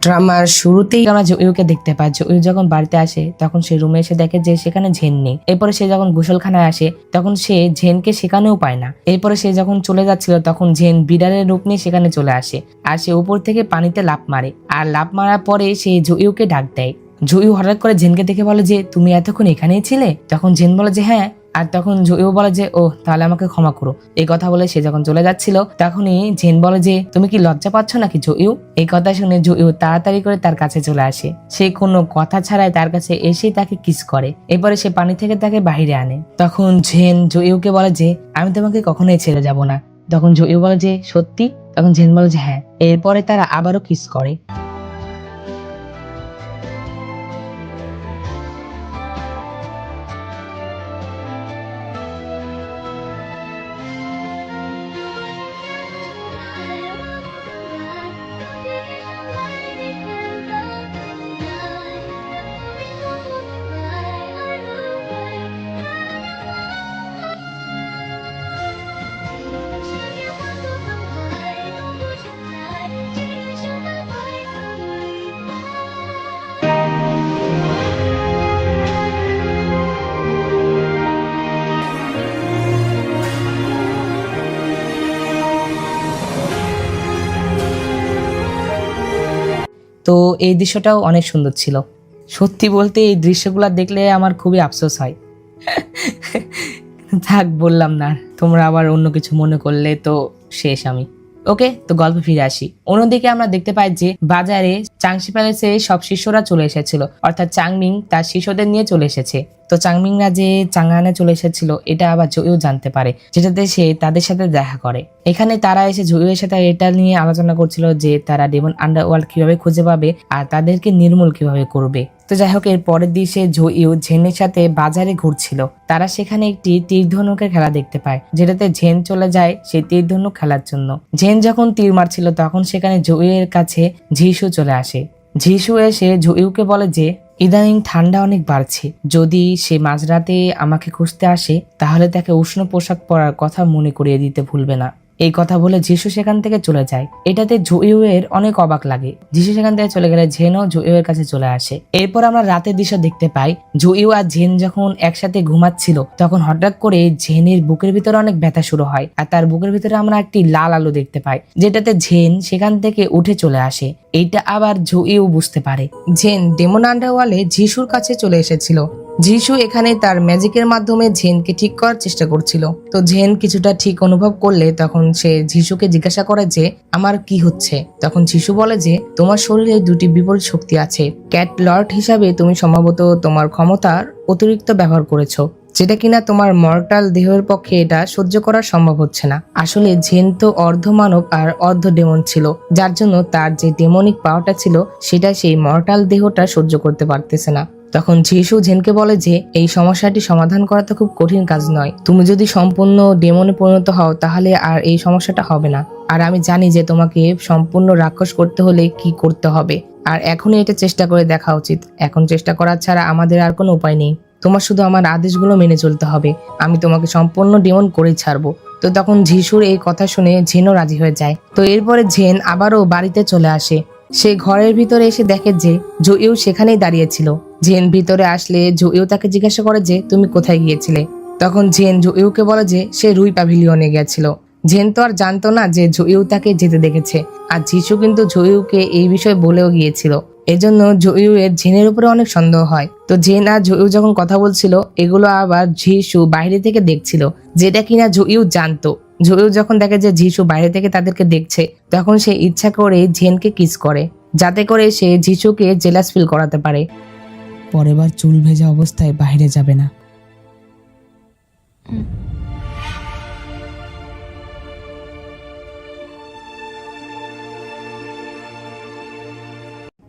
ড্রামার শুরুতেই আমরা জয়ুকে দেখতে পাই। জয়ু যখন বাড়িতে আসে তখন সে রুমে এসে দেখে যে সেখানে ঝেন নেই। এরপরে সে যখন গোসলখানায় আসে তখন সে ঝেনকে সেখানেও পায় না। এরপরে সে যখন চলে যাচ্ছিল তখন ঝেন বিড়ালের রূপ নিয়ে সেখানে চলে আসে আর সে উপর থেকে পানিতে লাফ মারে। আর লাফ মারার পরে সে জয়ুকে ডাক দেয়। জয়ু হঠাৎ করে ঝেনকে দেখে বলে যে তুমি এতক্ষণ এখানেই ছিলে? তখন ঝেন বলে যে হ্যাঁ। আর তখন জয়ু বলে যে ও তাহলে আমাকে ক্ষমা করো। এই কথা বলে সে যখন চলে যাচ্ছিল তখনই ঝেন বলে যে তুমি কি লজ্জা পাচ্ছ নাকি জয়ু? এই কথা শুনে জয়ু তাড়াতাড়ি করে তার কাছে চলে আসে। সে কোনো কথা ছাড়াই তার কাছে এসে তাকে কিস করে। এরপরে সে পানি থেকে তাকে বাহিরে আনে। তখন ঝেন জয়ুকে বলে যে আমি তোমাকে কখনোই ছেড়ে যাব না। তখন জয়ু বলে যে সত্যি? তখন ঝেন বলে যে হ্যাঁ। এরপরে তারা আবারও কিস করে। তো এই দৃশ্যটাও অনেক সুন্দর ছিল। সত্যি বলতে এই দৃশ্যগুলো দেখলে আমার খুবই আফসোস হয়। থাক বললাম না, তোমরা আবার অন্য কিছু মনে করলে তো শেষ আমি। ওকে, তো গল্পে ফিরে আসি। অন্যদিকে আমরা দেখতে পাই যে বাজারে চাংশি প্যালেসে সব শিষ্যরা চলে এসেছিল, অর্থাৎ চাংমিং তার শিষ্যদের নিয়ে চলে এসেছে। তো চাংমিংরা যে চাঙ্গানে চলে এসেছিল এটা আবার জয়ু জানতে পারে, যেটাতে সে তাদের সাথে দেখা করে। এখানে তারা এসে জয়ুর সাথে এটা নিয়ে আলোচনা করছিল যে তারা ডেমন আন্ডারওয়ার্ল্ড কিভাবে খুঁজে পাবে আর তাদেরকে নির্মূল কিভাবে করবে। তো যাই হোক, এর পরের দিকে জয়ু ঝেনের সাথে বাজারে ঘুরছিল। তারা সেখানে একটি তীর ধনুকের খেলা দেখতে পায়, যেটাতে ঝেন চলে যায় সেই তীর ধনুক খেলার জন্য। ঝেন যখন তীর মারছিল তখন সেখানে জয়ুর কাছে ঝিসু চলে আসে। ঝিসু এসে জয়ুকে বলে যে ইদানিং ঠান্ডা অনেক বাড়ছে, যদি সে মাঝরাতে আমাকে খুঁজতে আসে তাহলে তাকে উষ্ণ পোশাক পরার কথা মনে করিয়ে দিতে ভুলবে না। এই কথা বলে যিশু সেখান থেকে চলে যায়। এটাতে জয়ু এর অনেক অবাক লাগে। যিশু সেখান থেকে চলে গেলে ঝেনও জয়ু এর কাছে চলে আসে। এরপর আমরা রাতের দৃশ্য দেখতে পাই। জয়ু আর ঝেন যখন একসাথে ঘুমাচ্ছিল তখন হঠাৎ করে ঝেনের বুকের ভিতরে অনেক ব্যথা শুরু হয় আর তার বুকের ভিতরে আমরা একটি লাল আলো দেখতে পাই, যেটাতে ঝেন সেখান থেকে উঠে চলে আসে। এইটা আবার জয়ু বুঝতে পারে। ঝেন ডেমন আন্ডারওয়ার্ল্ডে যিশুর কাছে চলে এসেছিল। যিশু এখানে তার ম্যাজিকের মাধ্যমে ঝেনকে ঠিক করার চেষ্টা করছিল। তো ঝেন কিছুটা ঠিক অনুভব করলে তখন সে যিশুকে জিজ্ঞাসা করে যে আমার কি হচ্ছে। তখন যিশু বলে যে তোমার শরীরে দুটি বিপরীত শক্তি আছে। ক্যাট লর্ড হিসাবে তুমি সম্ভবত তোমার ক্ষমতার অতিরিক্ত ব্যবহার করেছো, যেটা কিনা তোমার মর্টাল দেহের পক্ষে এটা সহ্য করা সম্ভব হচ্ছে না। আসলে ঝেন তো অর্ধ মানব আর অর্ধ ডেমন ছিল, যার জন্য তার যে ডেমনিক পাওয়ারটা ছিল সেটা সেই মর্টাল দেহটা সহ্য করতে পারতেছে না। তখন যিশু ঝেনকে বলে যে এই সমস্যাটি সমাধান করা তো খুব কঠিন কাজ নয়। তুমি যদি সম্পূর্ণ ডেমনে পরিণত হও তাহলে আর এই সমস্যাটা হবে না। আর আমি জানি যে তোমাকে সম্পূর্ণ রাক্ষস করতে হলে কি করতে হবে, আর এখনই এটা চেষ্টা করে দেখা উচিত। এখন চেষ্টা করা ছাড়া আমাদের আর কোনো উপায় নেই। তোমার শুধু আমার আদেশগুলো মেনে চলতে হবে। আমি তোমাকে সম্পূর্ণ ডেমন করেই ছাড়বো। তো তখন যিশুর এই কথা শুনে ঝেনও রাজি হয়ে যায়। তো এরপরে ঝেন আবারও বাড়িতে চলে আসে। সে ঘরের ভিতরে এসে দেখে যে জয়ু সেখানেই দাঁড়িয়েছিল। ঝেন ভিতরে আসলে জয়ু তাকে জিজ্ঞাসা করে যে তুমি কোথায় গিয়েছিলে। তখন ঝেন জয়ুকে বলে যে সে রুই প্যাভিলিয়নে গেছিল। ঝেন তো আর জানতো না যে জয়ু তাকে যেতে দেখেছে, আর যিশু কিন্তু জয়ুকে এই বিষয়ে বলেও গিয়েছিল। এজন্য জয়ু এর ঝেনের উপরে অনেক সন্দেহ হয়। তো ঝেন আর জয়ু যখন কথা বলছিল এগুলো আবার যিশু বাইরে থেকে দেখছিল, যেটা কিনা জয়ু জানতো। জয়ু যখন দেখে যে যিশু বাইরে থেকে তাদেরকে দেখছে তখন সে ইচ্ছা করে ঝেনকে কিস করে, যাতে করে সে যিশুকে জেলাস ফিল করাতে পারে। পরের বার চুল ভেজা অবস্থায় বাইরে যাবে না।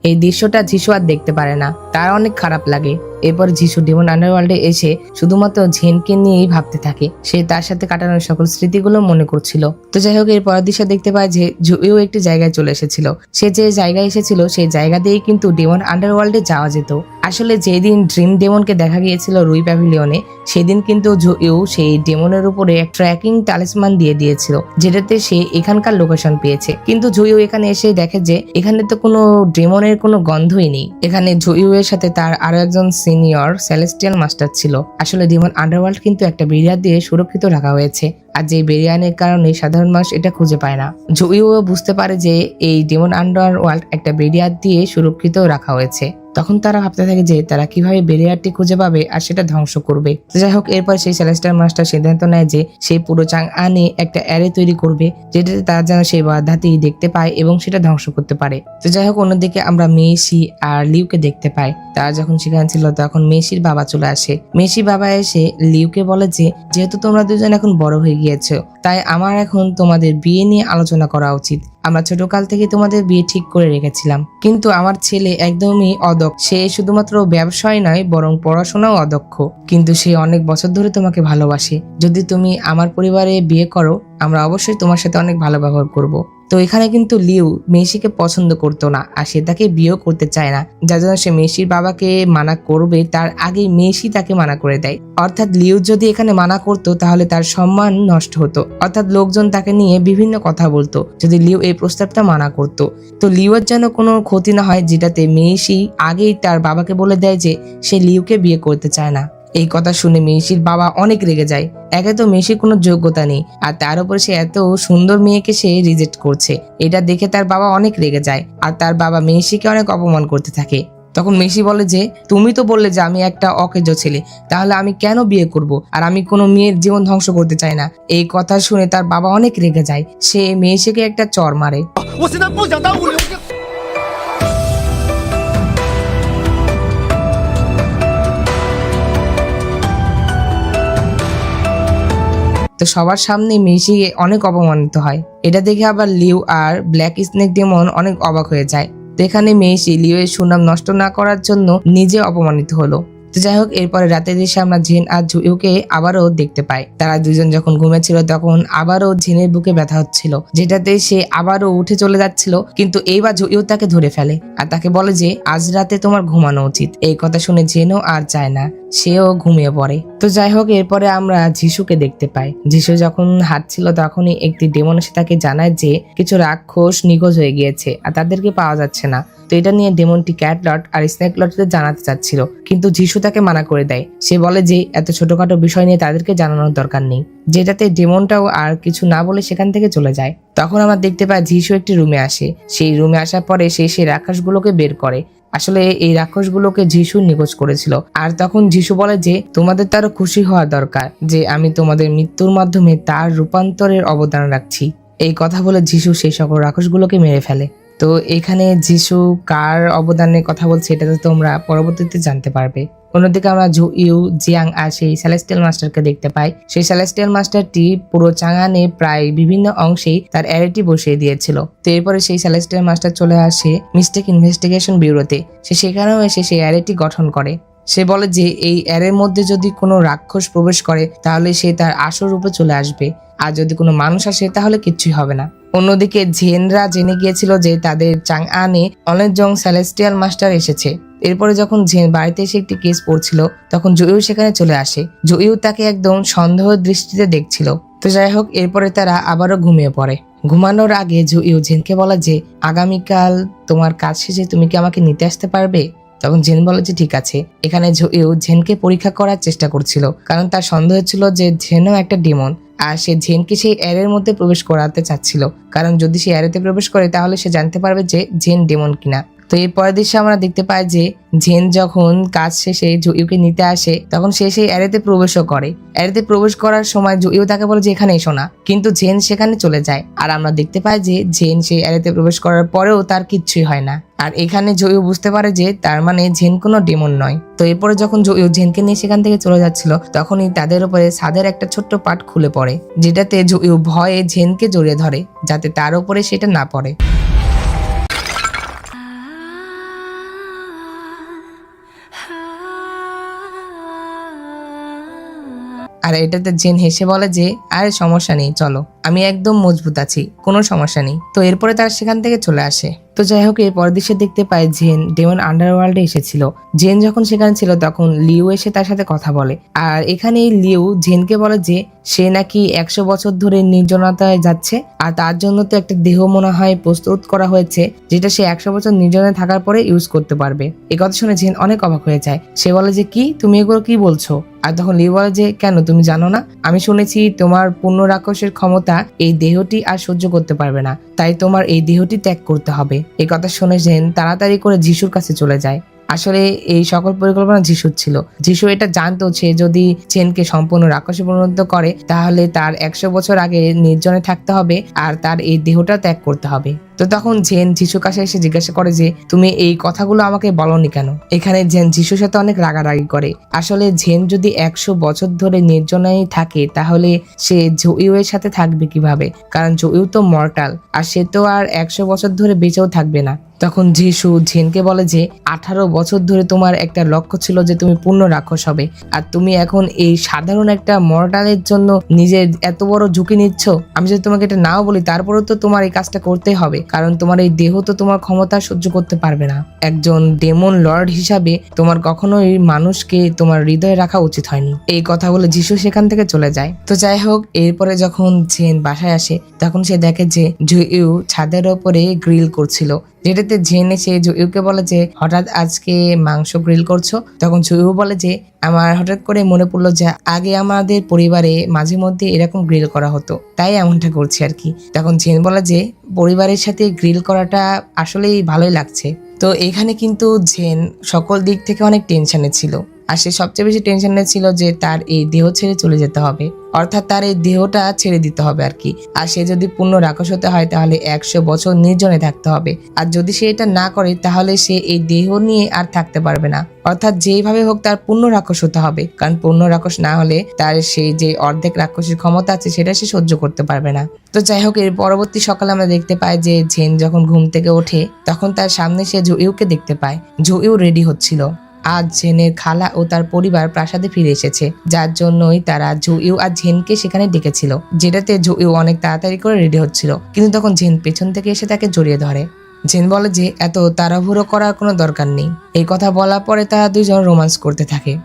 এই দৃশ্যটা যিশু আর দেখতে পারে না, তার অনেক খারাপ লাগে। এরপর যিশু ডেমন আন্ডারওয়ার্ল্ডে এসে শুধুমাত্র ঝেনকে নিয়েই ভাবতে থাকে। সে তার সাথে কাটানোর সকল স্মৃতিগুলো মনে করছিল। তো যাই হোক, এর পরের দৃশ্য দেখতে পায় যে জুইও একটি জায়গায় চলে এসেছিল। সে যে জায়গায় এসেছিল সেই জায়গা দিয়েই কিন্তু ডেমন আন্ডারওয়ার্ল্ডে যাওয়া যেত। আসলে যেদিন ড্রিম ডেমনকে দেখা গিয়েছিল রুই প্যাভিলিয়নে, সেদিন কিন্তু জুইও সেই ডেমনের উপরে এক ট্র্যাকিং টালিসমান দিয়ে দিয়েছিল, যেটাতে সে এখানকার লোকেশন পেয়েছে। কিন্তু জুইও এখানে এসে দেখে যে এখানে তো কোনো ডেমনের কোনো গন্ধই নেই। এখানে জুইও এর সাথে তার আরো একজন সিনিয়র সেলেস্টিয়াল মাস্টার ছিল। আসলে ডেমন আন্ডারওয়ার্ল্ড কিন্তু একটা বেরিয়ার দিয়ে সুরক্ষিত রাখা হয়েছে, আর যে বেরিয়ানের কারণে সাধারণ মানুষ এটা খুঁজে পায় না। জুইও বুঝতে পারে যে এই ডেমন আন্ডারওয়ার্ল্ড একটা বেরিয়ার দিয়ে সুরক্ষিত রাখা হয়েছে। তখন তারা ভাবতে থাকে যে তারা কিভাবে বেরিয়ারটি খুঁজে পাবে আর সেটা ধ্বংস করবে। যাই হোক, এরপর সেই সেলেস্টিয়াল মাস্টার সিদ্ধান্ত নেয় যে সেই পুরো চাংআনে একটা অ্যারে তৈরি করবে, যেটাতে তারা যেন সেই বাধাটি দেখতে পায় এবং সেটা ধ্বংস করতে পারে। তো যাই হোক, অন্যদিকে আমরা মেসি আর লিউকে দেখতে পাই। তারা যখন সেখানে ছিল তখন মেসির বাবা চলে আসে। মেসি বাবা এসে লিউকে বলে যে যেহেতু তোমরা দুজন এখন বড় হয়ে গিয়েছো, তাই আমার এখন তোমাদের বিয়ে নিয়ে আলোচনা করা উচিত। আমরা ছোটকাল থেকে তোমাদের বিয়ে ঠিক করে রেখেছিলাম, কিন্তু আমার ছেলে একদমই অদক্ষ। সে শুধুমাত্র ব্যবসায় নয় বরং পড়াশোনাও অদক্ষ, কিন্তু সে অনেক বছর ধরে তোমাকে ভালোবাসে। যদি তুমি আমার পরিবারে বিয়ে করো, আমরা অবশ্যই তোমার সাথে অনেক ভালো ব্যবহার করব। তো এখানে কিন্তু লিউ মেসিকে পছন্দ করতো না, আর সে তাকে বিয়েও করতে চায় না, যার জন্য সে মেসির বাবাকে মানা করবে তার আগে মেসি তাকে মানা করে দেয়। অর্থাৎ লিউ যদি এখানে মানা করতো তাহলে তার সম্মান নষ্ট হতো, অর্থাৎ লোকজন তাকে নিয়ে বিভিন্ন কথা বলতো যদি লিউ এই প্রস্তাবটা মানা করতো। তো লিউয়ের যেন কোনো ক্ষতি না হয়, যেটাতে মেসি আগেই তার বাবাকে বলে দেয় যে সে লিউকে বিয়ে করতে চায় না। এই কথা শুনে মেসির বাবা অনেক রেগে যায়। একে তো মেসির কোনো যোগ্যতা নেই, আর তার উপর সে এত সুন্দর মেয়েকে সে রিজেক্ট করছে। এটা দেখে তার বাবা অনেক রেগে যায়, আর তার বাবা মেসিকে অনেক অপমান করতে থাকে। তখন মেসি বলে যে তুমি তো বললে যে আমি একটা অকেজো ছেলে, তাহলে আমি কেন বিয়ে করব? আর আমি কোনো মেয়ের জীবন ধ্বংস করতে চাই না। এই কথা শুনে তার বাবা অনেক রেগে যায়। সে মেসিকে একটা চড় মারে। তো সবার সামনে মেসি অনেক অপমানিত হয়। এটা দেখে আবার লিউ আর ব্ল্যাক স্নেক ডেমন অনেক অবাক হয়ে যায়। তো এখানে মেসি লিউ এর সুনাম নষ্ট না করার জন্য নিজে অপমানিত হলো। তো যাই হোক, এরপরে রাতের দিশে আমরা ঝেন আর জুইউকে আবারও দেখতে পাই। তারা দুজন যখন ঘুমেছিল তখন আবারও ঝেনের বুকে ব্যথা হচ্ছিল, যেটাতে সে আবারও উঠে চলে যাচ্ছিল, কিন্তু এইবার জুইউ তাকে ধরে ফেলে আর তাকে বলে যে আজ রাতে তোমার ঘুমানো উচিত। এই কথা শুনে ঝেনও আর চায় না, সেও ঘুমিয়ে পড়ে। তো যাই হোক, এরপরে আমরা যিশুকে দেখতে পাই। যিশু যখন হাঁটছিল তখনই একটি ডেমন এসে তাকে জানায় যে কিছু রাক্ষস নিখোঁজ হয়ে গিয়েছে আর তাদেরকে পাওয়া যাচ্ছে না। তো এটা নিয়ে ডেমনটি ক্যাটলট আর স্নেকলটকে জানাতে চাচ্ছিল, কিন্তু যিশু তাকে মানা করে দেয়। সে বলে যে এত ছোটখাটো বিষয় নিয়ে তাদেরকে জানানোর দরকার নেই, যেটাতে ডেমনটাও আর কিছু না বলে সেখান থেকে চলে যায়। তখন আমরা দেখতে পাই যিশু একটি রুমে আসে। সেই রুমে আসার পরে সে সেই রাক্ষসগুলোকে বের করে। আসলে এই রাক্ষসগুলোকে যিশু নিখোঁজ করেছিল। আর তখন যিশু বলে যে তোমাদের তারও খুশি হওয়া দরকার যে আমি তোমাদের মৃত্যুর মাধ্যমে তার রূপান্তরের অবদান রাখছি। এই কথা বলে যিশু সেই সকল রাক্ষসগুলোকে মেরে ফেলে। তো এখানে যিশু কার অবদানের কথা বলছে এটা তো তোমরা পরবর্তীতে জানতে পারবে। অন্যদিকে আমরা জুইউ, জিয়াং আর সেই সেলেস্টিয়াল মাস্টারকে দেখতে পাই। সেই সেলেস্টিয়াল মাস্টারটি পুরো চাংআনে প্রায় বিভিন্ন অংশেই তার অ্যারেটি বসিয়ে দিয়েছিল। তো এরপরে সেই সেলেস্টিয়াল মাস্টার চলে আসে মিস্টেক ইনভেস্টিগেশন ব্যুরোতে। সে সেখানেও এসে সেই অ্যারেটি গঠন করে। সে বলে যে এই অ্যারের মধ্যে যদি কোনো রাক্ষস প্রবেশ করে তাহলে সে তার আসল রূপে চলে আসবে, আর যদি কোনো মানুষ আসে তাহলে কিচ্ছুই হবে না। অন্যদিকে ঝেনরা জেনে গিয়েছিল যে তাদের চাংআনে অনেকজন সেলেস্টিয়াল মাস্টার এসেছে। এরপরে যখন ঝেন বাড়িতে এসে একটি কেস পড়ছিল তখন জুইউ সেখানে চলে আসে। জুইউ তাকে একদম সন্দেহ দৃষ্টিতে দেখছিল। তো যাই হোক, এরপরে তারা আবারও ঘুমিয়ে পড়ে। ঘুমানোর আগে জুইউ ঝেনকে বলে যে আগামীকাল তোমার কাজ শেষে তুমি কি আমাকে নিতে আসতে পারবে? তখন ঝেন বলে যে ঠিক আছে। এখানে জুইউ ঝেনকে পরীক্ষা করার চেষ্টা করছিল, কারণ তার সন্দেহ ছিল যে ঝেনও একটা ডেমন, আর সে ঝেনকে সেই অ্যারের মধ্যে প্রবেশ করাতে চাচ্ছিল, কারণ যদি সে অ্যারেতে প্রবেশ করে তাহলে সে জানতে পারবে যে ঝেন ডেমন কিনা। তো এর পরের দৃশ্যে আমরা দেখতে পাই যে ঝেন যখন কাজ শেষে জুইউকে নিতে আসে তখন সে সেই অ্যারেতে প্রবেশও করে। অ্যারেতে প্রবেশ করার সময় জুইউ তাকে বলে যে এখানে এসো না, কিন্তু ঝেন সেখানে চলে যায়। আর আমরা দেখতে পাই যে ঝেন সেই অ্যারেতে প্রবেশ করার পরেও তার কিচ্ছুই হয় না। আর এখানে জুইউ বুঝতে পারে যে তার মানে ঝেন কোনো ডেমন নয়। তো এরপরে যখন জুইউ ঝেনকে নিয়ে সেখান থেকে চলে যাচ্ছিল তখনই তাদের উপরে ছাদের একটা ছোট্ট পাট খুলে পড়ে, যেটাতে জুইউ ভয়ে ঝেনকে জড়িয়ে ধরে যাতে তার উপরে সেটা না পড়ে। আর এটাতে জেন হেসে বলে যে আরে সমস্যা নেই, চলো, আমি একদম মজবুত আছি, কোনো সমস্যা নেই। তো এরপরে তারা সেখান থেকে চলে আসে। তো যাই হোক, এর পরের দৃশ্যে দেখতে পাই জেন ডেমন আন্ডারওয়ার্ল্ডে এসেছিল। জেন যখন সেখানে ছিল তখন লিউ এসে তার সাথে কথা বলে। আর এখানে লিউ জেনকে বলে যে সে নাকি 100 বছর ধরে নির্জনতায় যাচ্ছে, আর তার জন্য তো একটা দেহ মনে হয় প্রস্তুত করা হয়েছে যেটা সে 100 বছর নির্জনে থাকার পরে ইউজ করতে পারবে। এই কথা শুনে জেন অনেক অবাক হয়ে যায়। সে বলে যে কি, তুমি এগুলো কি বলছো? আর তখন লিউ বলে যে কেন, তুমি জানো না? আমি শুনেছি তোমার পূর্ণ রাক্ষসের ক্ষমতা এই দেহটি আর সহ্য করতে পারবে না, তাই তোমার এই দেহটি ত্যাগ করতে হবে। এই কথা শুনে জেন তাড়াতাড়ি করে যিশুর কাছে চলে যায়। আসলে এই সকল পরিকল্পনা যিশুর ছিল। যিশু এটা জানতো সে যদি জেনকে সম্পূর্ণ রাক্ষসে পরিণত করে তাহলে তার 100 বছর আগে নির্জনে থাকতে হবে আর তার এই দেহটা ত্যাগ করতে হবে। তো তখন জেন যিশুর কাছে এসে জিজ্ঞাসা করে যে তুমি এই কথাগুলো আমাকে বলনি কেন? এখানে জেন যিশুর সাথে অনেক রাগারাগি করে। আসলে জেন যদি 100 বছর ধরে নির্জনায় থাকে তাহলে সে জুইউ এর সাথে থাকবে কিভাবে? কারণ জুইউ তো মর্টাল, আর সে তো আর 100 বছর ধরে বেঁচেও থাকবে না। তখন যিশু জেনকে বলে যে 18 বছর ধরে তোমার একটা লক্ষ্য ছিল যে তুমি পূর্ণ রাক্ষস হবে, আর তুমি এখন এই সাধারণ একটা মর্টালের জন্য নিজের এত বড় ঝুঁকি নিচ্ছ। আমি যদি তোমাকে এটা নাও বলি তারপরেও তো তোমার এই কাজটা করতেই হবে, কারণ তোমার এই দেহ তো তোমার ক্ষমতা সহ্য করতে পারবে না। একজন ডেমন লর্ড হিসাবে তোমার কখনোই মানুষকে তোমার হৃদয়ে রাখা উচিত হয়নি। এই কথা বলে যিশু সেখান থেকে চলে যায়। তো যাই হোক, এরপরে যখন জেন বাসায় আসে তখন সে দেখে যে জুইউ ছাদের ওপরে গ্রিল করছিল, যেটাতে জেন এসে জুইউকে বলে যে হঠাৎ আজকে মাংস গ্রিল করছো? তখন জুইউ বলে যে আমার হঠাৎ করে মনে পড়লো যে আগে আমাদের পরিবারে মাঝে মধ্যে এরকম গ্রিল করা হতো, তাই এমনটা করছি আর কি। তখন জেন বলে যে পরিবারের সাথে গ্রিল করাটা আসলেই ভালোই লাগছে। তো এখানে কিন্তু জেন সকল দিক থেকে অনেক টেনশনে ছিল, আর সে সবচেয়ে বেশি টেনশনে ছিল যে তার এই দেহ ছেড়ে চলে যেতে হবে, অর্থাৎ তার এই দেহটা ছেড়ে দিতে হবে আর কি। আর সে যদি পূর্ণ রাক্ষস হতে হয় তাহলে 100 বছর নির্জনে থাকতে হবে, আর যদি সে এটা না করে তাহলে সে এই দেহ নিয়ে আর থাকতে পারবে না। অর্থাৎ যেইভাবে হোক তার পূর্ণ রাক্ষস হতে হবে, কারণ পূর্ণ রাক্ষস না হলে তার সেই যে অর্ধেক রাক্ষসের ক্ষমতা আছে সেটা সে সহ্য করতে পারবে না। তো যাই হোক, এর পরবর্তী সকালে আমরা দেখতে পাই যে জেন যখন ঘুম থেকে ওঠে তখন তার সামনে সে জুইউকে দেখতে পায়। জুইউ রেডি হচ্ছিল। আজ জেনের খালা ও তার পরিবার প্রাসাদে ফিরে এসেছে, যার জন্যই তারা জুইউ আর জেনকে সেখানে ডেকেছিল, যেটাতে জুইউ অনেক তাড়াতাড়ি করে রেডি হচ্ছিল। কিন্তু তখন জেন পেছন থেকে এসে তাকে জড়িয়ে ধরে। জেন বলে যে এত তাড়াহুড়ো করার কোনো দরকার নেই। এই কথা বলার পরে তারা দুইজন রোমান্স করতে থাকে।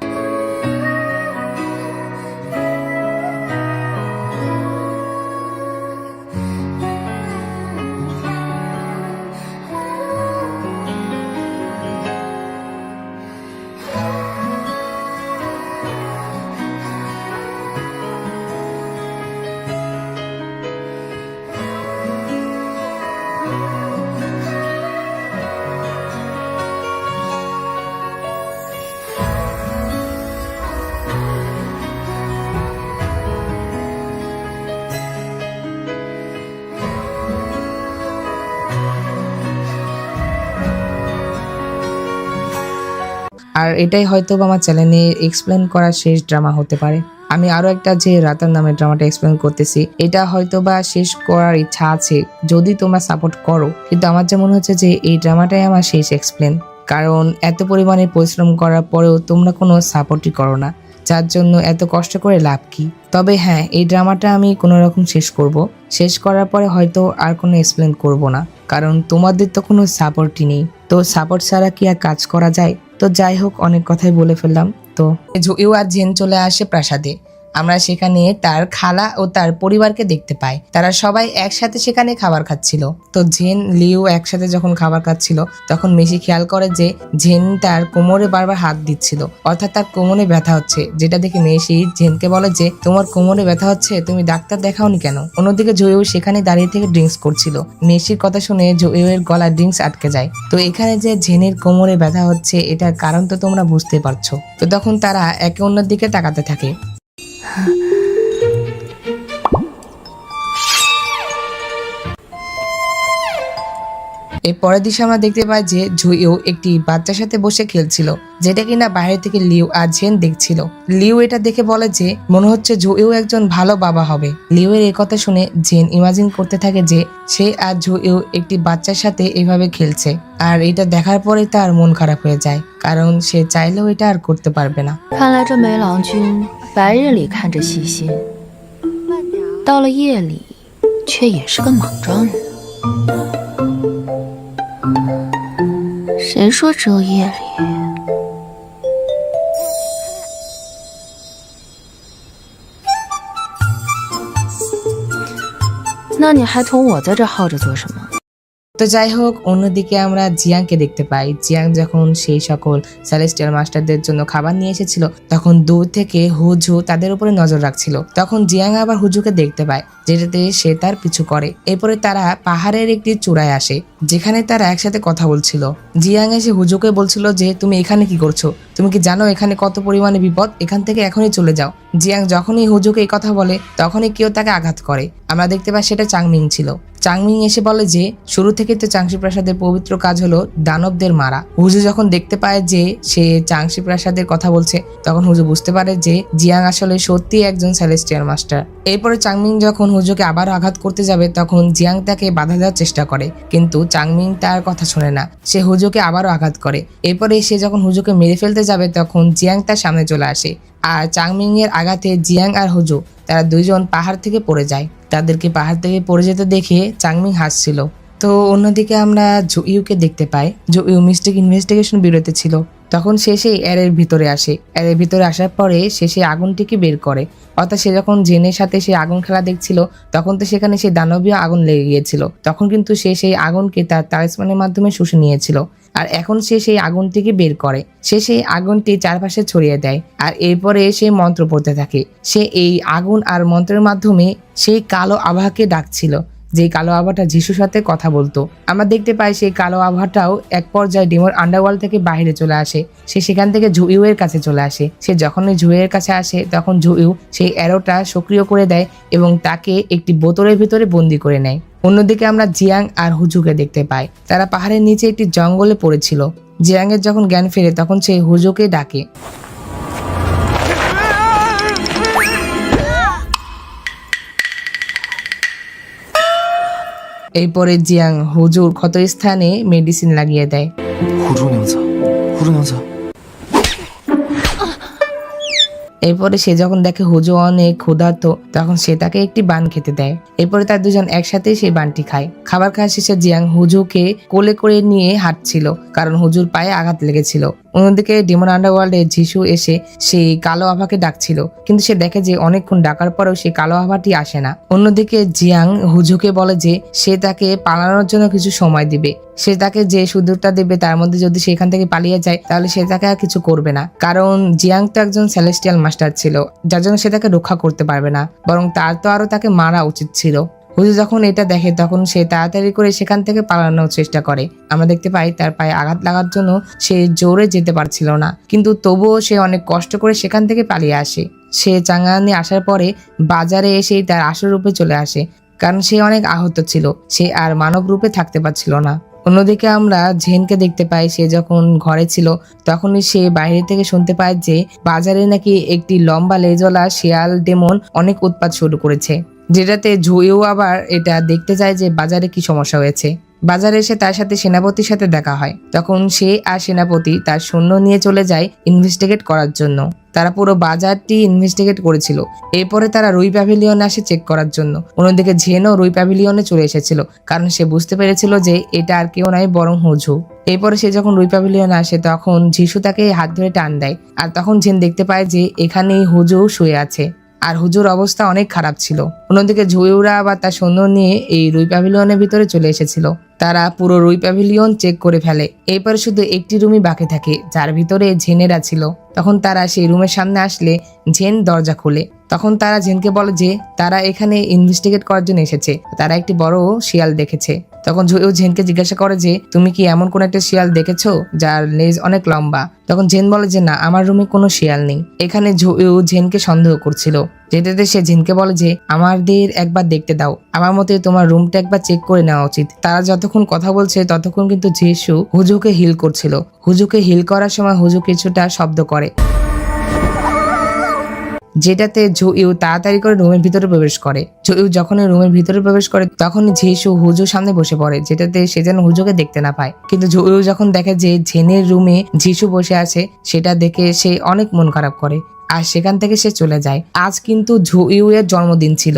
আর এটাই হয়তো আমার চ্যানেলে এক্সপ্লেন করা শেষ ড্রামা হতে পারে। আমি আরো একটা যে রাতার নামের ড্রামাটা এক্সপ্লেন করতেছি, এটা হয়তো বা শেষ করার ইচ্ছা আছে যদি তোমরা সাপোর্ট করো, কিন্তু আমার যে মনে হচ্ছে যে এই ড্রামাটাই আমার শেষ এক্সপ্লেন, কারণ এত পরিমাণে পরিশ্রম করার পরেও তোমরা কোনো সাপোর্টই করো না, যার জন্য এত কষ্ট করে লাভ কি। তবে হ্যাঁ, এই ড্রামাটা আমি কোনো রকম শেষ করব। শেষ করার পরে হয়তো আর কোনো এক্সপ্লেন করব না, কারণ তোমাদের তো কোনো সাপোর্টই নেই। তো সাপোর্ট ছাড়া কি আর কাজ করা যায়? তো যাই হোক, অনেক কথাই বলে ফেললাম। তো জুইউ আর জেন চলে আসে প্রাসাদে। আমরা সেখানে তার খালা ও তার পরিবারকে দেখতে পাই। তারা সবাই একসাথে সেখানে খাবার খাচ্ছিল। তো জেন লিউ একসাথে যখন খাবার খাচ্ছিল তখন মেসি খেয়াল করে যে জেন তার কোমরে বারবার হাত দিচ্ছিল, অর্থাৎ তার কোমরে ব্যথা হচ্ছে, যেটা দেখে মেসি জেনকে বলে যে তোমার কোমরে ব্যথা হচ্ছে, তুমি ডাক্তার দেখাওনি কেন? অন্যদিকে জুইউ সেখানে দাঁড়িয়ে থেকে ড্রিঙ্কস করছিল। মেসির কথা শুনে জুইউ এর গলায় ড্রিঙ্কস আটকে যায়। তো এখানে যে জেনের কোমরে ব্যথা হচ্ছে এটার কারণ তো তোমরা বুঝতে পারছো। তো তখন তারা একে অন্যের দিকে তাকাতে থাকে। এর পরের দিশে আমরা দেখতে পাই যে জুইউ একটি বাচ্চার সাথে বসে খেলছিল, যেটা কিনা বাইরে থেকে লিউ আর জেন দেখছিল। লিউ এটা দেখে বলে যে মনে হচ্ছে জুইউ একজন ভালো বাবা হবে। লিউ এর এই কথা শুনে জেন ইমাজিন করতে থাকে যে সে আর জুইউ একটি বাচ্চার সাথে এভাবে খেলছে, আর এটা দেখার পরে তার মন খারাপ হয়ে যায়, কারণ সে চাইলেও এটা আর করতে পারবে না।看来这枚郎君白日里看着细心，到了夜里却也是个莽撞人。谁说只有夜里？那你还同我在这耗着做什么？ তো যাই হোক, অন্যদিকে আমরা জিয়াংকে দেখতে পাই. জিয়াং যখন সেই সকল সেলেস্টিয়াল মাস্টারদের জন্য খাবার নিয়ে এসেছিল তখন দূর থেকে হুজু তাদের উপরে নজর রাখছিল. তখন জিয়াং আবার হুজুকে দেখতে পায়, যেটাতে সে তার পিছু করে. এরপরে তারা পাহাড়ের একটি চূড়ায় আসে যেখানে তারা একসাথে কথা বলছিল. জিয়াং এসে হুজুকে বলছিল যে তুমি এখানে কি করছো, তুমি কি জানো এখানে কত পরিমাণে বিপদ, এখান থেকে এখনই চলে যাও. জিয়াং যখনই হুজুকে এই কথা বলে তখনই কেউ তাকে আঘাত করে. আমরা দেখতে পাই সেটা চাংমিং ছিল. চাংমিং এসে বলে যে শুরু থেকে তো চাংশি প্রাসাদের পবিত্র কাজ হলো দানবদের মারা. হুজু যখন দেখতে পায় যে সে চাংশি প্রাসাদের কথা বলছে তখন হুজু বুঝতে পারে যে জিয়াং আসলে সত্যি একজন সেলেস্টিয়াল মাস্টার. এরপরে চাংমিং যখন হুজুকে আবার আঘাত করতে যাবে তখন জিয়াং তাকে বাধা দেওয়ার চেষ্টা করে, কিন্তু চাংমিং তার কথা শোনে না. সে হুজুকে আবারও আঘাত করে. এরপরে সে যখন হুজুকে মেরে ফেলতে যাবে তখন জিয়াং তার সামনে চলে আসে. আর চাংমিং এর আঘাতে জিয়াং আর হুজু তারা দুইজন পাহাড় থেকে পড়ে যায়. তাদেরকে পাহাড় থেকে পড়ে যেতে দেখে চাংমিং হাসছিল. তো অন্যদিকে আমরা জুইউকে দেখতে পাই. জুইউ মিস্টেক ইনভেস্টিগেশন বিরতি ছিল. তখন সে সেই এর ভিতরে আসে. এর ভিতরে আসার পরে সে সেই আগুনটিকে বের করে. অর্থাৎ সে যখন জেনের সাথে সেই আগুন খেলা দেখছিল তখন তো সেখানে সেই দানবীয় আগুন লেগে গিয়েছিল. তখন কিন্তু সে সেই আগুনকে তার তালিসমানের মাধ্যমে শুষে নিয়েছিল. আর এখন সে সেই আগুনটিকে বের করে. সে সেই আগুনটি চারপাশে ছড়িয়ে দেয় আর এরপরে সে মন্ত্র পড়তে থাকে. সে এই আগুন আর মন্ত্রের মাধ্যমে সেই কালো আভাকে ডাকছিল, যে কালো আভাটা যিশুর সাথে কথা বলতো. আমরা দেখতে পাই সেই কালো আভাটাও এক পর্যায়ে ডিমোর আন্ডারওয়ার্ল্ড থেকে বাইরে চলে আসে. সে সেখান থেকে জুইউ এর কাছে চলে আসে. সে যখনই জুইউ এর কাছে আসে তখন জুইউ সেই অ্যারোটা সক্রিয় করে দেয় এবং তাকে একটি বোতলের ভিতরে বন্দি করে নেয়. অন্যদিকে আমরা জিয়াং আর হুজুকে দেখতে পাই. তারা পাহাড়ের নিচে একটি জঙ্গলে পড়েছিল. জিয়াং এর যখন জ্ঞান ফেরে তখন সে হুজুকে ডাকে. এরপরে জিয়াং হুজুর ক্ষতস্থানে মেডিসিন লাগিয়ে দেয়. 护主娘子，护主娘子， এরপরে সে যখন দেখে হুজু অনেক ক্ষুধার্ত তখন সে তাকে একটি বান খেতে দেয়. এরপরে তার দুজন একসাথে সেই বানটি খায়. খাবার খাওয়া শেষে জিয়াং হুজুকে কোলে করে নিয়ে হাঁটছিল কারণ হুজুর পায়ে আঘাত লেগেছিল. অন্যদিকে ডিমন আন্ডারওয়ার্ল্ডে যিশু এসে সেই কালো আভাকে ডাকছিল, কিন্তু সে দেখে যে অনেকক্ষণ ডাকার পরেও সেই কালো আভাটি আসে না. অন্যদিকে জিয়াং হুজুকে বলে যে সে তাকে পালানোর জন্য কিছু সময় দিবে. সে তাকে যে সুযোগটা দেবে তার মধ্যে যদি সেখান থেকে পালিয়ে যায় তাহলে সে তাকে আর কিছু করবে না, কারণ জিয়াং তো একজন সেলেস্টিয়াল মাস্টার ছিল, যার জন্য সে তাকে রক্ষা করতে পারবে না, বরং তার তো আরো তাকে মারা উচিত ছিল. হুজু যখন এটা দেখে তখন সে তাড়াতাড়ি করে সেখান থেকে পালানোর চেষ্টা করে. আমরা দেখতে পাই তার পায়ে আঘাত লাগার জন্য সে জোরে যেতে পারছিল না, কিন্তু তবুও সে অনেক কষ্ট করে সেখান থেকে পালিয়ে আসে. সে চাঙ্গানি আসার পরে বাজারে এসে তার আসল রূপে চলে আসে, কারণ সে অনেক আহত ছিল, সে আর মানব রূপে থাকতে পারছিল না. অন্যদিকে আমরা ঝেনকে দেখতে পাই. সে যখন ঘরে ছিল তখনই সে বাইরে থেকে শুনতে পায় যে বাজারে নাকি একটি লম্বা লেজওয়ালা শিয়াল ডেমন অনেক উৎপাত শুরু করেছে, যেটাতে জুইও আবার এটা দেখতে যায় যে বাজারে কি সমস্যা হয়েছে. বাজারে এসে তার সাথে সেনাপতির সাথে দেখা হয়. তখন সে আর সেনাপতি তার সৈন্য নিয়ে চলে যায় ইনভেস্টিগেট করার জন্য. তারা পুরো বাজারটি ইনভেস্টিগেট করেছিল. এরপরে তারা রুই প্যাভিলিয়নে আসে চেক করার জন্য. অন্যদিকে ঝেনও রুই প্যাভিলিয়নে চলে এসেছিল, কারণ সে বুঝতে পেরেছিল যে এটা আর কেউ নয় বরং হুজু. এরপরে সে যখন রুই প্যাভিলিয়নে আসে তখন যিশু তাকে হাত ধরে টান দেয়, আর তখন ঝেন দেখতে পায় যে এখানেই হুজু শুয়ে আছে, আর হুজুর অবস্থা অনেক খারাপ ছিল. অন্যদিকে ঝুইউরা আবার তার সৈন্য নিয়ে এই রুই প্যাভিলিয়নের ভিতরে চলে এসেছিল. তারা পুরো রুই প্যাভিলিয়ন চেক করে ফেলে. এরপরে শুধু একটি রুমই বাকি থাকে যার ভিতরে ঝেনেরা ছিল. তখন তারা সেই রুমের সামনে আসলে ঝেন দরজা খোলে. তখন তারা ঝেনকে বলে যে তারা এখানে ইনভেস্টিগেট করার জন্য এসেছে, তারা একটি বড় শিয়াল দেখেছে. তখন ঝুইউ ঝেনকে জিজ্ঞাসা করে যে তুমি কি এমন কোন একটা শিয়াল দেখেছো যার লেজ অনেক লম্বা? তখন ঝেন বলে যে না, আমার রুমে কোনো শিয়াল নেই. এখানে ঝুইউ ঝেনকে সন্দেহ করছিল, যেটাতে সে ঝেনকে বলে যে আমাদের একবার দেখতে দাও, আমার মতে তোমার রুমটা একবার চেক করে নেওয়া উচিত. তারা যতক্ষণ কথা বলছে ততক্ষণ কিন্তু যিশু হুজুকে হিল করছিল. হুজুকে হিল করার সময় হুজু কিছুটা শব্দ করে. যেটাতে জুইউ তাড়াতাড়ি করে রুমের ভিতরে প্রবেশ করে। জুইউ যখন রুমের ভিতরে প্রবেশ করে তখন ঝিসু হুজুর সামনে বসে পড়ে, যেটাতে সে যেন হুজুকে দেখতে না পায়। কিন্তু জুইউ যখন দেখে যে ঝেনের রুমে ঝিসু বসে আছে, সেটা দেখে সে অনেক মন খারাপ করে আর সেখান থেকে সে চলে যায়। আজ কিন্তু জুইউ এর জন্মদিন ছিল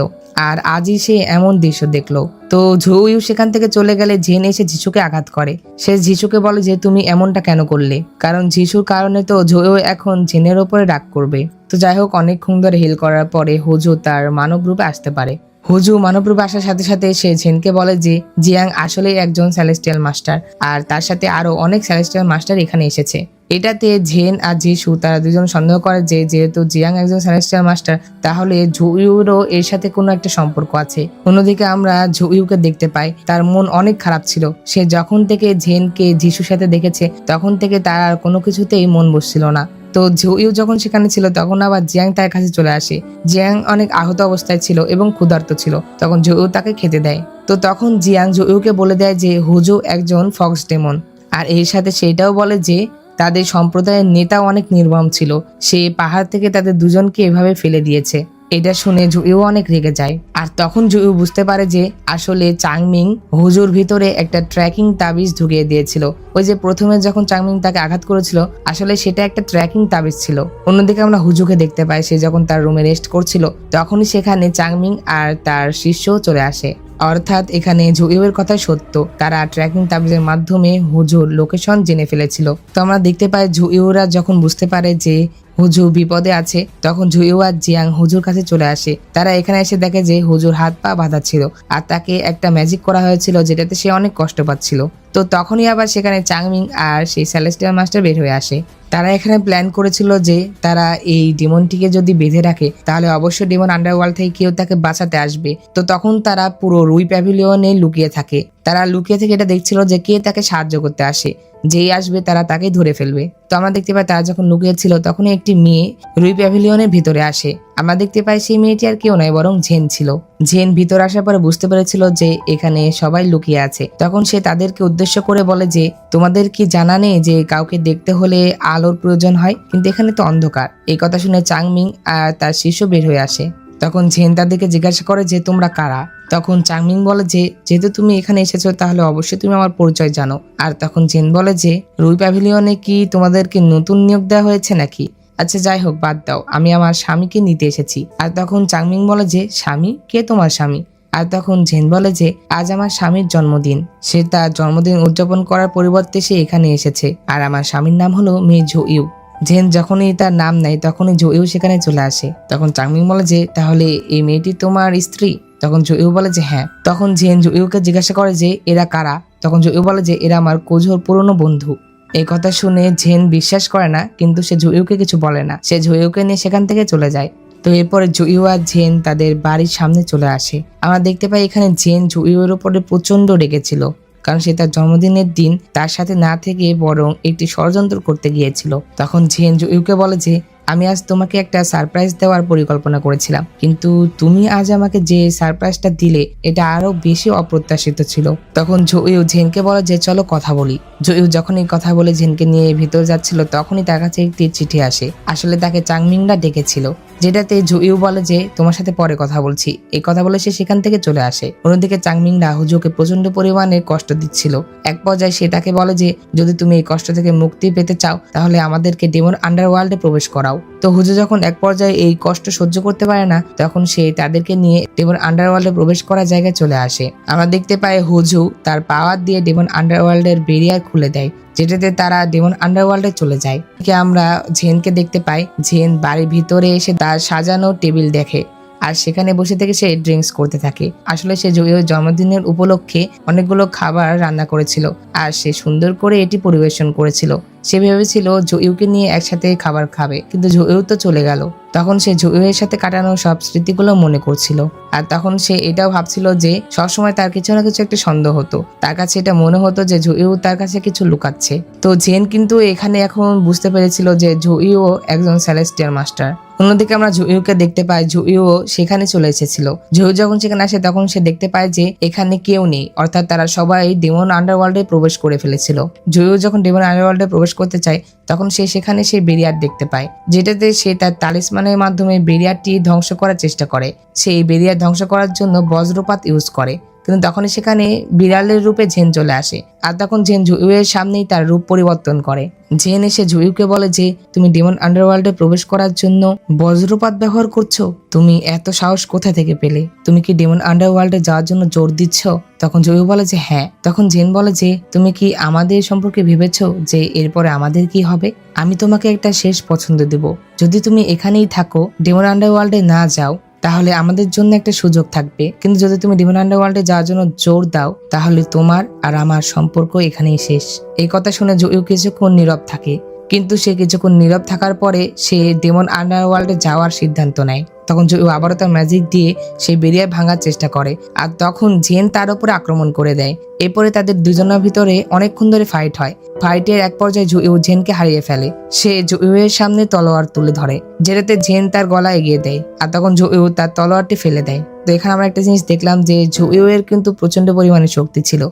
আর আজই সে এমন দৃশ্য দেখলো। তো জুইউ সেখান থেকে চলে গেলে ঝেন এসে যিশুকে আঘাত করে। সে যিশুকে বলে যে তুমি এমনটা কেন করলে, কারণ যিশুর কারণে তো জুইউ এখন ঝেনের ওপরে রাগ করবে। তো যাই হোক, অনেকক্ষণ ধরে হিল করার পরে হুজু তার মানব রূপে আসতে পারে। হুজু মানব রূপে আসার সাথে সাথে সে ঝেনকে বলে যে জিয়াং আসলেই একজন সেলেস্টিয়াল মাস্টার আর তার সাথে আরো অনেক সেলেস্টিয়াল মাস্টার এখানে এসেছে। এটাতে ঝেন আর যিশু তারা দুজন সন্দেহ করে যে যেহেতু জিয়াং একজন সেলেস্টিয়াল মাস্টার, তাহলে জুইউরও এর সাথে কোনো একটা সম্পর্ক আছে। অন্যদিকে আমরা জুইউকে দেখতে পাই, তার মন অনেক খারাপ ছিল। সে যখন থেকে ঝেনকে যিশুর সাথে দেখেছে তখন থেকে তার আর কোনো কিছুতেই মন বসছিল না। তো জুইউ যখন সেখানে ছিল তখন আবার জিয়াং তার কাছে চলে আসে। জিয়াং অনেক আহত অবস্থায় ছিল এবং ক্ষুধার্ত ছিল, তখন জুইউ তাকে খেতে দেয়। তো তখন জিয়াং জুইউকে বলে দেয় যে হুজু একজন ফক্স ডেমন, আর এর সাথে সেটাও বলে যে তাদের সম্প্রদায়ের নেতা অনেক নির্মম ছিল, সে পাহাড় থেকে তাদের দুজনকে এভাবে ফেলে দিয়েছে। এটা শুনে জুইউ অনেক রেগে যায়। আর তখন জুইউ বুঝতে পারে যে আসলে চাংমিং হুজুর ভিতরে একটা ট্র্যাকিং তাবিজ ঢুকিয়ে দিয়েছিল। ওই যে প্রথমে যখন চাংমিং তাকে আঘাত করেছিল, আসলে সেটা একটা ট্র্যাকিং তাবিজ ছিল। অন্যদিকে আমরা হুজুকে দেখতে পাই, সে যখন তার রুমে রেস্ট করছিল তখনই সেখানে চাংমিং আর তার শিষ্যও চলে আসে। অর্থাৎ এখানে জুইউয়ের কথা সত্য, তারা ট্র্যাকিং তাবিজের মাধ্যমে হুজুর লোকেশন জেনে ফেলেছিল। তো আমরা দেখতে পাই জুইউরা যখন বুঝতে পারে যে হুজুর বিপদে আছে, তখন জুইউ আর জিয়াং হুজুর কাছে চলে আসে। তারা এখানে এসে দেখে যে হুজুর হাত পা বাঁধা ছিল আর তাকে একটা ম্যাজিক করা হয়েছিল যেটাতে সে অনেক কষ্ট পাচ্ছিল। তো তখনই আবার সেখানে চাংমিং আর সেই সেলেস্টিয়াল মাস্টার বের হয়ে আসে। তারা এখানে প্ল্যান করেছিল যে তারা এই ডিমনটিকে যদি বেঁধে রাখে তাহলে অবশ্যই ডিমন আন্ডারওয়ার্ল্ড থেকে কেউ তাকে বাঁচাতে আসবে। তো তখন তারা পুরো রুই প্যাভিলিয়নে লুকিয়ে থাকে। তারা লুকিয়ে থেকে এটা দেখছিল যে কে তাকে সাহায্য করতে আসে, যেই আসবে তারা তাকেই ধরে ফেলবে। তো আমরা দেখতে পাই তারা যখন লুকিয়ে ছিল তখনই একটি মেয়ে রুই প্যাভিলিয়নের ভিতরে আসে। আমরা দেখতে পাই সেই মেয়েটি আর কেউ নয় বরং ঝেন ছিল। ঝেন ভিতরে আসার পরে বুঝতে পেরেছিল যে এখানে সবাই লুকিয়ে আছে। তখন সে তাদেরকে উদ্দেশ্য করে বলে যে তোমাদের কি জানা নেই যে কাউকে দেখতে হলে আলোর প্রয়োজন হয়, কিন্তু এখানে তো অন্ধকার। এই কথা শুনে চাংমিং আর তার শিষ্য বের হয়ে আসে। তখন ঝেন তাদেরকে জিজ্ঞাসা করে যে তোমরা কারা। তখন চাংমিং বলে যে যেহেতু তুমি এখানে এসেছো তাহলে অবশ্যই তুমি আমার পরিচয় জানো। আর তখন ঝেন বলে যে রুই প্যাভিলিয়নে কি তোমাদেরকে নতুন নিয়োগ দেওয়া হয়েছে নাকি? আচ্ছা যাই হোক, বাদ দাও, আমি আমার স্বামীকে নিতে এসেছি। আর তখন চাংমিং বলে যে স্বামী? কে তোমার স্বামী? আর তখন ঝেন বলে যে আজ আমার স্বামীর জন্মদিন, সে তার জন্মদিন উদযাপন করার পরিবর্তে সে এখানে এসেছে, আর আমার স্বামীর নাম হলো মে জুইউ। ঝেন যখনই তার নাম নেয় তখনই জুইউ সেখানে চলে আসে। তখন চাংমিং বলে যে তাহলে এই মেয়েটি তোমার স্ত্রী? তখন জুইউ বলে যে হ্যাঁ। তখন ঝেন জুইউকে জিজ্ঞাসা করে যে এরা কারা? তখন জুইউ বলে যে এরা আমার কোঝোর পুরনো বন্ধু। এই কথা শুনে ঝেন বিশ্বাস করে না, কিন্তু সে জুইউকে কিছু বলে না। সে জুইউকে নিয়ে সেখান থেকে চলে যায়। তো এরপরে জুইউ আর ঝেন তাদের বাড়ির সামনে চলে আসে। আমরা দেখতে পাই এখানে ঝেন জুইউর উপরে প্রচন্ড রেগেছিল, কারণ সে তার জন্মদিনের দিন তার সাথে না থেকে বরং একটি ষড়যন্ত্র করতে গিয়েছিল। তখন ঝেন জুইউকে বলে যে আমি আজ তোমাকে একটা সারপ্রাইজ দেওয়ার পরিকল্পনা করেছিলাম, কিন্তু তুমি আজ আমাকে যে সারপ্রাইজটা দিলে এটা আরো বেশি অপ্রত্যাশিত ছিল। তখন জুইউ ঝেনকে বলে যে চলো কথা বলি। জুইউ যখন এই কথা বলে ঝেনকে নিয়ে ভিতর যাচ্ছিল তখনই তার কাছে একটি চিঠি আসে। আসলে তাকে চাংমিংরা ডেকেছিল, যেটাতে জুইউ বলে যে তোমার সাথে পরে কথা বলছি। এই কথা বলে সে সেখান থেকে চলে আসে। অন্যদিকে চাংমিংরা হুজুকে প্রচন্ড পরিমাণে কষ্ট দিচ্ছিল। এক পর্যায়ে সে তাকে বলে যে যদি তুমি এই কষ্ট থেকে মুক্তি পেতে চাও তাহলে আমাদেরকে ডেমন আন্ডারওয়ার্ল্ডে প্রবেশ করাও। তো হুজু যখন এক পর্যায়ে এই কষ্ট সহ্য করতে পারে না তখন সে তাদেরকে নিয়ে ডেমন আন্ডারওয়ার্ল্ডে প্রবেশ করার জায়গায় চলে আসে। আমরা দেখতে পাই হুজু তার পাওয়ার দিয়ে ডেমন আন্ডারওয়ার্ল্ডের বেরিয়ার খুলে দেয়, যেটাতে তারা ডেমন আন্ডারওয়ার্ল্ডে চলে যায়। আমরা ঝেনকে দেখতে পাই, ঝেন বাড়ির ভিতরে এসে তার সাজানো টেবিল দেখে আর সেখানে বসে থেকে সে ড্রিঙ্কস করতে থাকে। আসলে সে জুইউর জন্মদিনের উপলক্ষে অনেকগুলো খাবার রান্না করেছিল আর সে সুন্দর করে এটি পরিবেশন করেছিল। সে ভেবেছিল জুইউকে নিয়ে একসাথে খাবার খাবে, কিন্তু জুইউ তো চলে গেল। তখন সে জুইউয়ের সাথে কাটানো সব স্মৃতিগুলো মনে করছিল, আর তখন সে এটাও ভাবছিল যে সবসময় তার কিছু না কিছু একটা সন্দেহ হতো। তার কাছে এটা মনে হতো যে জুইউ তার কাছে কিছু লুকাচ্ছে। তো জেন কিন্তু এখানে এখন বুঝতে পেরেছিল যে জুইউ একজন সেলেস্টিয়াল মাস্টার। অন্যদিকে আমরা জুইউকে দেখতে পাই, জুইউ সেখানে চলে এসেছিল। জুইউ যখন সেখানে আসে তখন সে দেখতে পায় যে এখানে কেউ নেই, অর্থাৎ তারা সবাই ডেমন আন্ডারওয়ার্ল্ডে প্রবেশ করে ফেলেছিল। জুইউ যখন ডেমন আন্ডারওয়ার্ল্ডে প্রবেশ করতে চায় তখন সে সেখানে সেই বেরিয়ার দেখতে পায়, যেটাতে সে তার তালিসমানের মাধ্যমে বেরিয়ারটি ধ্বংস করার চেষ্টা করে। সেই বেরিয়ার ধ্বংস করার জন্য বজ্রপাত ইউজ করে, কিন্তু তখনই সেখানে বিড়ালের রূপে জেন চলে আসে। আর তখন জেন জুইউয়ের সামনেই তার রূপ পরিবর্তন করে। জেন এসে জুইউকে বলে যে তুমি ডেমন আন্ডারওয়ার্ল্ডে প্রবেশ করার জন্য বজ্রপাত ব্যবহার করছো, তুমি এত সাহস কোথা থেকে পেলে? তুমি কি ডেমন আন্ডারওয়ার্ল্ডে যাওয়ার জন্য জোর দিচ্ছ? তখন জুইউ বলে যে হ্যাঁ। তখন জেন বলে যে তুমি কি আমাদের সম্পর্কে ভেবেছো যে এরপরে আমাদের কি হবে? আমি তোমাকে একটা শেষ পছন্দ দেব, যদি তুমি এখানেই থাকো, ডেমন আন্ডারওয়ার্ল্ডে না যাও, তাহলে আমাদের জন্য একটা সুযোগ থাকবে, কিন্তু যদি তুমি ডেমন আন্ডারওয়ার্ল্ডে যাওয়ার জন্য জোর দাও তাহলে তোমার আর আমার সম্পর্ক এখানেই শেষ। এই কথা শুনে জুইউ কিছুক্ষণ নীরব থাকে, কিন্তু সে কিছুক্ষণ নীরব থাকার পরে সে ডেমন আন্ডারওয়ার্ল্ডে যাওয়ার সিদ্ধান্ত নেয়। তখন জুইউ আবারও তার ম্যাজিক দিয়ে সেই বেরিয়ার ভাঙার চেষ্টা করে, আর তখন জেন তার উপরে আক্রমণ করে দেয়। এরপরে তাদের দুজনের ভিতরে অনেকক্ষণ ধরে ফাইট হয়। ফাইটের এক পর্যায়ে জুইউ জেনকে হারিয়ে ফেলে। সে জুইউয়ের সামনে তলোয়ার তুলে ধরে, যেটাতে জেন তার গলা এগিয়ে দেয়, আর তখন জুইউ তার তলোয়ারটি ফেলে দেয়। তো এখানে আমরা একটা জিনিস দেখলাম যে জুইউয়ের কিন্তু প্রচন্ড পরিমাণে শক্তি ছিল।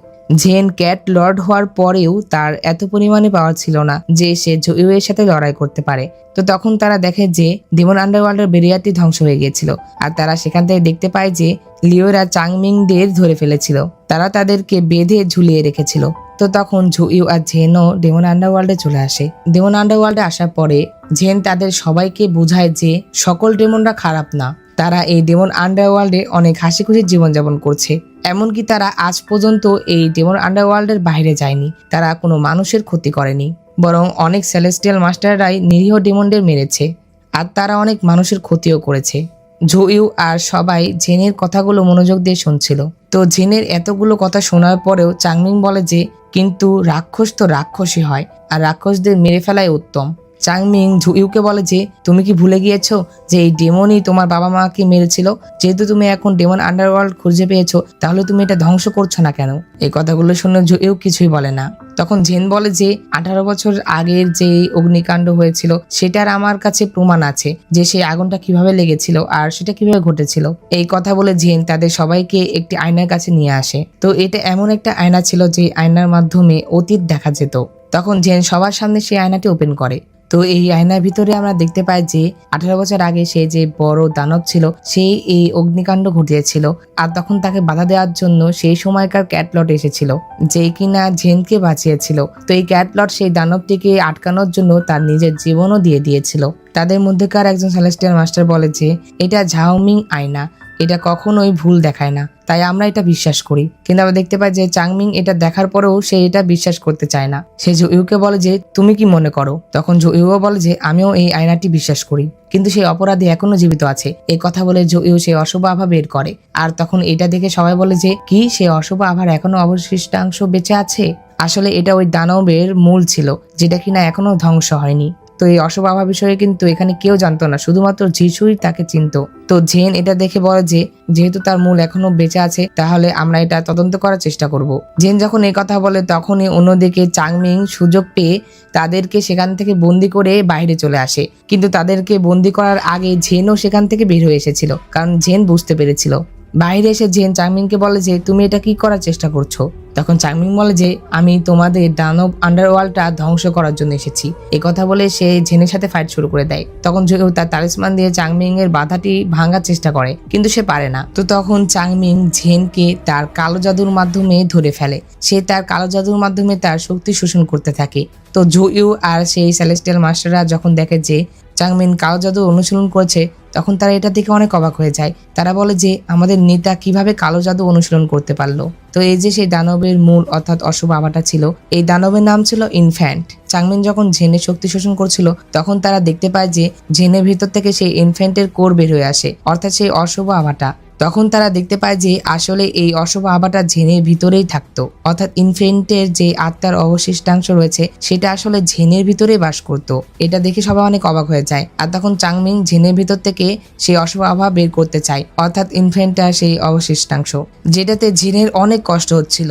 জেন ক্যাট লর্ড হওয়ার পরেও তার এত পরিমাণে পাওয়ার ছিল না যে সে জুইউয়ের সাথে লড়াই করতে পারে। তো তখন তারা দেখে যে ডেমন আন্ডারওয়ার্ল্ডের বেরিয়ারটি ধ্বংস হয়ে গিয়েছিল, আর তারা সেখান থেকে দেখতে পায় যে লিওরা চাংমিংদের ধরে ফেলেছিল, তারা তাদেরকে বেঁধে ঝুলিয়ে রেখেছিল। তো তখন জুইউ আর জেনও ডেমন আন্ডারওয়ার্ল্ডে চলে আসে। ডেমন আন্ডারওয়ার্ল্ডে আসার পরে জেন তাদের সবাইকে বোঝায় যে সকল ডেমনরা খারাপ না, তারা এই ডেমন আন্ডারওয়ার্ল্ডে অনেক হাসি খুশি জীবনযাপন করছে। এমনকি তারা আজ পর্যন্ত এই ডেমন আন্ডারওয়ার্ল্ডের বাইরে যায়নি, তারা কোনো মানুষের ক্ষতি করেনি, বরং অনেক সেলেস্টিয়াল মাস্টাররাই নিরীহ ডেমনদের মেরেছে, আর তারা অনেক মানুষের ক্ষতিও করেছে। জুইউ আর সবাই জেনের কথাগুলো মনোযোগ দিয়ে শুনছিল। তো জেনের এতগুলো কথা শোনার পরেও চাংমিং বলে যে কিন্তু রাক্ষস তো রাক্ষসই হয়, আর রাক্ষসদের মেরে ফেলাই উত্তম। চাংমিং জুইউকে বলে যে তুমি কি ভুলে গিয়েছো যে এই ডেমনই তোমার বাবা মাকে মেরেছিল? যেহেতু তুমি এখন ডেমন আন্ডারওয়ার্ল্ড খুঁজে পেয়েছো, তাহলে তুমি এটা ধ্বংস করছো না কেন? এই কথাগুলো শুনে জুইউ কিছুই বলে না। তখন জেন বলে যে 18 বছর আগের যে অগ্নিকাণ্ড হয়েছিল সেটার আমার কাছে প্রমাণ আছে যে সেই আগুনটা কিভাবে লেগেছিল আর সেটা কিভাবে ঘটেছিল। এই কথা বলে জেন তাদের সবাইকে একটি আয়নার কাছে নিয়ে আসে। তো এটা এমন একটা আয়না ছিল যে আয়নার মাধ্যমে অতীত দেখা যেত। তখন জেন সবার সামনে সেই আয়নাটি ওপেন করে। তো এই আয়নার ভিতরে আমরা দেখতে পাই যে 18 বছর আগে সে যে বড় দানব ছিল সেই এই অগ্নিকাণ্ড ঘটিয়েছিল, আর তখন তাকে বাধা দেওয়ার জন্য সেই সময়কার ক্যাটলট এসেছিল, যে কিনা জেনকে বাঁচিয়েছিল। তো এই ক্যাটলট সেই দানবটিকে আটকানোর জন্য তার নিজের জীবনও দিয়ে দিয়েছিল। তাদের মধ্যেকার একজন সেলেস্টিয়াল মাস্টার বলে যে এটা ঝাওমিং আয়না, এটা কখনোই ভুল দেখায় না, তাই আমরা এটা বিশ্বাস করি। কিন্তু আমরা দেখতে পাই যে চাংমিং এটা দেখার পরেও সে এটা বিশ্বাস করতে চায় না। সে জুইউকে বলে যে তুমি কি মনে করো? তখন জুইউ বলে যে আমিও এই আয়নাটি বিশ্বাস করি, কিন্তু সেই অপরাধী এখনো জীবিত আছে। এই কথা বলে জুইউ সেই অশুভ আভা বের করে, আর তখন এটা দেখে সবাই বলে যে কি সেই অশুভ আভার এখনো অবশিষ্টাংশ বেঁচে আছে? আসলে এটা ওই দানবের মূল ছিল, যেটা কিনা এখনো ধ্বংস হয়নি। তো এই অশুভ আভা বিষয়ে কিন্তু এখানে কেউ জানতো না, শুধুমাত্র যিশুই তাকে চিনতো। তো জেন এটা দেখে বলে যে যেহেতু তার মূল এখনো বেঁচে আছে, তাহলে আমরা এটা তদন্ত করার চেষ্টা করব। জেন যখন এই কথা বলে তখনই অন্যদিকে চাংমিং সুযোগ পেয়ে তাদেরকে সেখান থেকে বন্দি করে বাইরে চলে আসে। কিন্তু তাদেরকে বন্দি করার আগে জেনও সেখান থেকে বের হয়ে এসেছিল, কারণ জেন বুঝতে পেরেছিল। বাইরে এসে জেন চাংমিংকে বলে যে তুমি এটা কি করার চেষ্টা করছো? তখন চাংমিং বলে যে আমি তোমাদের দানব আন্ডারওয়ার্ল্ডটা ধ্বংস করার জন্য এসেছি। এই কথা বলে সে জেনের সাথে ফাইট শুরু করে দেয়। তখন জুইউ তার তালিসমান দিয়ে চাংমিং এর বাধাটি ভাঙার চেষ্টা করে, কিন্তু সে পারে না। তো তখন চাংমিং জেনকে তার কালো জাদুর মাধ্যমে ধরে ফেলে। সে তার কালো জাদুর মাধ্যমে তার শক্তি শোষণ করতে থাকে। তো জুইউ আর সেই সেলেস্টিয়াল মাস্টাররা যখন দেখে যে চাংমিং কালো জাদু অনুশীলন করেছে, তখন তারা এটা দেখে অনেক অবাক হয়ে যায়। তারা বলে যে আমাদের নেতা কিভাবে কালো জাদু অনুশীলন করতে পারলো? তো এই যে সেই দানবের মূল অর্থাৎ অশুভ আভাটা ছিল, এই দানবের নাম ছিল ইনফ্যান্ট। চাংমিং যখন জেনের শক্তি শোষণ করছিল তখন তারা দেখতে পায় যে জেনের ভিতর থেকে সেই ইনফ্যান্টের কোর বের হয়ে আসে, অর্থাৎ সেই অশুভ আভাটা। তখন তারা দেখতে পায় যে আসলে এই অশুভ আভাটা জেনের ভিতরেই থাকতো, অর্থাৎ ইনফ্যান্টের যে আত্মার অবশিষ্টাংশ রয়েছে সেটা আসলে জেনের ভিতরেই বাস করতো। এটা দেখে সবাই অনেক অবাক হয়ে যায়। আর তখন চাংমিং জেনের ভিতর থেকে সেই অশুভ আভা বের করতে চায়, অর্থাৎ ইনফ্যান্টার সেই অবশিষ্টাংশ, যেটাতে জেনের অনেক কষ্ট হচ্ছিল।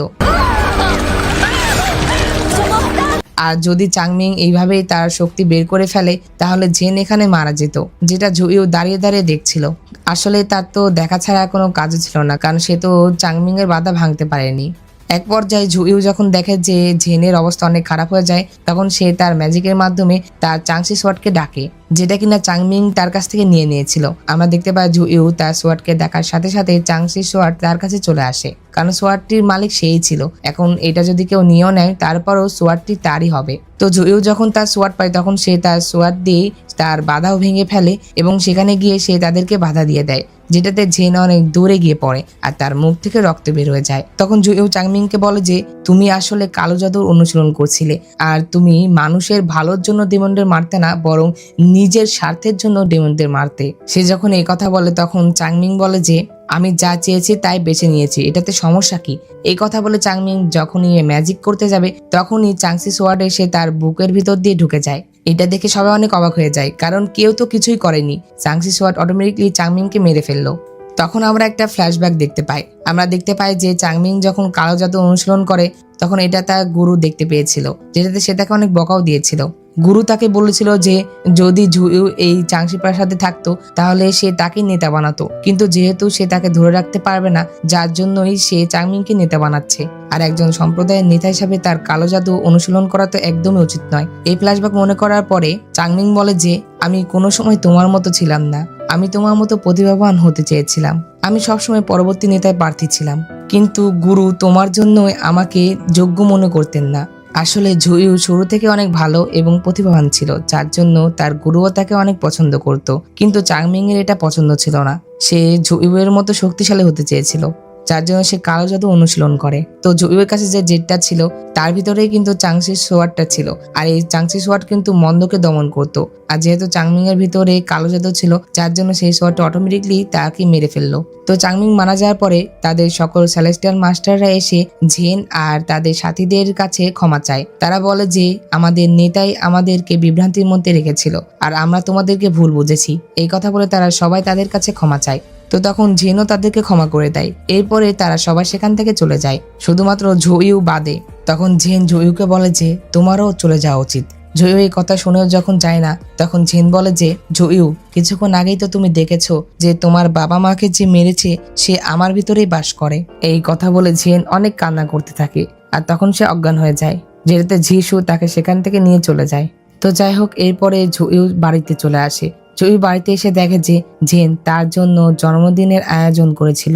আর যদি চাংমিং এইভাবেই তার শক্তি বের করে ফেলে তাহলে জেন এখানে মারা যেত, যেটা জুইউ দাঁড়িয়ে দাঁড়িয়ে দেখছিল। আসলে তার তো দেখা ছাড়া কোনো কাজও ছিল না, কারণ সে তো চাংমিং এর বাধা ভাঙতে পারেনি। এক পর্যায়ে জুইউ যখন দেখে যে জেনের অবস্থা অনেক খারাপ হয়ে যায়, তখন সে তার ম্যাজিকের মাধ্যমে তার চাংশি সোয়ার্ডকে ডাকে, যেটা কিনা চাংমিং তার কাছ থেকে নিয়ে নিয়েছিল। আমরা দেখতে পাই জুইউ তার সোয়ার্ডকে ডাকার সাথে সাথে চাংশি সোয়ার্ড তার কাছে চলে আসে, কারণ সোয়ার্ডটির মালিক সেই ছিল। এখন এটা যদি কেউ নিয়েও নেয় তারপরও সোয়ার্ডটি তারই হবে। তো জুইউ যখন তার সোয়ার্ড পায় তখন সে তার সোয়ার্ড দিয়ে তার বাধাও ভেঙে ফেলে এবং সেখানে গিয়ে সে তাদেরকে বাধা দিয়ে দেয়, যেটাতে জেন অনেক দূরে গিয়ে পড়ে আর তার মুখ থেকে রক্ত বের হয়ে যায়। তখন জুইউ চাংমিংকে বলে যে তুমি আসলে কালো জাদুর অনুশীলন করছিলে, আর তুমি মানুষের ভালোর জন্য ডেমনদের মারতে না, বরং নিজের স্বার্থের জন্য ডেমনদের মারতে। সে যখন এই কথা বলে তখন চাংমিং বলে যে আমি যা চেয়েছি তাই বেছে নিয়েছি, এটাতে সমস্যা কি? এই কথা বলে চাংমিং যখনই ম্যাজিক করতে যাবে তখনই চাংশি সোয়ার্ড এসে তার বুকের ভিতর দিয়ে ঢুকে যায়। এটা দেখে সবাই অনেক অবাক হয়ে যায়, কারণ কেউ তো কিছুই করেনি। চাংশি সোয়ার্ড অটোমেটিকলি চাংমিংকে মেরে ফেললো। তখন আমরা একটা ফ্ল্যাশব্যাক দেখতে পাই। আমরা দেখতে পাই যে চাংমিং যখন কালো জাদু অনুশীলন করে তখন এটা তার গুরু দেখতে পেয়েছিল, যেটাতে সে তাকে অনেক বকাও দিয়েছিল। গুরু তাকে বলেছিল যে যদি জুইউ এই চাংশি প্রাসাদে থাকতো তাহলে সে তাকে নেতা বানাতো, কিন্তু যেহেতু সে তাকে ধরে রাখতে পারবে না, যার জন্যই সে চাংমিংকে নেতা বানাচ্ছে। আর একজন সম্প্রদায়ের নেতা হিসাবে তার কালো জাদু অনুশীলন করা তো একদমই উচিত নয়। এই ফ্ল্যাশব্যাক মনে করার পরে চাংমিং বলে যে আমি কোনো সময় তোমার মতো ছিলাম না, আমি তোমার মতো প্রতিভাবান হতে চেয়েছিলাম, আমি সবসময় পরবর্তী নেতায় প্রার্থী ছিলাম, কিন্তু গুরু তোমার জন্য আমাকে যোগ্য মনে করতেন না। আসলে জুইউ শুরু থেকে অনেক ভালো এবং প্রতিভাবান ছিল, যার জন্য তার গুরুও তাকে অনেক পছন্দ করত, কিন্তু চাংমিং এর এটা পছন্দ ছিল না। সে জুইউ এর মতো শক্তিশালী হতে চেয়েছিল, যার জন্য সে কালো জাদু অনুশীলন করে। তো জুইউর কাছে যে জেটটা ছিল তার ভিতরেই কিন্তু চাংশি সোয়ার্ডটা ছিল, আর এই চাংশি সোয়ার্ড কিন্তু মন্দকে দমন করত। আর যেহেতু চাংমিং এর ভিতরে কালো জাদু ছিল, যার জন্য সেই সোয়ার্ডটা অটোমেটিকলি তাকে মেরে ফেললো। তো চাংমিং মারা যাওয়ার পরে তাদের সকল সেলেস্টিয়াল মাস্টাররা এসে জেন আর তাদের সাথীদের কাছে ক্ষমা চায়। তারা বলে যে আমাদের নেতাই আমাদেরকে বিভ্রান্তির মধ্যে রেখেছিল আর আমরা তোমাদেরকে ভুল বুঝেছি। এই কথা বলে তারা সবাই তাদের কাছে ক্ষমা চায়। তো তখন জেনও তাদেরকে ক্ষমা করে দেয়। এরপরে তারা সবাই সেখান থেকে চলে যায়, শুধুমাত্র জুইউ বাদে। তখন জেন জুইউকে বলে যে তোমারও চলে যাওয়া উচিত। জুইউ এই কথা শুনেও যখন যায় না তখন জেন বলে যে জুইউ, কিছুক্ষণ আগেই তো তুমি দেখেছো যে তোমার বাবা মাকে যে মেরেছে সে আমার ভিতরেই বাস করে। এই কথা বলে জেন অনেক কান্না করতে থাকে আর তখন সে অজ্ঞান হয়ে যায়, যেটাতে যিশু তাকে সেখান থেকে নিয়ে চলে যায়। তো যাই হোক, এরপরে জুইউ বাড়িতে চলে আসে। জুইউ বাড়িতে এসে দেখে যে জেন তার জন্য জন্মদিনের আয়োজন করেছিল।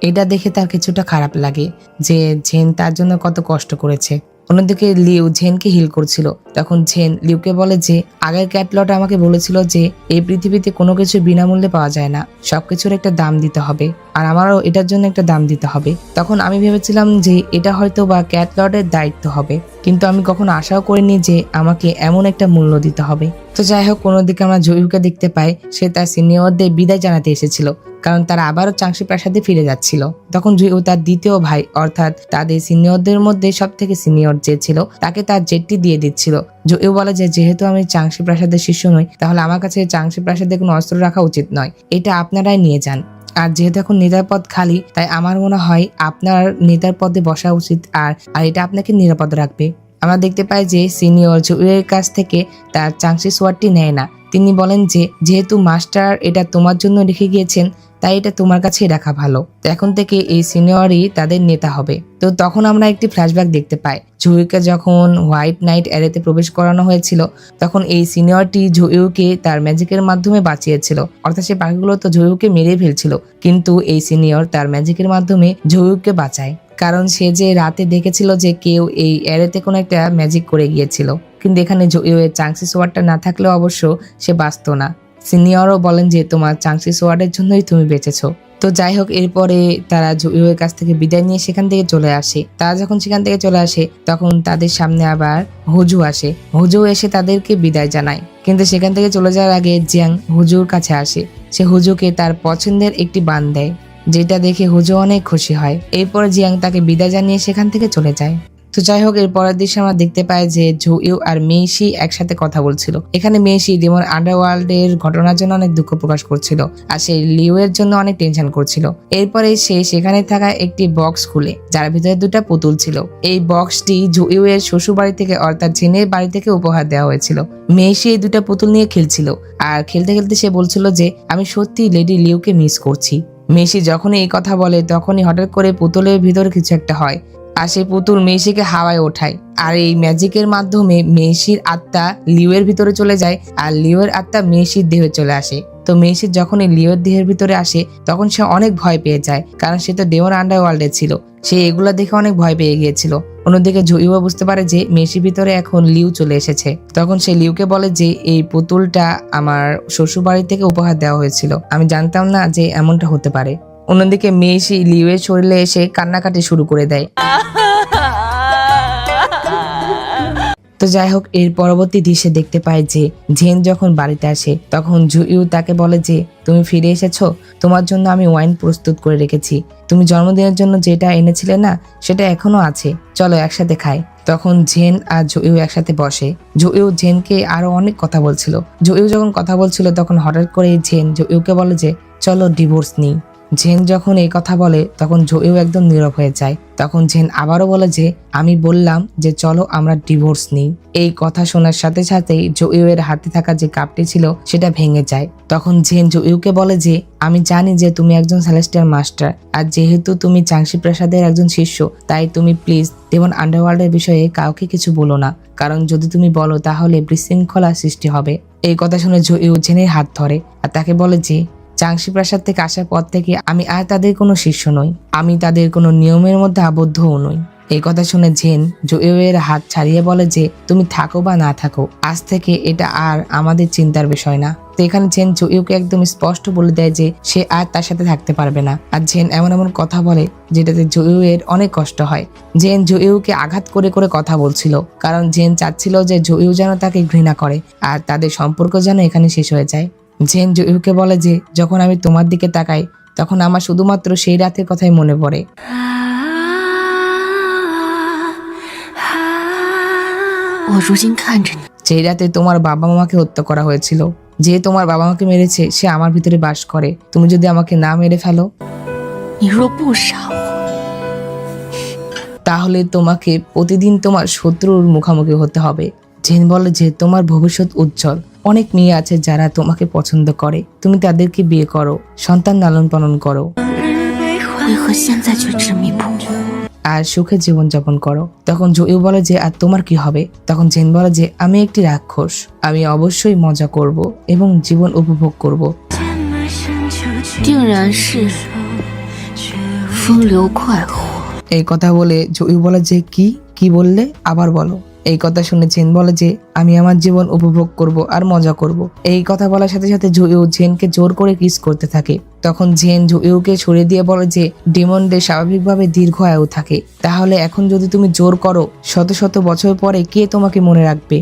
এটা দেখে তার কিছুটা খারাপ লাগে যে জেন তার জন্য কত কষ্ট করেছে। অন্যদিকে লিউ জেনকে হিল করছিল। তখন জেন লিউকে বলে যে আগের ক্যাটলট আমাকে বলেছিল যে এই পৃথিবীতে কোনো কিছু বিনামূল্যে পাওয়া যায় না, সবকিছুর একটা দাম দিতে হবে, আর আমারও এটার জন্য একটা দাম দিতে হবে। তখন আমি ভেবেছিলাম যে এটা হয়তো বা ক্যাটলটের দায়িত্ব হবে, কিন্তু আমি কখনো আশাও করিনি যে আমাকে এমন একটা মূল্য দিতে হবে। তো যাই হোক, অন্যদিকে আমরা জুইউকে দেখতে পাই সে তার সিনিয়রদের বিদায় জানাতে এসেছিল, কারণ তারা আবারও চাংশি প্রাসাদে ফিরে যাচ্ছিল। তখন জুইউ তার দ্বিতীয় ভাই অর্থাৎ তাদের সিনিয়রদের মধ্যে সব থেকে সিনিয়র যে ছিল তাকে তার জেটটি দিয়ে দিচ্ছিল। জুইউ বলে যে যেহেতু আমি চাংশি প্রাসাদের শিষ্য নই, তাহলে আমার কাছে চাংশি প্রাসাদে কোনো অস্ত্র রাখা উচিত নয়, এটা আপনারাই নিয়ে যান। আর যেহেতু এখন নেতার পদ খালি, তাই আমার মনে হয় আপনার নেতার পদে বসা উচিত, আর এটা আপনাকে নিরাপদ রাখবে। আমরা দেখতে পাই যে সিনিয়র জুইউর কাছ থেকে তার চাংশি সোয়ার্ডটি নেয় না। তিনি বলেন যে যেহেতু মাস্টার এটা তোমার জন্য রেখে গিয়েছেন, তাই এটা তোমার কাছেই রাখা ভালো। তো এখন থেকে এই সিনিয়রই তাদের নেতা হবে। তো তখন আমরা একটি ফ্ল্যাশব্যাক দেখতে পাই। জুইউকে যখন হোয়াইট নাইট অ্যারেতে প্রবেশ করানো হয়েছিল তখন এই সিনিয়রটি জুইউকে তার ম্যাজিকের মাধ্যমে বাঁচিয়েছিল, অর্থাৎ সে বাকিগুলো তো জুইউকে মেরে ফেলছিল, কিন্তু এই সিনিয়র তার ম্যাজিকের মাধ্যমে জুইউকে বাঁচায়, কারণ সে যে রাতে দেখেছিল যে কেউ এই অ্যারেতে কোনো একটা ম্যাজিক করে গিয়েছিল। কিন্তু এখানে জুইউয়ের চাংশি সোয়ার্ডটা না থাকলেও অবশ্য সে বাঁচত না। সিনিয়রও বলেন যে তোমার চাংশি সোয়ার্ডের জন্যই তুমি বেঁচেছো। তো যাই হোক, এরপরে তারা জুইউয়ের কাছ থেকে বিদায় নিয়ে সেখান থেকে চলে আসে। তারা যখন সেখান থেকে চলে আসে তখন তাদের সামনে আবার হুজু আসে। হুজু এসে তাদেরকে বিদায় জানায়, কিন্তু সেখান থেকে চলে যাওয়ার আগে জিয়াং হুজুর কাছে আসে। সে হুজুকে তার পছন্দের একটি বান দেয়, যেটা দেখে হুজু অনেক খুশি হয়। এরপর জিয়াং তাকে বিদায় জানিয়ে সেখান থেকে চলে যায়। তো যাই হোক, এর পরের দৃশ্যে আমরা দেখতে পাই যে জুইউ আর মেইশি একসাথে কথা বলছিল। এখানে মেইশি ডেমন আন্ডারওয়ার্ল্ডের ঘটনার জন্য অনেক দুঃখ প্রকাশ করছিল আর সে লিউ এর জন্য অনেক টেনশন করছিল। এরপরে সে সেখানে থাকা একটি বক্স খুলে, যার ভিতরে দুটা পুতুল ছিল। এই বক্সটি জুইউ এর শ্বশুর বাড়ি থেকে অর্থাৎ জেনের বাড়ি থেকে উপহার দেওয়া হয়েছিল। মেইশি এই দুটা পুতুল নিয়ে খেলছিল আর খেলতে খেলতে সে বলছিল যে আমি সত্যি লেডি লিউকে মিস করছি। মেইশি যখনই এই কথা বলে তখনই হঠাৎ করে পুতুলের ভিতরে কিছু একটা হয় আর সেই পুতুল মেইশিকে হাওয়ায় ওঠায়। আর এই ম্যাজিকের মাধ্যমে মেইশির আত্মা লিউয়ের ভিতরে চলে যায় আর লিউয়ের আত্মা মেইশির দেহে চলে আসে। তো মেইশি যখন এই লিউয়ের দেহের ভিতরে আসে তখন সে অনেক ভয় পেয়ে যায়, কারণ সে তো ডেমন আন্ডারওয়ার্ল্ডে ছিল। সে এগুলা দেখে অনেক ভয় পেয়ে গিয়েছিল। অন্যদিকে জুইও বুঝতে পারে যে মেইশির ভিতরে এখন লিউ চলে এসেছে। তখন সে লিউকে বলে যে এই পুতুলটা আমার শ্বশুর বাড়ি থেকে উপহার দেওয়া হয়েছিল, আমি জানতাম না যে এমনটা হতে পারে। অন্যদিকে মেইশি লিউয়ের শরীরে এসে কান্নাকাটি শুরু করে দেয়। তো যাই হোক, এর পরবর্তী দৃশ্যে দেখতে পাই যে জেন যখন বাড়িতে আসে তখন জুইউ তাকে বলে যে তুমি ফিরে এসেছো, তোমার জন্য আমি ওয়াইন প্রস্তুত করে রেখেছি। তুমি জন্মদিনের জন্য যেটা এনেছিলে না সেটা এখনো আছে, চলো একসাথে খাই। তখন জেন আর জুইউ একসাথে বসে। জুইউ জেনকে আরো অনেক কথা বলছিল। জুইউ যখন কথা বলছিল তখন হঠাৎ করে জেন জুইউকে বলে যে চলো ডিভোর্স নিই। জেন যখন এই কথা বলে তখন জুইউ একদম নীরব হয়ে যায়। তখন জেন আবারও বলে যে আমি বললাম যে চলো আমরা ডিভোর্স নিই। এই কথা শোনার সাথে সাথেই জুইউ এর হাতে থাকা যে কাপটি ছিল সেটা ভেঙে যায়। তখন জেন জুইউকে বলে যে আমি জানি যে তুমি একজন সেলেস্টিয়াল মাস্টার, আর যেহেতু তুমি চাংশি প্রাসাদের একজন শিষ্য তাই তুমি প্লিজ ডেমন আন্ডারওয়ার্ল্ডের বিষয়ে কাউকে কিছু বলো না, কারণ যদি তুমি বলো তাহলে বিশৃঙ্খলা সৃষ্টি হবে। এই কথা শুনে জুইউ জেনের হাত ধরে আর তাকে বলে যে চাংশি প্রাসাদ থেকে আসার পর থেকে আমি আর তাদের কোনো শিষ্য নই, আমি তাদের কোনো নিয়মের মধ্যে আবদ্ধও নই। এই কথা শুনে জেন জুইউ এর হাত ছাড়িয়ে বলে যে তুমি থাকো বা না থাকো, আজ থেকে এটা আর আমাদের চিন্তার বিষয় না। তো এখানে জেন জুইউকে একদম স্পষ্ট বলে দেয় যে সে আর তার সাথে থাকতে পারবে না। আর জেন এমন এমন কথা বলে যেটাতে জুইউ এর অনেক কষ্ট হয়। জেন জুইউকে আঘাত করে করে কথা বলছিল, কারণ জেন চাচ্ছিল যে জুইউ যেন তাকে ঘৃণা করে আর তাদের সম্পর্ক যেন এখানে শেষ হয়ে যায়। জেন জুইউকে বলে যে যখন আমি তোমার দিকে তাকাই তখন আমার শুধুমাত্র সেই রাতের কথাই মনে পড়ে। সেই রাতে তোমার বাবা মাকে হত্যা করা হয়েছিল। যে তোমার বাবা মাকে মেরেছে সে আমার ভিতরে বাস করে। তুমি যদি আমাকে না মেরে ফেলো তাহলে তোমাকে প্রতিদিন তোমার শত্রুর মুখোমুখি হতে হবে। জেন বলে যে তোমার ভবিষ্যৎ উজ্জ্বল, অনেক মেয়ে আছে যারা তোমাকে পছন্দ করে, তুমি তাদেরকে বিয়ে করো, সন্তান লালন পালন করো আর সুখে জীবন যাপন করো। তখন জুইউ বলে যে আর তোমার কি হবে? তখন জেন বলে যে আমি একটি রাক্ষস, আমি অবশ্যই মজা করব এবং জীবন উপভোগ করব। এই কথা বলে জুইউ বলে যে কি বললে, আবার বলো। এই কথা শুনে জেন বলে যে আমি আমার জীবন উপভোগ করব আর মজা করব। এই কথা বলার সাথে সাথে জুইউ জেনকে জোর করে কিস করতে থাকে। তখন জেন জুইউকে সরিয়ে দিয়ে বলে যে ডেমনদের স্বাভাবিকভাবে দীর্ঘ আয়ু থাকে, তাহলে এখন যদি তুমি জোর করো শত শত বছর পরে কে তোমাকে মনে রাখবে?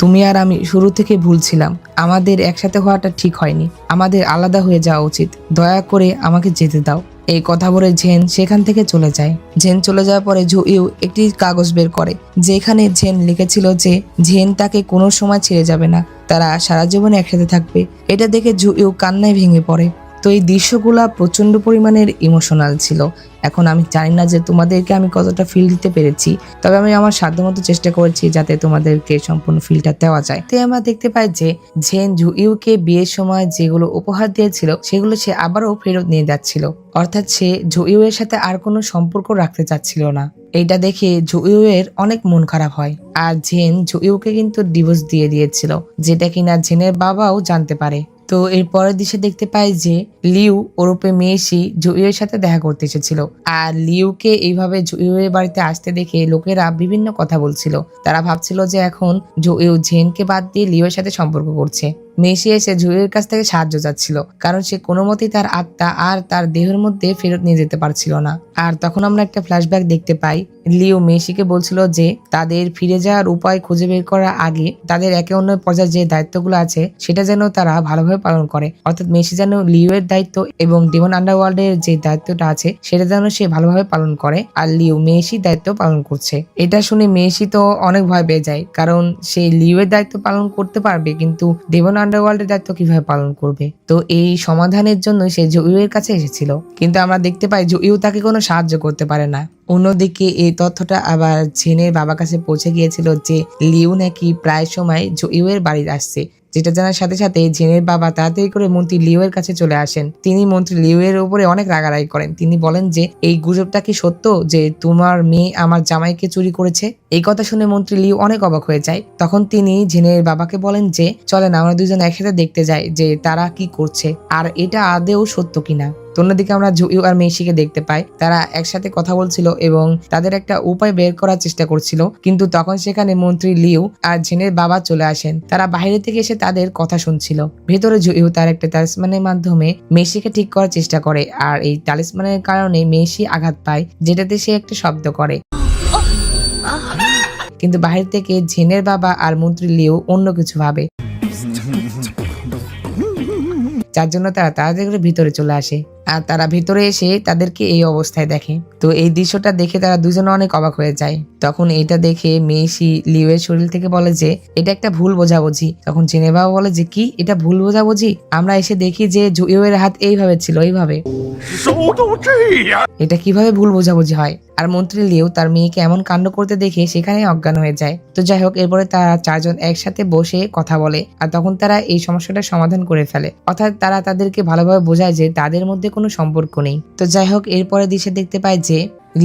তুমি আর আমি শুরু থেকে ভুল ছিলাম, আমাদের একসাথে হওয়াটা ঠিক হয়নি, আমাদের আলাদা হয়ে যাওয়া উচিত, দয়া করে আমাকে যেতে দাও। এই কথা বলে জেন সেখান থেকে চলে যায়। জেন চলে যাওয়ার পরে জুইউ একটি কাগজ বের করে যেখানে জেন লিখেছিল যে জেন তাকে কোনো সময় ছেড়ে যাবে না, তারা সারা জীবনে একসাথে থাকবে। এটা দেখে জুইউ কান্নায় ভেঙে পড়ে। তো এই দৃশ্যগুলা প্রচন্ড পরিমাণের ইমোশনাল ছিল। এখন আমি জানি না যে তোমাদেরকে আমি কতটা ফিল দিতে পেরেছি, তবে আমি আমার সাধ্যমতো চেষ্টা করেছি যাতে তোমাদেরকে সম্পূর্ণ ফিলটা দেওয়া যায়। তো আমরা দেখতে পাই যে জেন জুইউকে বিয়ের সময় যেগুলো উপহার দিয়েছিল সেগুলো সে আবারও ফেরত নিয়ে যাচ্ছিল, অর্থাৎ সে জুইউ এর সাথে আর কোনো সম্পর্ক রাখতে চাচ্ছিল না। এইটা দেখে জুইউ এর অনেক মন খারাপ হয় আর জেন জুইউকে কিন্তু ডিভোর্স দিয়ে দিয়েছিল, যেটা কিনা জেনের বাবাও জানতে পারে। তো এর পরের দৃশ্যে দেখতে পাই যে লিউ ওরূপে মেইশি জুইউ এর সাথে দেখা করতে এসেছিল, আর লিউকে এইভাবে জুইউ এর বাড়িতে আসতে দেখে লোকেরা বিভিন্ন কথা বলছিল। তারা ভাবছিল যে এখন জুইউ জেনকে বাদ দিয়ে লিউ এর সাথে সম্পর্ক করছে। মেইশি এসে জুইউর কাছ থেকে সাহায্য চাচ্ছিল, কারণ সে কোনো মতেই তার আত্মা আর তার দেহের মধ্যে ফেরত নিয়ে যেতে পারছিল না। আর তখন আমরা একটা ফ্ল্যাশব্যাক দেখতে পাই, লিউ মেইশিকে বলছিল যে তাদের ফিরে যাওয়ার উপায় খুঁজে বের করার আগে তাদের একে অন্যের পর্যায়ে যে দায়িত্বগুলো আছে সেটা যেন তারা ভালোভাবে ভালোভাবে পালন করে, অর্থাৎ মেসি যেন লিও এর দায়িত্ব এবং ডেমন আন্ডারওয়ার্ল্ডের যে দায়িত্বটা আছে সেটা যেন সে ভালোভাবে পালন করে, আর লিও মেসির দায়িত্ব পালন করছে। এটা শুনে মেসি তো অনেক ভয় পেয়ে যায়, কারণ সে লিও এর দায়িত্ব পালন করতে পারবে কিন্তু ডেমন আন্ডারওয়ার্ল্ডের দায়িত্ব কিভাবে পালন করবে। তো এই সমাধানের জন্য সে জুইউ এর কাছে এসেছিল, কিন্তু আমরা দেখতে পাই জুইউ তাকে কোনো সাহায্য করতে পারে না। অন্যদিকে এই তথ্যটা আবার জেনের বাবার কাছে পৌঁছে গিয়েছিল যে লিউ নাকি প্রায় সময় জুইউ এর বাড়ি আসছে, যেটা জানার সাথে সাথে জেনের বাবা তাড়াতাড়ি করে মন্ত্রী লিও এর কাছে চলে আসেন। তিনি মন্ত্রী লিও এর উপরে অনেক রাগারাগি করেন। তিনি বলেন যে এই গুজবটা কি সত্য যে তোমার মেয়ে আমার জামাইকে চুরি করেছে? এই কথা শুনে মন্ত্রী লিও অনেক অবাক হয়ে যায়। তখন তিনি জেনের বাবাকে বলেন যে চলেন আমরা দুজন একসাথে দেখতে যাই যে তারা কি করছে আর এটা আদেও সত্য কিনা। অন্যদিকে আমরা জুইউ আর মেসিকে দেখতে পাই, তারা একসাথে কথা বলছিল এবং তাদের একটা উপায় বের করার চেষ্টা করছিল, কিন্তু তখন সেখানে মন্ত্রী লিউ আর জেনের বাবা চলে আসেন। তারা বাইরে থেকে এসে তাদের কথা শুনছিল। ভেতরে জুইউ তার একটা তালিসমানের মাধ্যমে মেসিকে ঠিক করার চেষ্টা করে, আর এই তালিসমানের কারণে মেসি আঘাত পায়, যেটাতে সে একটা শব্দ করে। কিন্তু বাহির থেকে জেনের বাবা আর মন্ত্রী লিউ অন্য কিছু ভাবে, যার জন্য তারা তাড়াতাড়ি করে ভিতরে চলে আসে। আর তারা ভিতরে এসে তাদেরকে এই অবস্থায় দেখে। তো এই দৃশ্যটা দেখে তারা দুজনে অনেক অবাক হয়ে যায়। তখন এটা দেখে মেসি লিও এর শরীর থেকে বলে যে এটা একটা ভুল বোঝাবুঝি। তখন জেনের বাবা বলে যে কি এটা ভুল বোঝাবুঝি? আমরা এসে দেখি যে জুইউ এর হাত এইভাবে ছিল, এইভাবে। এটা কিভাবে ভুল বোঝাবুঝি হয়? আর মন্ত্রী লিও তার মেয়েকে এমন কাণ্ড করতে দেখে সেখানে অজ্ঞান হয়ে যায়। তো যাই হোক, এরপরে তারা চারজন একসাথে বসে কথা বলে আর তখন তারা এই সমস্যাটার সমাধান করে ফেলে, অর্থাৎ তারা তাদেরকে ভালোভাবে বোঝায় যে তাদের মধ্যে কোনো সম্পর্ক নেই। তো যাই হোক, এরপরে দৃশ্যে দেখতে পায় যে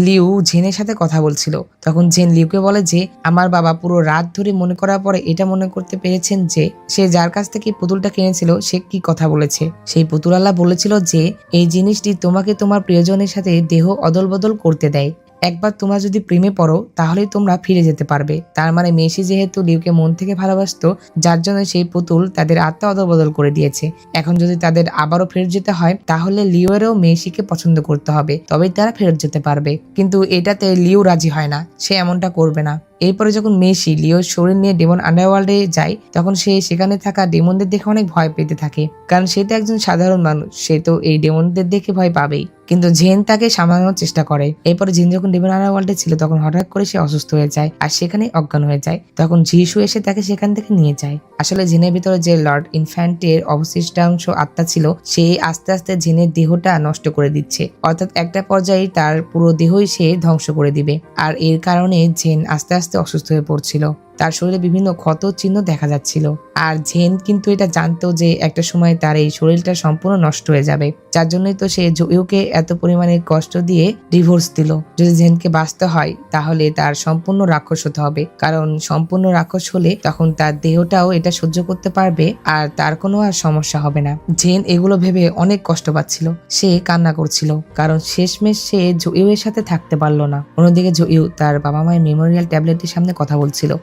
লিউ জেনের সাথে কথা বলছিল। তখন জেন লিউকে বলে যে আমার বাবা পুরো রাত ধরে মনে করার পরে এটা মনে করতে পেরেছেন যে সে যার কাছ থেকে পুতুলটা কিনেছিল সে কি কথা বলেছে। সেই পুতুলওয়ালা বলেছিল যে এই জিনিসটি তোমাকে তোমার প্রিয়জনের সাথে দেহ অদল বদল করতে দেয়, একবার তোমরা যদি প্রেমে পড়ো তাহলেই তোমরা ফিরে যেতে পারবে। তার মানে মেসি যেহেতু লিউকে মন থেকে ভালোবাসতো, যার জন্য সেই পুতুল তাদের আত্মা অদল বদল করে দিয়েছে। এখন যদি তাদের আবারও ফেরত যেতে হয় তাহলে লিওরও মেসিকে পছন্দ করতে হবে, তবেই তারা ফেরত যেতে পারবে। কিন্তু এটাতে লিও রাজি হয় না, সে এমনটা করবে না। এরপরে যখন মেসি লিওর শরীর নিয়ে ডেমন আন্ডারওয়ার্ল্ডে যায় তখন সে সেখানে থাকা ডেমনদের দেখে অনেক ভয় পেতে থাকে, কারণ সে তো একজন সাধারণ মানুষ, সে তো এই ডেমনদের দেখে ভয় পাবেই। কিন্তু জেন তাকে সামলানোর চেষ্টা করে। এরপরে জেন যখন ডেমন আন্ডারওয়ার্ল্ডে ছিল তখন হঠাৎ করে সে অসুস্থ হয়ে যায় আর সেখানে অজ্ঞান হয়ে যায়। তখন যিশু এসে তাকে সেখান থেকে নিয়ে যায়। আসলে জেনের ভিতরে যে লর্ড ইনফ্যান্টের অবশিষ্টাংশ আত্মা ছিল সে আস্তে আস্তে জেনের দেহটা নষ্ট করে দিচ্ছে, অর্থাৎ একটা পর্যায়ে তার পুরো দেহই সে ধ্বংস করে দিবে। আর এর কারণে জেন আস্তে আস্তে অসুস্থ হয়ে পড়ছিল, তার শরীরে বিভিন্ন ক্ষত চিহ্ন দেখা যাচ্ছিল। আর জেন কিন্তু এটা জানতো যে একটা সময় তার এই শরীরটা সম্পূর্ণ নষ্ট হয়ে যাবে, যার জন্যই তো সে জুইউকে এত পরিমাণে কষ্ট দিয়ে ডিভোর্স দিল। যদি জেনকে বাঁচতে হয় তাহলে তার সম্পূর্ণ রাক্ষস হতে হবে, কারণ সম্পূর্ণ রাক্ষস হলে তখন তার দেহটাও এটা সহ্য করতে পারবে আর তার কোনো আর সমস্যা হবে না। জেন এগুলো ভেবে অনেক কষ্ট পাচ্ছিল, সে কান্না করছিল, কারণ শেষমেশ সে জুইউ এর সাথে থাকতে পারলো না। অন্যদিকে জুইউ তার বাবা মায়ের মেমোরিয়াল ট্যাবলেটের সামনে কথা বলছিল।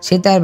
সে তার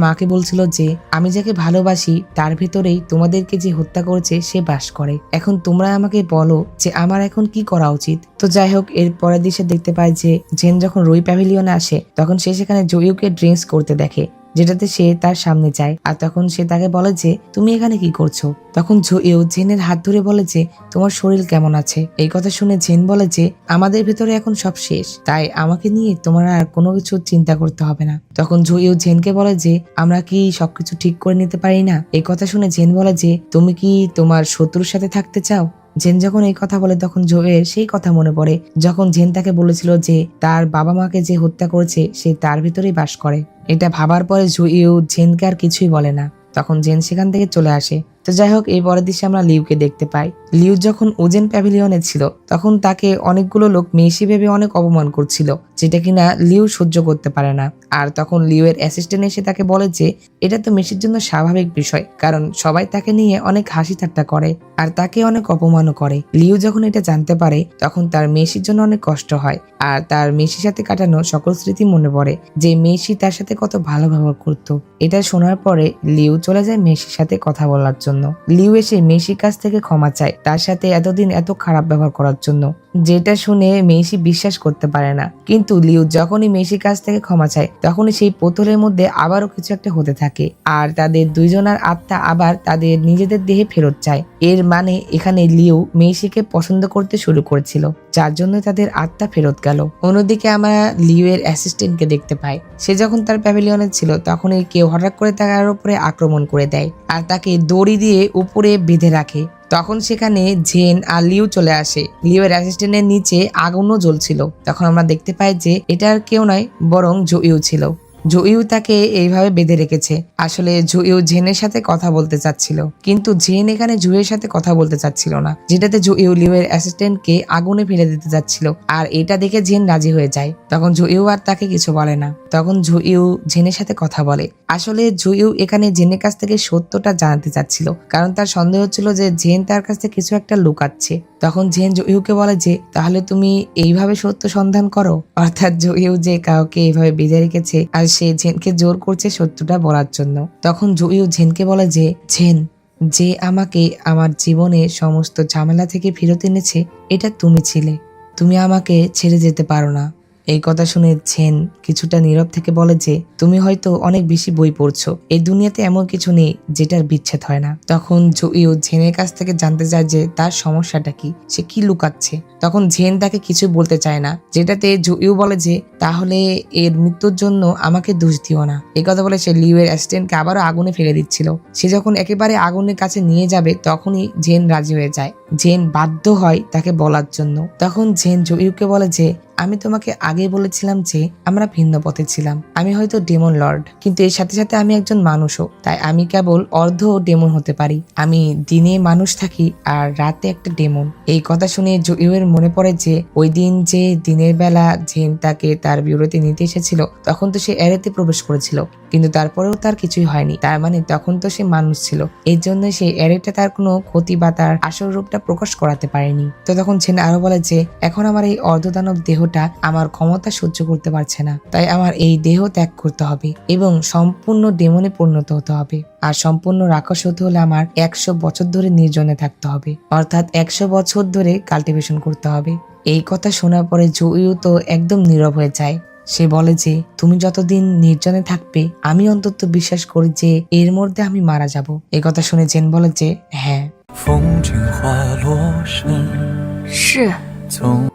মাকে বলছিল যে আমি যাকে ভালোবাসি তার ভিতরেই তোমাদেরকে যে হত্যা করেছে সে বাস করে। এখন তোমরা আমাকে বলো যে আমার এখন কি করা উচিত। তো যাই হোক, এর পরের দৃশ্যে দেখতে পায় যে জেন যখন রুই প্যাভিলিয়নে আসে তখন সে সেখানে জুইউকে ড্রিঙ্কস করতে দেখে, যেটাতে সে তার সামনে যায়। আর তখন সে তাকে বলে যে তুমি এখানে কি করছো। তখন জুইউ জেনের হাত ধরে বলে যে তোমার শরীর কেমন আছে। এই কথা শুনে জেন বলে যে আমাদের ভিতরে এখন সব শেষ, তাই আমাকে নিয়ে তোমার আর কোনো কিছু চিন্তা করতে হবে না। তখন জুইউ জেনকে বলে যে আমরা কি সবকিছু ঠিক করে নিতে পারি না। এই কথা শুনে জেন বলে যে তুমি কি তোমার শত্রুর সাথে থাকতে চাও। জেন যখন এই কথা বলে তখন জুইয়ের সেই কথা মনে পড়ে যখন জেন তাকে বলেছিল যে তার বাবা মাকে যে হত্যা করেছে সে তার ভিতরেই বাস করে। এটা ভাবার পরে জুইউ জেনকে আর কিছুই বলে না। তখন জেন সেখান থেকে চলে আসে। তো যাই হোক, এই পরের দৃশ্যে আমরা লিউকে দেখতে পাই। লিউ যখন ওজেন প্যাভিলিয়নে ছিল তখন তাকে অনেকগুলো লোক মেসি ভেবে অনেক অপমান করছিল, যেটা কিনা লিউ সহ্য করতে পারে না। আর তখন লিউ এর অ্যাসিস্ট্যান্ট এসে তাকে বলে যে এটা তো মেসির জন্য স্বাভাবিক বিষয়, কারণ সবাই তাকে নিয়ে অনেক হাসি ঠাট্টা করে আর তাকে অনেক অপমানও করে। লিউ যখন এটা জানতে পারে তখন তার মেসির জন্য অনেক কষ্ট হয় আর তার মেসির সাথে কাটানো সকল স্মৃতি মনে পড়ে যে মেসি তার সাথে কত ভালো ব্যবহার করতো। এটা শোনার পরে লিউ চলে যায় মেসির সাথে কথা বলার জন্য। জন্য। লিউ এসে মেইসির কাছ থেকে ক্ষমা চায় তার সাথে এতদিন এত খারাপ ব্যবহার করার জন্য, যেটা শুনে মেইসি বিশ্বাস করতে পারে না। কিন্তু লিউ যখনই মেইসির কাছ থেকে ক্ষমা চায় তখনই সেই বোতলের মধ্যে আবারও কিছু একটা হতে থাকে আর তাদের দুইজনের আত্মা আবার তাদের নিজেদের দেহে ফেরত যায়। এর মানে এখানে লিউ মেইসিকে পছন্দ করতে শুরু করেছিল, যার জন্য তাদের আত্মা ফেরত গেল। অন্যদিকে আমরা লিউ এর অ্যাসিস্ট্যান্টকে দেখতে পাই। সে যখন তার প্যাভিলিয়নে ছিল তখনই কেউ হঠাৎ করে তার উপরে আক্রমণ করে দেয় আর তাকে দড়ি দিয়ে উপরে বেঁধে রাখে। তখন সেখানে জেন আর লিউ চলে আসে। লিউ এর অ্যাসিস্ট্যান্টের নিচে আগুনও জ্বলছিল। তখন আমরা দেখতে পাই যে এটা আর কেউ নয় বরং জুইউ ছিল। জুইউ তাকে এইভাবে বেঁধে রেখেছে। আসলে জুইউ জেনের সাথে কথা বলতে চাচ্ছিল, কিন্তু জেন এখানে জুইয়ের সাথে কথা বলতে চাচ্ছিল না, যেটাতে জুইউ লিউ এর অ্যাসিস্ট্যান্টকে আগুনে ফেলে দিতে যাচ্ছিল। আর এটা দেখে জেন রাজি হয়ে যায়। তখন জুইউ আর তাকে কিছু বলে না। তখন জুইউ জেনের সাথে কথা বলে। আসলে জুইউ এখানে জেনের কাছ থেকে সত্যটা জানাতে চাচ্ছিল, কারণ তার সন্দেহ ছিল যে জেন তার কাছ থেকে কিছু একটা লুকাচ্ছে। তখন জেন জুইউকে বলে যে তাহলে তুমি এইভাবে সত্য সন্ধান করো, অর্থাৎ জুইউ যে কাউকে এইভাবে বেঁধে রেখেছে আর সে জেনকে জোর করছে সত্যটা বলার জন্য। তখন জুইউ জেনকে বলে যে জেন, যে আমাকে আমার জীবনে সমস্ত ঝামেলা থেকে ফেরত এনেছে এটা তুমি ছিলে, তুমি আমাকে ছেড়ে যেতে পারো না। এই কথা শুনে জেন কিছুটা নীরব থেকে বলে যে তুমি হয়তো অনেক বেশি বই পড়ছো, এই দুনিয়াতে এমন কিছু নেই যেটার বিচ্ছেদ হয় না। তখন জুইউ জেনের কাছ থেকে জানতে চায় যে তার সমস্যাটা কি, সে কি লুকাচ্ছে। তখন জেন তাকে কিছু বলতে চায় না, যেটাতে জুইউ বলে যে তাহলে এর মৃত্যুর জন্য আমাকে দোষ দিও না। এই কথা বলে সে লিউ এর অ্যাসিস্ট্যান্টকে আবারও আগুনে ফেলে দিচ্ছিল। সে যখন একেবারে আগুনের কাছে নিয়ে যাবে তখনই জেন রাজি হয়ে যায়। জেন বাধ্য হয় তাকে বলার জন্য। তখন জেন জুইউকে বলে যে আমি তোমাকে আগে বলেছিলাম যে আমরা ভিন্ন পথে ছিলাম। আমি হয়তো ডেমন লর্ড, কিন্তু এর সাথে সাথে আমি একজন মানুষও, তাই আমি কেবল অর্ধ ডেমন হতে পারি। আমি দিনে মানুষ থাকি আর রাতে একটা ডেমন। এই কথা শুনে জুইউ এর মনে পড়ে যে ওই দিন যে দিনের বেলা জেন তাকে তার বিউরোতে নিতে এসেছিল তখন তো সে এরেতে প্রবেশ করেছিল, কিন্তু তারপরেও তার কিছুই হয়নি। তার মানে তখন তো সে মানুষ ছিল, এই জন্য সে এরেটা তার কোনো ক্ষতি বা তার আসল রূপটা প্রকাশ করাতে পারেনি। তো তখন জেন আরো বলে যে এখন আমার এই অর্ধদানব দেহটা আমার ক্ষমতা সহ্য করতে পারছে না, তাই আমার এই দেহ ত্যাগ করতে হবে এবং সম্পূর্ণ ডেমনে পরিণত হতে হবে। আর সম্পূর্ণ রাক্ষস হতে হলে আমার 100 বছর ধরে নির্জনে থাকতে হবে, অর্থাৎ 100 বছর ধরে কাল্টিভেশন করতে হবে। এই কথা শোনার পরে জুইউ তো একদম নীরব হয়ে যায়। সে বলে যে তুমি যতদিন নির্জনে থাকবে আমি অন্তত বিশ্বাস করি যে এর মধ্যে আমি মারা যাব। এই কথা শুনে জেন বলে যে হ্যাঁ।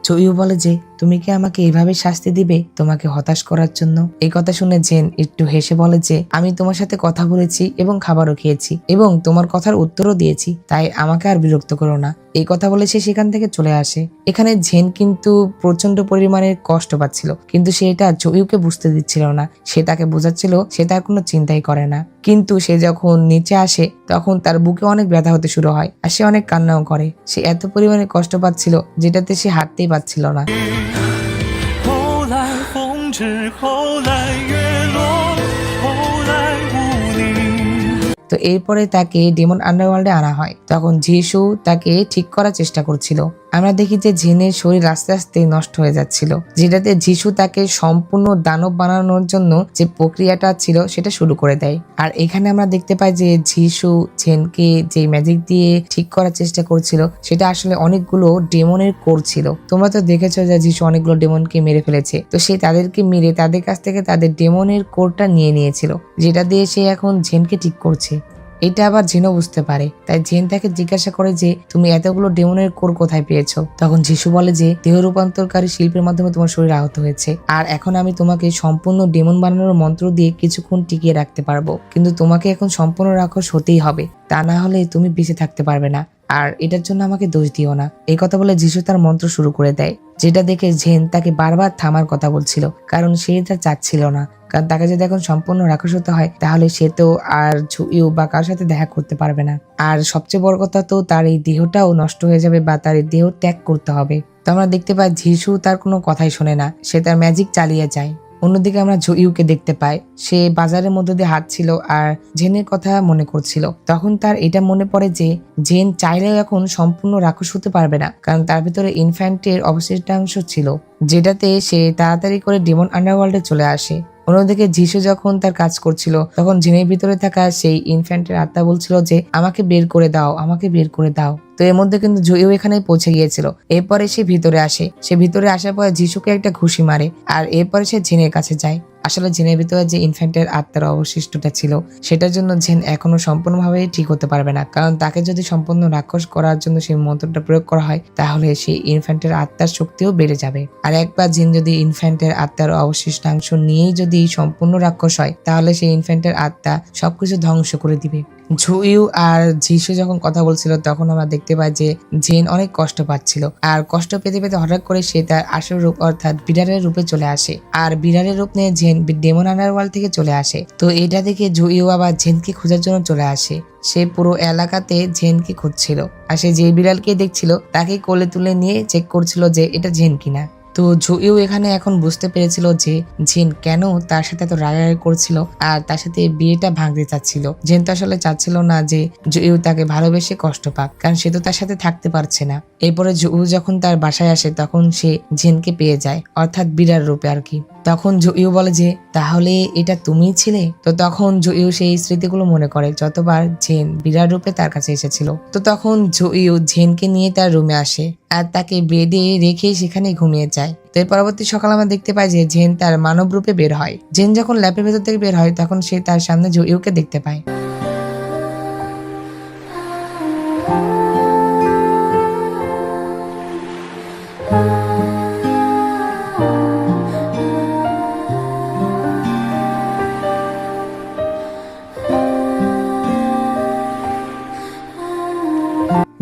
জুইউ বলে যে তুমি কি আমাকে এইভাবে শাস্তি দিবে তোমাকে হতাশ করার জন্য? এই কথা শুনে জেন একটু হেসে বলে যে আমি তোমার সাথে কথা বলেছি এবং খাবারও খেয়েছি এবং তোমার কথার উত্তরও দিয়েছি, তাই আমাকে আর বিরক্ত করো না। এই কথা বলে সে সেখান থেকে চলে আসে। এখানে জেন কিন্তু প্রচন্ড পরিমাণে কষ্ট পাচ্ছিল, কিন্তু সে এটা জুইউকে বুঝতে দিচ্ছিল না। সে তাকে বোঝাচ্ছিল সে তার কোনো চিন্তাই করে না, কিন্তু সে যখন নিচে আসে তখন তার বুকে অনেক ব্যথা হতে শুরু হয় আর সে অনেক কান্নাও করে। সে এত পরিমাণে কষ্ট পাচ্ছিল যেটাতে সে হাঁটতেই পারছিল না। তো এরপরে তাকে ডেমন আন্ডারওয়ার্ল্ডে আনা হয়। তখন যিশু তাকে ঠিক করার চেষ্টা করছিল। আমরা দেখি যে জেনের শরীর আস্তে আস্তে নষ্ট হয়ে যাচ্ছিল, যেটাতে যিশু তাকে সম্পূর্ণ দানব বানানোর জন্য যে প্রক্রিয়াটা ছিল সেটা শুরু করে দেয়। আর এখানে আমরা দেখতে পাই যে যিশু জেনকে যে ম্যাজিক দিয়ে ঠিক করার চেষ্টা করছিল সেটা আসলে অনেকগুলো ডেমনের কোর ছিল। তোমরা তো দেখেছো যে যিশু অনেকগুলো ডেমনকে মেরে ফেলেছে, তো সে তাদেরকে মেরে তাদের কাছ থেকে তাদের ডেমনের কোরটা নিয়ে নিয়েছিল, যেটা দিয়ে সে এখন জেনকে ঠিক করছে। এটা আবার জেনও বুঝতে পারে, তাই জেন তাকে জিজ্ঞাসা করে যে তুমি এতগুলো ডেমনের কোর কোথায় পেয়েছো? তখন যিশু বলে যে দেহ রূপান্তরকারী শিল্পের মাধ্যমে তোমার শরীর আহত হয়েছে, আর এখন আমি তোমাকে সম্পূর্ণ ডেমন বানানোর মন্ত্র দিয়ে কিছুক্ষণ টিকিয়ে রাখতে পারবো, কিন্তু তোমাকে এখন সম্পূর্ণ রাক্ষস হতেই হবে, তা না হলে তুমি বেঁচে থাকতে পারবে না, আর এটার জন্য আমাকে দোষ দিও না। এই কথা বলে যিশু তার মন্ত্র শুরু করে দেয়, যেটা দেখে জেন তাকে বারবার থামার কথা বলছিল, কারণ সে এটা চাচ্ছিল না। কারণ তাকে যদি এখন সম্পূর্ণ রাক্ষস হতে হয় তাহলে সে তো আর জুইউ বা কারোর সাথে দেখা করতে পারবে না, আর সবচেয়ে বড় কথা তো তার এই দেহটাও নষ্ট হয়ে যাবে বা তার এই দেহ ত্যাগ করতে হবে। তো আমরা দেখতে পাই যিশু তার কোনো কথাই শোনে না, সে তার ম্যাজিক চালিয়ে যায়। অন্যদিকে আমরা জুইউকে দেখতে পাই, সে বাজারের মধ্যে দিয়ে হাঁটছিল আর জেনের কথা মনে করছিল। তখন তার এটা মনে পড়ে যে জেন চাইলেও এখন সম্পূর্ণ রাক্ষস হতে পারবে না, কারণ তার ভিতরে ইনফ্যান্টের অবশিষ্টাংশ ছিল, যেটাতে সে তাড়াতাড়ি করে ডেমন আন্ডারওয়ার্ল্ডে চলে আসে। অন্যদিকে যিশু যখন তার কাজ করছিল তখন জিনের ভিতরে থাকা সেই ইনফ্যান্টের আত্মা বলছিল যে আমাকে বের করে দাও, আমাকে বের করে দাও। তো এর মধ্যে কিন্তু জুইও এখানে পৌঁছে গিয়েছিল। এরপরে সে ভিতরে আসে, সে ভিতরে আসার পরে যিশুকে একটা ঘুষি মারে আর এরপরে সে জিনের কাছে যায়। আসলে জিনের ভিতরে যে ইনফ্যান্টের আত্মার অবশিষ্টটা ছিল সেটার জন্য জিন এখনো সম্পূর্ণভাবে ঠিক হতে পারবে না, কারণ তাকে যদি সম্পূর্ণ রাক্ষস করার জন্য সেই মন্ত্রটা প্রয়োগ করা হয় তাহলে সেই ইনফ্যান্টের আত্মার শক্তিও বেড়ে যাবে। আর একবার জিন যদি ইনফ্যান্টের আত্মার অবশিষ্টাংশ নিয়েই যদি সম্পূর্ণ রাক্ষস হয় তাহলে সেই ইনফ্যান্টের আত্মা সবকিছু ধ্বংস করে দিবে। জুইউ আর যিশু যখন কথা বলছিল তখন আমরা দেখতে পাই যে জিন অনেক কষ্ট পাচ্ছিল, আর কষ্ট পেতে পেতে হঠাৎ করে সে তার আসল রূপ অর্থাৎ বিড়ালের রূপে চলে আসে, আর বিড়ালের রূপ নিয়ে জিন ডেমন আন্ডারওয়ার্ল্ড থেকে চলে আসে। তো এটা দেখে জুইউ আবার জিনকে খোঁজার জন্য চলে আসে। সে পুরো এলাকাতে জেনকে খুঁজছিল, আর সে যে বিড়ালকে দেখছিল তাকে কোলে তুলে নিয়ে চেক করছিল যে এটা জেন কিনা। তো জুইউ এখানে এখন বুঝতে পেরেছিল যে জিন কেন তার সাথে এত রাগারাগি করছিল আর তার সাথে বিয়েটা ভাঙতে চাচ্ছিল। জিন তো আসলে চাচ্ছিল না যে জুইউ তাকে ভালোবেসে কষ্ট পাক, কারণ সে তো তার সাথে থাকতে পারছে না। এরপরে জুইউ যখন তার বাসায় আসে তখন সে জিনকে পেয়ে যায়, অর্থাৎ বিড়াল রূপে আর কি। তখন জুইউ বলে যে তাহলে এটা তুমিই ছিলে। তো তখন জুইউ সেই স্মৃতিগুলো মনে করে যতবার জেন বিড়াল রূপে তার কাছে এসেছিল। তো তখন জুইউ জেনকে নিয়ে তার রুমে আসে আর তাকে বেডে রেখে সেখানে ঘুমিয়ে যায়। তো এর পরবর্তী সকাল আমরা দেখতে পাই যে জেন তার মানব রূপে বের হয়। জেন যখন ল্যাপের ভেতর থেকে বের হয় তখন সে তার সামনে জুইউকে দেখতে পায়।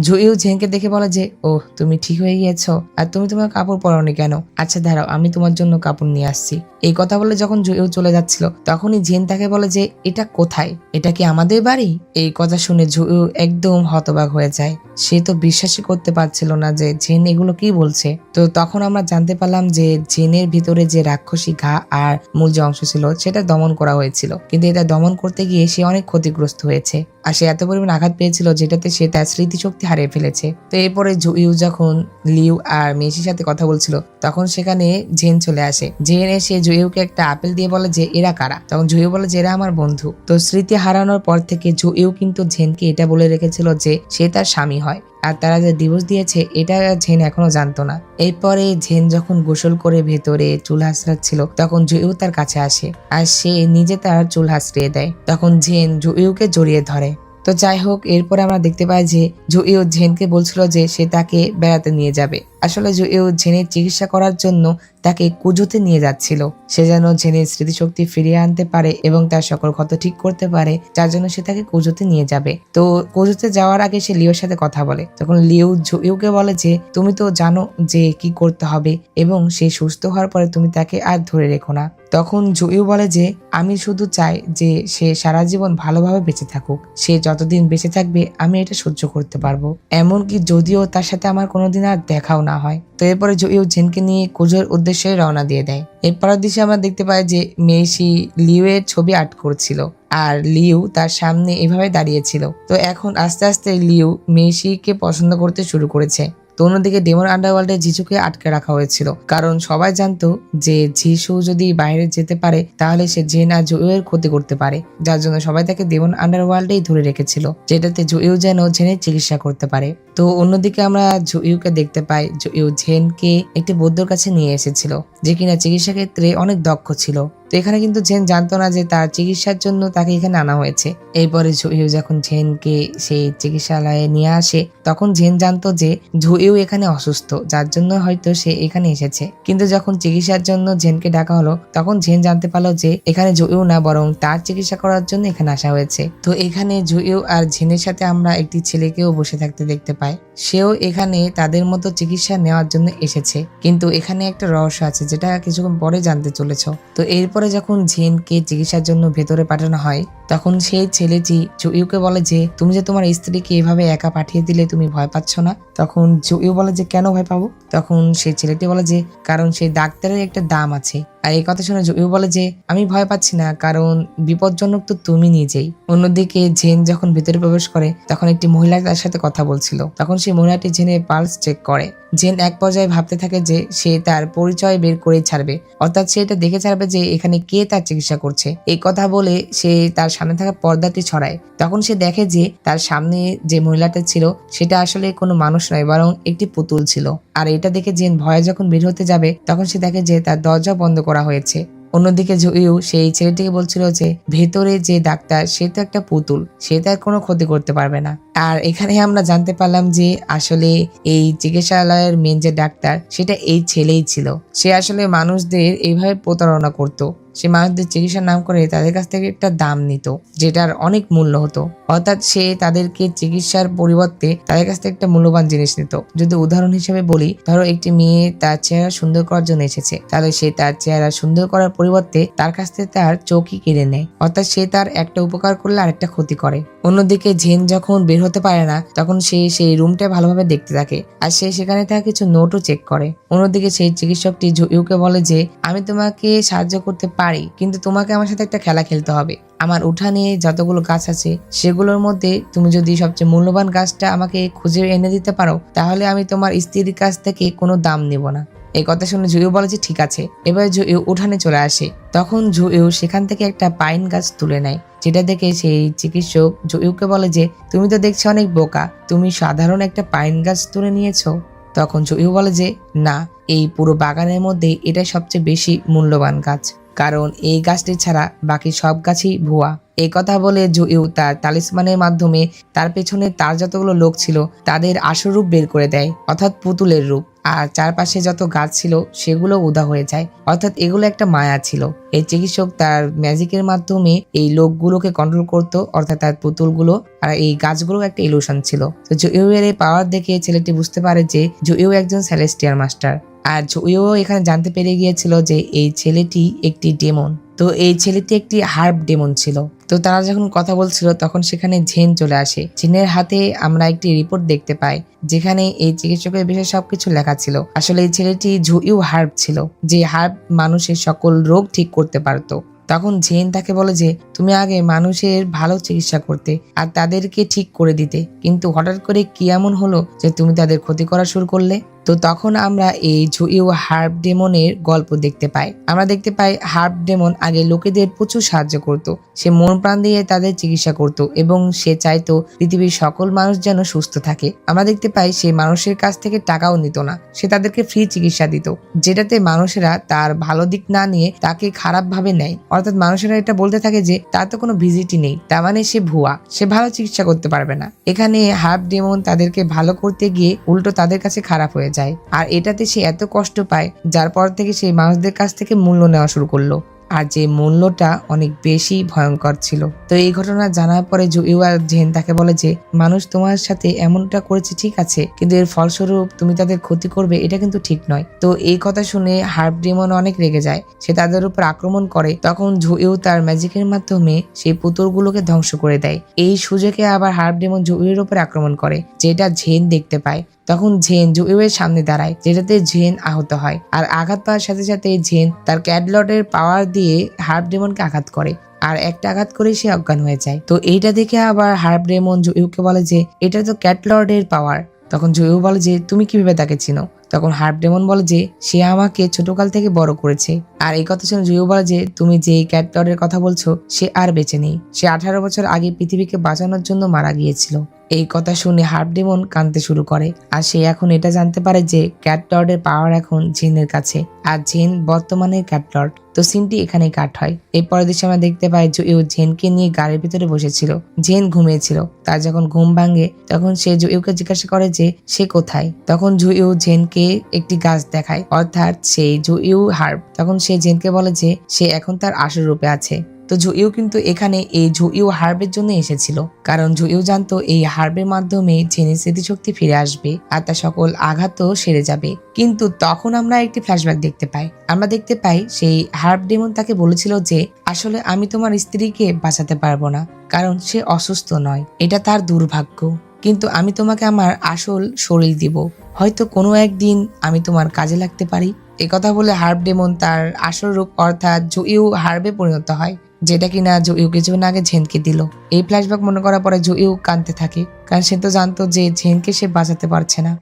জুইউ জেনকে দেখে বলে যে ওহ, তুমি ঠিক হয়ে গিয়েছো, আর তুমি তোমার কাপড় পরোনি কেন? আচ্ছা দাঁড়াও, আমি তোমার জন্য কাপড় নিয়ে আসছি। এই কথা বলে যখন জুইউ চলে যাচ্ছিল তখনই জেন তাকে বলে যে এটা কোথায়, এটা কি আমাদের বাড়ি? এই কথা শুনে জুইউ একদম হতবাক হয়ে যায়। সে তো বিশ্বাসই করতে পারছিল না যে জেন এগুলো কি বলছে। তো তখন আমরা জানতে পারলাম যে জেনের ভিতরে যে রাক্ষসী ঘা আর মূল যে অংশ ছিল সেটা দমন করা হয়েছিল, কিন্তু এটা দমন করতে গিয়ে সে অনেক ক্ষতিগ্রস্ত হয়েছে, আর সে এত পরিমাণ আঘাত পেয়েছিল যেটাতে সে তার স্মৃতিশক্তি হারিয়ে ফেলেছে। তো এরপরে জুইউ যখন লিউ আর মেসির সাথে কথা বলছিল তখন সেখানে জেন চলে আসে। জেন এসে জুইউকে একটা আপেল দিয়ে বলে যে এরা কারা? তখন জুইউ বলে যে এরা আমার বন্ধু। তো স্মৃতি হারানোর পর থেকে জুইউ কিন্তু জেনকে এটা বলে রেখেছিল যে সে তার স্বামী হয়, আর তারা যে ডিভোর্স দিয়েছে এটা জেন এখনো জানতো না। এরপরে জেন যখন গোসল করে ভেতরে চুল হাসড়াচ্ছিল তখন জুইউ তার কাছে আসে আর সে নিজে তার চুল হাসড়িয়ে দেয়। তখন জেন জুইউকে জড়িয়ে ধরে। তো যাই হোক, এরপরে আমরা দেখতে পাই যে জুইউ জেনকে বলছিল যে সে তাকে বেড়াতে নিয়ে যাবে। আসলে জুইউ জেনের চিকিৎসা করার জন্য তাকে কুজোতে নিয়ে যাচ্ছিল, সে যেন জেনের স্মৃতিশক্তি ফিরিয়ে আনতে পারে এবং তার সকল ক্ষত ঠিক করতে পারে, যার জন্য সে তাকে কুজোতে নিয়ে যাবে। তো কুজোতে যাওয়ার আগে সে লিওর সাথে কথা বলে। তখন লিও জুইউকে বলে যে তুমি তো জানো যে কি করতে হবে এবং সে সুস্থ হওয়ার পরে তুমি তাকে আর ধরে রেখো না। তখন জুইউ বলে যে আমি শুধু চাই যে সে সারা জীবন ভালোভাবে বেঁচে থাকুক, সে যতদিন বেঁচে থাকবে আমি এটা সহ্য করতে পারবো, এমনকি যদিও তার সাথে আমার কোনোদিন আর দেখাও না হয়। তো এরপরে জুইউ জেনকে নিয়ে কুজোর উদ্দেশ্যে রওনা দিয়ে দেয়। এরপরের দিকে আমরা দেখতে পাই যে মেসি লিউ এর ছবি আর্ট করছিল আর লিউ তার সামনে এভাবে দাঁড়িয়েছিল। তো এখন আস্তে আস্তে লিউ মেসিকে পছন্দ করতে শুরু করেছে। তো অন্যদিকে ডেমন আন্ডারওয়ার্ল্ডে যিশুকে আটকে রাখা হয়েছিল, কারণ সবাই জানতো যে যিশু যদি বাইরে যেতে পারে তাহলে সে জেন আর জুইউয়ের ক্ষতি করতে পারে, যার জন্য সবাই তাকে ডেমন আন্ডারওয়ার্ল্ডেই ধরে রেখেছিল, যেটাতে জুইউ যেন জেনের চিকিৎসা করতে পারে। তো অন্যদিকে আমরা জুইউকে দেখতে পাই জুইউ জেনকে একটি বৌদ্ধর কাছে নিয়ে এসেছিল, যে কিনা চিকিৎসা ক্ষেত্রে অনেক দক্ষ ছিল। তো এখানে কিন্তু জেন জানতো না যে তার চিকিৎসার জন্য তাকে এখানে আনা হয়েছে। এরপরে জুইউ যখন জেনকে সেই চিকিৎসালয়ে নিয়ে আসে তখন জেন জানতো যে জুইউ এখানে অসুস্থ, যার জন্য হয়তো সে এখানে এসেছে। কিন্তু যখন চিকিৎসার জন্য জেনকে ডাকা হলো তখন জেন জানতে পারলো যে এখানে জুইউ না, বরং তার চিকিৎসা করার জন্য এখানে আসা হয়েছে। তো এখানে জুইউ আর জেনের সাথে আমরা একটি ছেলেকেও বসে থাকতে দেখতে পাই, সেও এখানে তাদের মতো চিকিৎসা নেওয়ার জন্য এসেছে। কিন্তু এখানে একটা রহস্য আছে যেটা কিছুক্ষণ পরে জানতে চলেছ। তো এরপরে যখন জেনকে চিকিৎসার জন্য ভেতরে পাঠানো হয় তখন সেই ছেলেটি জুইউকে বলে যে তুমি যে তোমার স্ত্রীকে এভাবে একা পাঠিয়ে দিলে তুমি ভয় পাচ্ছ না? তখন জুইউ বলে যে কেন ভয় পাবো? তখন সেই ছেলেটি বলে যে কারণ সেই ডাক্তারের একটা দাম আছে, আর এই কথা শুনে জুইউ বলে যে আমি ভয় পাচ্ছি না, কারণ বিপজ্জনক তো তুমি নিজেই। অন্যদিকে জেন যখন ভিতরে প্রবেশ করে তখন একটি মহিলা তার সাথে কথা বলছিল। তখন সেই মহিলাটি জেনের পালস চেক করে। জেন এক পর্যায়ে ভাবতে থাকে যে সে তার পরিচয় বের করে ছাড়বে, অর্থাৎ সে এটা দেখে ছাড়বে যে এখানে কে তার চিকিৎসা করছে। এই কথা বলে সে তার সামনে থাকা পর্দাটি ছড়ায়। তখন সে দেখে যে তার সামনে যে মহিলাটা ছিল সেটা আসলে কোনো মানুষ নয়, বরং একটি পুতুল ছিল। আর এটা দেখে জেন ভয়ে যখন বের হতে যাবে তখন সে দেখে যে তার দরজা বন্ধ করা হয়েছে। অন্যদিকে জুইউ সেই ছেলেটিকে বলছিল যে ভেতরে যে ডাক্তার সে তো একটা পুতুল, সে তার কোনো ক্ষতি করতে পারবে না। আর এখানে আমরা জানতে পারলাম যে আসলে এই চিকিৎসালয়ের মেন যে ডাক্তার সেটা এই ছেলেই ছিল। সে আসলে মানুষদের এইভাবে প্রতারণা করত। সে মানুষদের চিকিৎসার নাম করে তাদের কাছ থেকে একটা দাম নিত, যেটার অনেক মূল্য হতো। অর্থাৎ সে তাদেরকে চিকিৎসার পরিবর্তে তাদের কাছ থেকে একটা মূল্যবান জিনিস নিত। যদি উদাহরণ হিসেবে বলি, ধরো একটি মেয়ে তার চেহারা সুন্দর করার জন্য এসেছে, তাহলে সে তার চেহারা সুন্দর করার পরিবর্তে তার কাছ থেকে তার চোখই কেড়ে নেয়। অর্থাৎ সে তার একটা উপকার করলে আরেকটা ক্ষতি করে। অন্যদিকে জেন যখন বের হতে পারে না তখন সে সেই রুমটা ভালোভাবে দেখতে থাকে, আর সে সেখানে থাকা কিছু নোটও চেক করে। অন্যদিকে সেই চিকিৎসকটি জুইউকে বলে যে আমি তোমাকে সাহায্য করতে পারি, কিন্তু তোমাকে আমার সাথে একটা খেলা খেলতে হবে। আমার উঠানে যতগুলো গাছ আছে সেগুলোর মধ্যে তুমি যদি সবচেয়ে মূল্যবান গাছটা আমাকে খুঁজে এনে দিতে পারো, তাহলে আমি তোমার স্ত্রীর কাছ থেকে কোনো দাম নিব না। এই কথা শুনে জুইউ বলে যে ঠিক আছে। এবার জুইউ উঠানে চলে আসে। তখন জুইউ সেখান থেকে একটা পাইন গাছ তুলে নেয়, যেটা দেখে সেই চিকিৎসক জুইউকে বলে যে তুমি তো দেখছি অনেক বোকা, তুমি সাধারণ একটা পাইন গাছ তুলে নিয়েছো। তখন জুইউ বলে যে না, এই পুরো বাগানের মধ্যে এটা সবচেয়ে বেশি মূল্যবান গাছ, কারণ এই গাছটি ছাড়া বাকি সব গাছই ভুয়া। এই কথা বলে জুইউ তার তালিসমানের মাধ্যমে তার পেছনে তার যতগুলো লোক ছিল তাদের আসল রূপ বের করে দেয়, অর্থাৎ পুতুলের রূপ। আর চারপাশে যত গাছ ছিল সেগুলো উদা হয়ে যায়, অর্থাৎ এগুলো একটা মায়া ছিল। এই চিকিৎসক তার ম্যাজিকের মাধ্যমে এই লোকগুলোকে কন্ট্রোল করত, অর্থাৎ তার পুতুলগুলো, আর এই গাছগুলো একটা ইলুশন ছিল। তো জুইউ এর এই পাওয়ার দেখে ছেলেটি বুঝতে পারে যে জুইউ একজন সেলেস্টিয়াল মাস্টার। আর জুইউ এখানে জানতে পেরে গিয়েছিল যে এই ছেলেটি একটি ডেমন। তো এই ছেলেটি একটি হার্ব ডেমন ছিল। তো তারা যখন কথা বলছিল তখন সেখানে জেন চলে আসে। জেনের হাতে আমরা একটি রিপোর্ট দেখতে পাই, যেখানে এই চিকিৎসকের বিষয়ে সবকিছু লেখা ছিল। আসলে এই ছেলেটি জুইউ হার্ব ছিল, যে হার্ব মানুষের সকল রোগ ঠিক করতে পারতো। তখন জেন তাকে বলে যে তুমি আগে মানুষের ভালো চিকিৎসা করতে আর তাদেরকে ঠিক করে দিতে, কিন্তু হঠাৎ করে কি এমন হলো যে তুমি তাদের ক্ষতি করা শুরু করলে। তো তখন আমরা এই জুইউ হার্ব ডেমনের গল্প দেখতে পাই। আমরা দেখতে পাই হার্ব ডেমন আগে লোকেদের প্রচুর সাহায্য করত। সে মন প্রাণ দিয়ে তাদের চিকিৎসা করত এবং সে চাইতো পৃথিবীর সকল মানুষ যেন সুস্থ থাকে। আমরা দেখতে পাই সে মানুষের কাছ থেকে টাকাও নিত না, সে তাদেরকে ফ্রি চিকিৎসা দিত, যেটাতে মানুষেরা তার ভালো দিক না নিয়ে তাকে খারাপ ভাবে নেয়। অর্থাৎ মানুষেরা এটা বলতে থাকে যে তার তো কোনো ভিজিটই নেই, তার মানে সে ভুয়া, সে ভালো চিকিৎসা করতে পারবে না। এখানে হার্ব ডেমন তাদেরকে ভালো করতে গিয়ে উল্টো তাদের কাছে খারাপ হয়ে যায়, আর এটাতে সে এত কষ্ট পায় যার পর থেকে সে মানুষদের কাছ থেকে মূল্য নেওয়া শুরু করলো, আর যে মূল্যটা অনেক বেশি ভয়ঙ্কর ছিল। তো এই ঘটনা জানার পরে জুইউ আর জেন তাকে বলে যে মানুষ তোমার সাথে এমনটা করেছে ঠিক আছে, কিন্তু এর ফলস্বরূপ তুমি তাদের ক্ষতি করবে, এটা কিন্তু ঠিক নয়। তো এই কথা শুনে হার্ব ডেমন অনেক রেগে যায়, সে তাদের উপর আক্রমণ করে। তখন জুইউ তার ম্যাজিকের মাধ্যমে সেই পুতুলগুলোকে ধ্বংস করে দেয়। এই সুযোগে আবার হার্ব ডেমন জুইউর উপর আক্রমণ করে, যেটা জেন দেখতে পায়। তখন জেন জুইউ এর সামনে দাঁড়ায়, যেটাতে জেন আহত হয়। আর আঘাত পাওয়ার সাথে সাথে জেন তার ক্যাটলটের পাওয়ার দিয়ে হার্ব ডেমনকে আঘাত করে, আর একটা আঘাত করে সে অজ্ঞান হয়ে যায়। তো এইটা দেখে আবার হার্ব ডেমন জুইউকে বলে যে এটা তো ক্যাটলটের পাওয়ার। তখন জুইউ বলে যে তুমি কিভাবে তাকে চিনো? তখন হার্ব ডেমন বলে যে সে আমাকে ছোটকাল থেকে বড় করেছে। আর এই কথা শুনে জুইউ বলে যে তুমি যে ক্যাটলটের কথা বলছো সে আর বেঁচে নেই, সে 18 বছর আগে পৃথিবীকে বাঁচানোর জন্য মারা গিয়েছিল। এই কথা শুনে হার্ব ডেমন কাঁদতে শুরু করে, আর সে এখন এটা জানতে পারে যে ক্যাটলটের পাওয়ার এখন জেনের কাছে, আর জেন বর্তমানে ক্যাটলট। তো সিনটি এখানে কাট হয়। এরপরের দৃশ্যে আমরা দেখতে পাই জুইউ জেনকে নিয়ে গাড়ির ভিতরে বসেছিল। জেন ঘুমিয়েছিল, তার যখন ঘুম ভাঙে তখন সে জুইউকে জিজ্ঞাসা করে যে সে কোথায়। তখন জুইউ জেনকে একটি গাছ দেখায়, অর্থাৎ সেই জুইউ হার্ব। তখন সে জেনকে বলে যে সে এখন তার আসল রূপে আছে। তো জুইউ কিন্তু এখানে এই জুইউ হার্বের জন্য এসেছিল, কারণ জুইউ জানতো এই হার্বের মাধ্যমে জেনের স্মৃতিশক্তি ফিরে আসবে আর তার সকল আঘাতও সেরে যাবে। কিন্তু তখন আমরা একটি ফ্ল্যাশব্যাক দেখতে পাই। আমরা দেখতে পাই সেই হার্ব ডেমন তাকে বলেছিল যে আসলে আমি তোমার স্ত্রীকে বাঁচাতে পারবো না, কারণ সে অসুস্থ নয়, এটা তার দুর্ভাগ্য, কিন্তু আমি তোমাকে আমার আসল শরীর দিব, হয়তো কোনো একদিন আমি তোমার কাজে লাগতে পারি। একথা বলে হার্ব ডেমন তার আসল রূপ অর্থাৎ জুইউ হার্বে পরিণত হয়, যেটা কিনা জুইউ কিছুক্ষণ আগে ঝেনকে দিল। এই ফ্ল্যাশব্যাক মনে করার পরে জুইউ কাঁদতে থাকে, কারণ সে তো জানতো যে ঝেনকে সে বাঁচাতে পারছে না।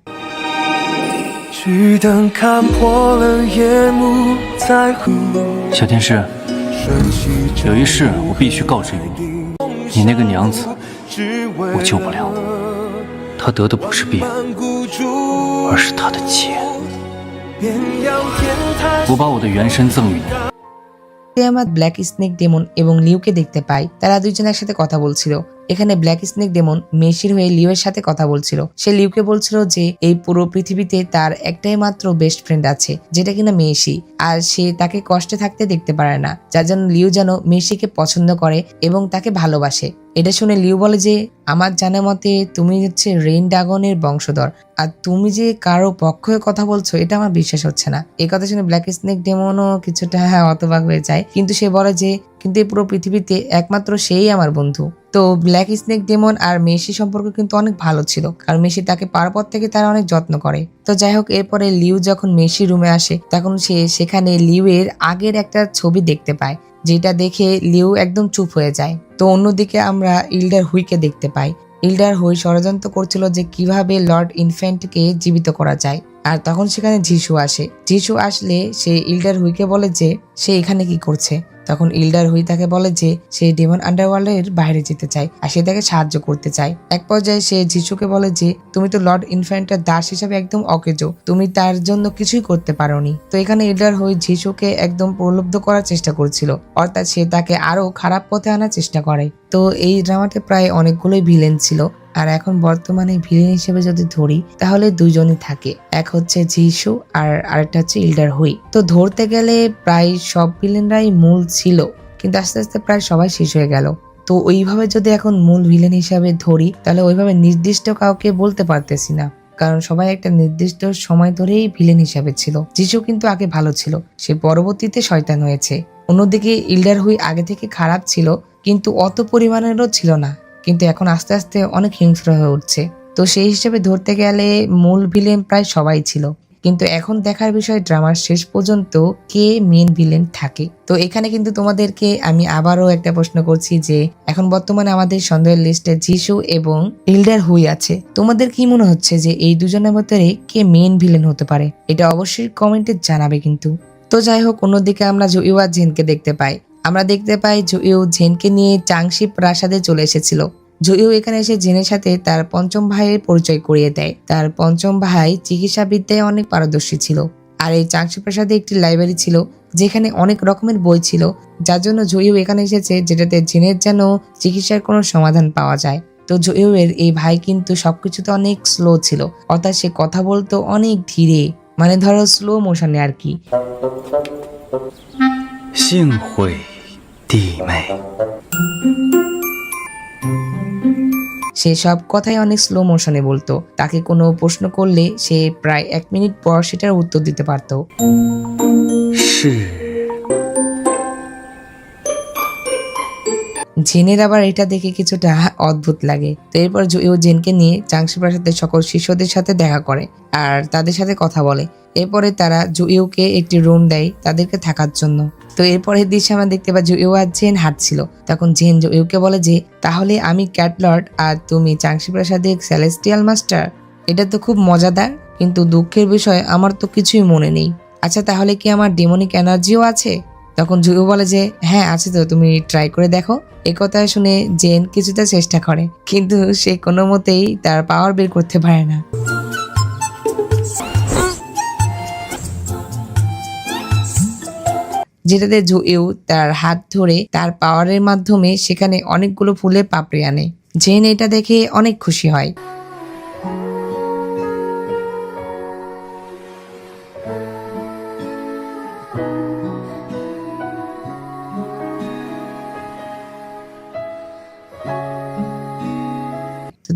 巨灯看破了夜幕，在乎小天使，有一事我必须告知于你，你那个娘子我救不了，她得的不是病，而是她的剑。我把我的原身赠予你。 আমরা ব্ল্যাক স্নেক ডেমন এবং লিউকে দেখতে পাই, তারা দুইজন একসাথে কথা বলছিল। এখানে ব্ল্যাক স্নেক ডেমন মেসির হয়ে লিউয়ের সাথে কথা বলছিল। সে লিউকে বলছিল যে এই পুরো পৃথিবীতে তার একটাই মাত্র বেস্ট ফ্রেন্ড আছে, যেটা কিনা মেসি, আর সে তাকে কষ্টে থাকতে দেখতে পারে না, যার জন্য লিউ যেন মেসিকে পছন্দ করে এবং তাকে ভালোবাসে। এটা শুনে লিউ বলে যে আমার জানা মতে তুমি হচ্ছে রেইন ড্রাগনের বংশধর, আর তুমি যে কারো পক্ষে কথা বলছো এটা আমার বিশ্বাস হচ্ছে না। এই কথা শুনে ব্ল্যাক স্নেক ডেমনও কিছুটা হতবাক হয়ে যায়, কিন্তু সে বলে যে কিন্তু এই পুরো পৃথিবীতে একমাত্র সেই আমার বন্ধু। তো ব্ল্যাক স্নেক ডেমন আর মেসি সম্পর্ক কিন্তু অনেক ভালো ছিল, কারণ মেসি তাকে পাওয়ার পর থেকে তারা অনেক যত্ন করে। তো যাই হোক, এরপরে লিউ যখন মেসি রুমে আসে তখন সে সেখানে লিউয়ের আগের একটা ছবি দেখতে পায়, যেটা দেখে লিউ একদম চুপ হয়ে যায়। তো অন্যদিকে আমরা ইল্ডার হুইকে দেখতে পাই। ইল্ডার হুই ষড়যন্ত্র করছিল যে কিভাবে লর্ড ইনফ্যান্টকে জীবিত করা যায়, আর তখন সেখানে যিশু আসে। যিশু আসলে সে ইল্ডার হুইকে বলে যে সে এখানে কি করছে। তখন ইল্ডার হুই তাকে বলে যে সে ডেমন আন্ডারওয়ার্ল্ডের বাইরে যেতে চায় আর সে তাকে সাহায্য করতে চায়। এক পর্যায়ে সে যিশুকে বলে যে তুমি তো লর্ড ইনফ্যান্টের দাস হিসাবে একদম অকেজো, তুমি তার জন্য কিছুই করতে পারোনি। তো এখানে ইল্ডার হুই যিশুকে একদম প্রলুব্ধ করার চেষ্টা করছিল, অর্থাৎ সে তাকে আরো খারাপ পথে আনার চেষ্টা করে। তো এই ড্রামাতে প্রায় অনেকগুলোই ভিলেন ছিল, আর এখন বর্তমানে ভিলেন হিসেবে যদি ধরি তাহলে দুইজনই থাকে, এক হচ্ছে যিশু আর আরেকটা হচ্ছে ইল্ডার হুই। তো ধরতে গেলে প্রায় সব ভিলেনরাই মূল ছিল, কিন্তু আস্তে আস্তে প্রায় সবাই শেষ হয়ে গেল। তো ওইভাবে যদি এখন মূল ভিলেন হিসাবে ধরি তাহলে ওইভাবে নির্দিষ্ট কাউকে বলতে পারতেছি না, কারণ সবাই একটা নির্দিষ্ট সময় ধরেই ভিলেন হিসাবে ছিল। যিশু কিন্তু আগে ভালো ছিল, সে পরবর্তীতে শয়তান হয়েছে। অন্যদিকে ইল্ডার হুই আগে থেকে খারাপ ছিল, কিন্তু অত পরিমাণেরও ছিল না, কিন্তু এখন আস্তে আস্তে অনেক হিংস্র হয়ে উঠছে। তো সেই হিসেবে ধরতে গেলে মূল ভিলেন প্রায় সবাই ছিল, কিন্তু এখন দেখার বিষয় ড্রামার শেষ পর্যন্ত কে মেন ভিলেন থাকে। তো এখানে কিন্তু তোমাদেরকে আমি আবারও একটা প্রশ্ন করছি যে এখন বর্তমানে আমাদের সন্দেহের লিস্টে যিশু এবং ইল্ডার হুই আছে, তোমাদের কি মনে হচ্ছে যে এই দুজনের মধ্যে কে মেন ভিলেন হতে পারে? এটা অবশ্যই কমেন্টে জানাবে কিন্তু। তো যাই হোক, অন্যদিকে আমরা জুইউ আর জেনকে দেখতে পাই। আমরা দেখতে পাই জুইউ জেনকে নিয়ে চাংশি প্রাসাদে চলে এসেছিল। জুইউ এখানে এসে জেনের সাথে তার পঞ্চম ভাইয়ের পরিচয় করিয়ে দেয়। তার পঞ্চম ভাই চিকিৎসা বিদ্যায় অনেক পারদর্শী ছিল, আর এই চাংশি প্রাসাদে একটি লাইব্রেরি ছিল যেখানে অনেক রকমের বই ছিল, যার জন্য জুইউ এখানে এসেছে, যেটাতে জেনের যেন চিকিৎসার কোনো সমাধান পাওয়া যায়। তো জুইউ এর এই ভাই কিন্তু সবকিছুতে অনেক স্লো ছিল, অর্থাৎ সে কথা বলতো অনেক ধীরে, মানে ধরো স্লো মোশনে আর কি। 幸会弟妹。 সে সব কথাই অনেক স্লো মোশনে বলতো, তাকে কোনো প্রশ্ন করলে সে প্রায় 1 মিনিট পর সেটার উত্তর দিতে পারতো। 是 জেনের আবার এটা দেখে কিছুটা অদ্ভুত লাগে। তো এরপর জুইউ জেনকে নিয়ে চাংশি প্রাসাদের সকল শিষ্যদের সাথে দেখা করে আর তাদের সাথে কথা বলে। এরপরে তারা জুইউকে একটি রুম দেয় তাদেরকে থাকার জন্য। তো এরপরে দৃশ্যে আমরা দেখতে পাই জুইউ আর জেন হাঁটছিল। তখন জেন জুইউকে বলে যে তাহলে আমি ক্যাটলর্ড আর তুমি চাংশি প্রাসাদের সেলেস্টিয়াল মাস্টার। এটা তো খুব মজাদার, কিন্তু দুঃখের বিষয় আমার তো কিছুই মনে নেই। আচ্ছা, তাহলে কি আমার ডেমনিক এনার্জিও আছে? তখন জুইউ বলে যে হ্যাঁ আছে, তো তুমি ট্রাই করে দেখো। এই কথা শুনে জেন কিছুটা চেষ্টা করে, কিন্তু সে কোনো মতেই তার পাওয়ার বের করতে পারে না। যেটাতে জুইউ তার হাত ধরে তার পাওয়ারের মাধ্যমে সেখানে অনেকগুলো ফুলের পাপড়ি আনে। জেন এটা দেখে অনেক খুশি হয়।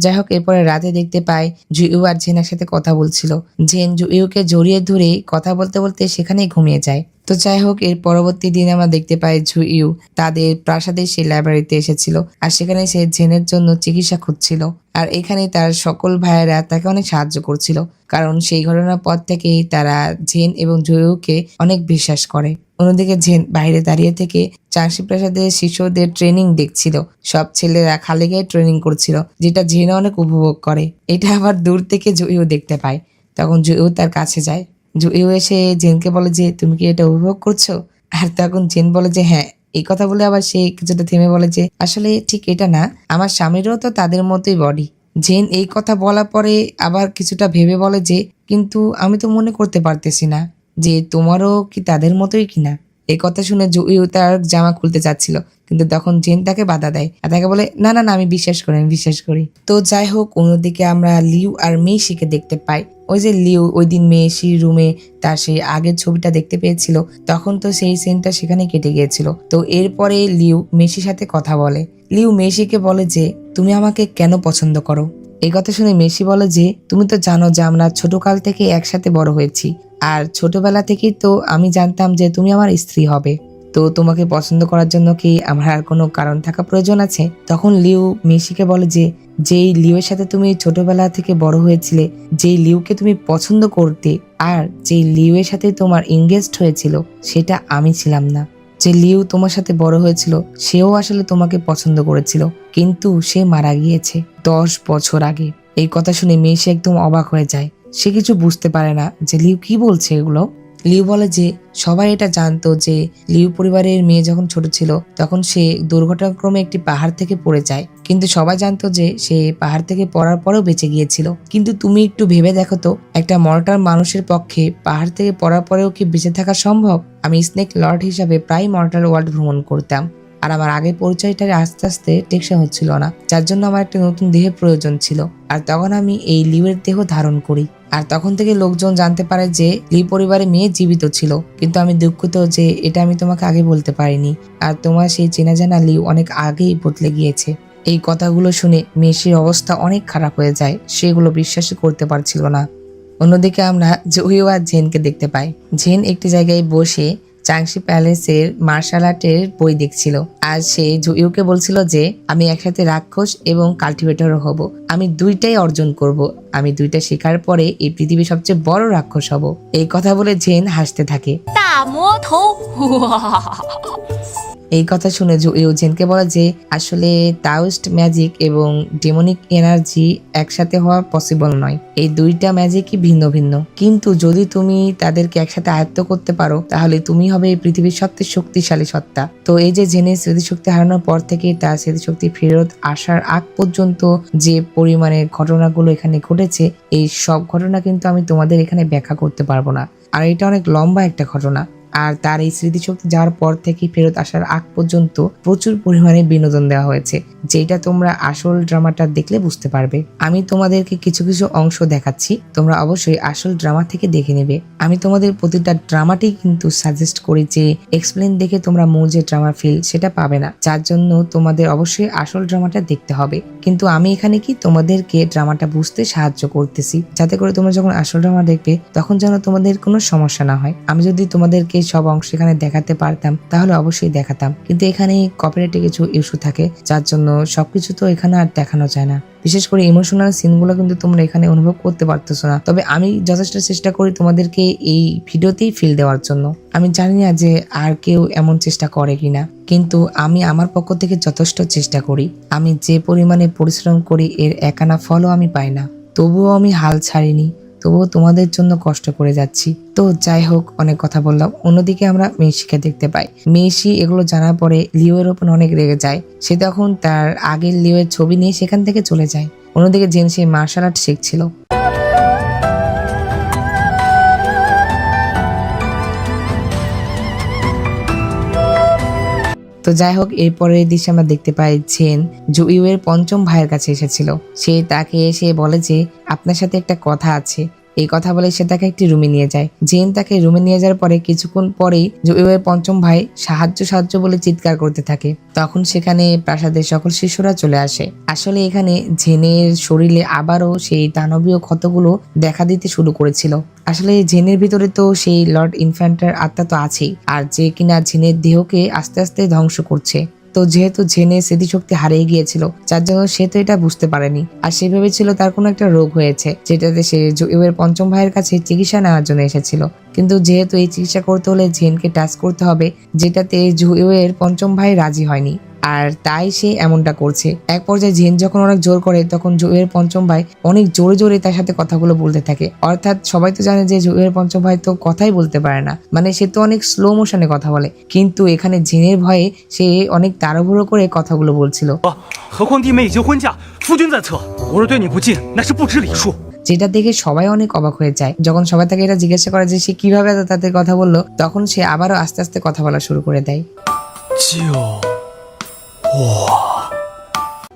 যাই হোক, এরপরে রাতে দেখতে পাই জুইউ আর জেন একসাথে কথা বলছিল। জেন জুইউকে জড়িয়ে ধরে কথা বলতে বলতে সেখানেই ঘুমিয়ে যায়। তো যাই হোক, এর পরবর্তী দিনে আমরা দেখতে পাই জুইউ তাদের প্রাসাদের সেই লাইব্রেরিতে এসেছিল আর সেখানে সে জেনের জন্য চিকিৎসা খুঁজছিল। আর এখানে তার সকল ভাইয়েরা তাকে অনেক সাহায্য করছিল, কারণ সেই ঘটনার পর থেকেই তারা জেন এবং জুইউকে অনেক বিশ্বাস করে। অন্যদিকে জেন বাইরে দাঁড়িয়ে থেকে চাংশি প্রাসাদের শিশুদের ট্রেনিং দেখছিল। সব ছেলেরা খালি গায়ে ট্রেনিং করছিল, যেটা জেন অনেক উপভোগ করে। এটা আবার দূর থেকে জুইউ দেখতে পায়। তখন জুইউ তার কাছে যায়। জুইউ এসে জেনকে বলে যে তুমি কি এটা উপভোগ করছো? আর তখন জেন বলে যে হ্যাঁ। এই কথা বলে আবার সে কিছুটা থেমে বলে যে আসলে ঠিক এটা না, আমার স্বামীরও তো তাদের মতোই বডি। জেন এই কথা বলার পরে আবার কিছুটা ভেবে বলে যে কিন্তু আমি তো মনে করতে পারতেছি না যে তোমারও কি তাদের মতোই কিনা। এই কথা শুনে জুইউ তার জামা খুলতে চাচ্ছিল, কিন্তু তখন জেন তাকে বাধা দেয় আর তাকে বলে না না না, আমি বিশ্বাস করি। তো যাই হোক, অন্যদিকে আমরা লিউ আর মেইশিকে দেখতে পাই। ওই যে লিউ ওই দিন মেইশির রুমে তার সেই আগের ছবিটা দেখতে পেয়েছিল, তখন তো সেই সিনটা সেখানে কেটে গিয়েছিল। তো এরপরে লিউ মেইশির সাথে কথা বলে। লিউ মেইশিকে বলে যে তুমি আমাকে কেন পছন্দ করো? এই কথা শুনে মেইশি বলে যে তুমি তো জানো যে আমরা ছোটকাল থেকে একসাথে বড় হয়েছি, আর ছোটবেলা থেকেই তো আমি জানতাম যে তুমি আমার স্ত্রী হবে। তো তোমাকে পছন্দ করার জন্য কি আমার আর কোনো কারণ থাকা প্রয়োজন আছে? তখন লিউ মেইশিকে বলে যে যেই লিউয়ের সাথে তুমি ছোটবেলা থেকে বড় হয়েছিলে, যেই লিউকে তুমি পছন্দ করতে, আর যেই লিউয়ের সাথে তোমার এনগেজড হয়েছিল, সেটা আমি ছিলাম না। যে লিউ তোমার সাথে বড় হয়েছিল সেও আসলে তোমাকে পছন্দ করেছিল, কিন্তু সে মারা গিয়েছে 10 বছর আগে। এই কথা শুনে মেইশি একদম অবাক হয়ে যায়। সে কিছু বুঝতে পারে না যে লিউ কি বলছে এগুলো। লিউ বলে যে সবাই এটা জানতো যে লিউ পরিবারের মেয়ে যখন ছোট ছিল তখন সে দুর্ঘটনাক্রমে একটি পাহাড় থেকে পড়ে যায়, কিন্তু সবাই জানতো যে সে পাহাড় থেকে পড়ার পরেও বেঁচে গিয়েছিল। কিন্তু তুমি একটু ভেবে দেখো তো, একটা মর্টাল মানুষের পক্ষে পাহাড় থেকে পড়ার পরেও কি বেঁচে থাকা সম্ভব? আমি স্নেক লর্ড হিসাবে প্রায় মর্টাল ওয়ার্ল্ড ভ্রমণ করতাম, আর আমার আগের পরিচয়টা আস্তে আস্তে টেকসই হচ্ছিল না, যার জন্য আমার একটা নতুন দেহের প্রয়োজন ছিল। আর তখন আমি এই লিউয়ের দেহ ধারণ করি। আর তখন থেকে লোকজন জানতে পারে যে লিউ পরিবারের মেয়ে জীবিত ছিল, কিন্তু আমি দুঃখিত যে এটা আমি তোমাকে আগে বলতে পারিনি। আর তোমার সেই চেনা জানা লিউ অনেক আগেই বদলে গিয়েছে। এই কথাগুলো শুনে মেইশির অবস্থা অনেক খারাপ হয়ে যায়, সেগুলো বিশ্বাসই করতে পারছিল না। অন্যদিকে আমরা জুইউ আর জেনকে দেখতে পাই। জেন একটি জায়গায় বসে চাংশি প্যালেসের মার্শাল আর্টের বই দেখছিল, আর সে জুইউকে বলছিল যে আমি একসাথে রাক্ষস এবং কাল্টিভেটরও হব, আমি দুইটাই অর্জন করব, আমি দুইটা শেখার পরে এই পৃথিবীর সবচেয়ে বড় রাক্ষস হব। এই কথা বলে জেন হাসতে থাকে। এই কথা শুনে জুইউ জেনকে বলে যে আসলে তাওইস্ট ম্যাজিক এবং ডেমনিক এনার্জি একসাথে হওয়া পসিবল নয়, এই দুইটা ম্যাজিকই ভিন্ন ভিন্ন, কিন্তু যদি তুমি তাদেরকে একসাথে আয়ত্ত করতে পারো তাহলে তুমি হবে এই পৃথিবীর সবচেয়ে শক্তিশালী সত্তা। তো এই যে জেনের স্মৃতিশক্তি হারানোর পর থেকে তার স্মৃতিশক্তি ফেরত আসার আগ পর্যন্ত যে পরিমাণে ঘটনাগুলো এখানে ঘটেছে, এই সব ঘটনা কিন্তু আমি তোমাদের এখানে ব্যাখ্যা করতে পারবো না, আর এটা অনেক লম্বা একটা ঘটনা। আর তার এই স্মৃতিশক্তি যাওয়ার পর থেকে ফেরত আসার আগ পর্যন্ত প্রচুর পরিমাণে বিনোদন দেওয়া হয়েছে, যেটা তোমরা আসল ড্রামাটা দেখলে বুঝতে পারবে। আমি তোমাদেরকে কিছু কিছু অংশ দেখাচ্ছি, তোমরা অবশ্যই আসল ড্রামা থেকে দেখে নেবে। আমি তোমাদের প্রতিটা ড্রামাটি কিন্তু সাজেস্ট করি যে এক্সপ্লেন দেখে তোমরা মূল যে ড্রামা ফিল সেটা পাবে না, যার জন্য তোমাদের অবশ্যই আসল ড্রামাটা দেখতে হবে। কিন্তু আমি এখানে কি তোমাদেরকে ড্রামাটা বুঝতে সাহায্য করতেছি, যাতে করে তোমরা যখন আসল ড্রামা দেখবে তখন যেন তোমাদের কোনো সমস্যা না হয়। আমি যদি তোমাদেরকে সব অংশ এখানে দেখাতে পারতাম তাহলে অবশ্যই দেখাতাম, কিন্তু এখানে কপিরাইটে কিছু ইস্যু থাকে, যার জন্য সবকিছু তো এখানে আর দেখানো যায় না। বিশেষ করে ইমোশনাল সিনগুলো কিন্তু তোমরা এখানে অনুভব করতে পারতেছো না, তবে আমি যথেষ্ট চেষ্টা করি তোমাদেরকে এই ভিডিওতেই ফিল দেওয়ার জন্য। আমি জানি না যে আর কেউ এমন চেষ্টা করে কিনা, কিন্তু আমি আমার পক্ষ থেকে যথেষ্ট চেষ্টা করি। আমি যে পরিমাণে পরিশ্রম করি এর একানা ফলও আমি পাই না, তবুও আমি হাল ছাড়িনি, তবুও তোমাদের জন্য কষ্ট করে যাচ্ছি। তো যাই হোক, অনেক কথা বললাম। অন্যদিকে আমরা মেইশিকে দেখতে পাই। মেইশি এগুলো জানার পরে লিউয়ের ওপর অনেক রেগে যায়। সে তখন তার আগের লিউয়ের ছবি নিয়ে সেখান থেকে চলে যায়। অন্যদিকে জেন সে মার্শাল আর্ট শিখছিল। তো যাই হোক, এরপরের দৃশ্যে আমরা দেখতে পাই জেন জুইউয়ের পঞ্চম ভাইয়ের কাছে এসেছিল। সে তাকে এসে বলে যে আপনার সাথে একটা কথা আছে। এই কথা বলে সে তাকে একটি রুমে নিয়ে যায়। জেন তাকে রুমে নিয়ে যাওয়ার পরে কিছুক্ষণ পরেই জুইউয়ের পঞ্চম ভাই সাহায্য বলে চিৎকার করতে থাকে। তখন সেখানে প্রাসাদের সকল শিশুরা চলে আসে। আসলে এখানে জেনের শরীরে আবারও সেই দানবীয় ক্ষতগুলো দেখা দিতে শুরু করেছিল। আসলে জেনের ভিতরে তো সেই লর্ড ইনফ্যান্টের আত্মা তো আছেই, আর যে কিনা জেনের দেহকে আস্তে আস্তে ধ্বংস করছে। তো যেহেতু জেনের স্মৃতিশক্তি হারিয়ে গিয়েছিল, যার জন্য সে তো এটা বুঝতে পারেনি, আর সে ভেবেছিল তার কোনো একটা রোগ হয়েছে, যেটাতে সে জুইউয়ের পঞ্চম ভাইয়ের কাছে চিকিৎসা নেওয়ার জন্য এসেছিল। কিন্তু যেহেতু এই চিকিৎসা করতে হলে জেনকে টাচ করতে হবে, যেটাতে জুইউয়ের পঞ্চম ভাই রাজি হয়নি, আর তাই সে এমনটা করছে। এক পর্যায়ে জেন যখন অনেক জোর করে, তখন জুইয়ের পঞ্চম ভাই অনেক জোরে জোরে তার সাথে কথাগুলো বলতে থাকে। অর্থাৎ সবাই তো জানে যে জুইয়ের পঞ্চম ভাই তো কথাই বলতে পারে না, মানে সে তো অনেক স্লো মোশনে কথা বলে, কিন্তু এখানে জেনের ভয়ে সে অনেক তাড়াহুড়ো করে কথাগুলো বলছিল।和皇弟妹已经婚嫁，夫君在侧，我若对你不敬，那是不知礼数。 যেটা দেখে সবাই অনেক অবাক হয়ে যায়। যখন সবাই তাকে এটা জিজ্ঞাসা করে যে সে কিভাবে এত তাতে কথা বললো, তখন সে আবারও আস্তে আস্তে কথা বলা শুরু করে দেয়।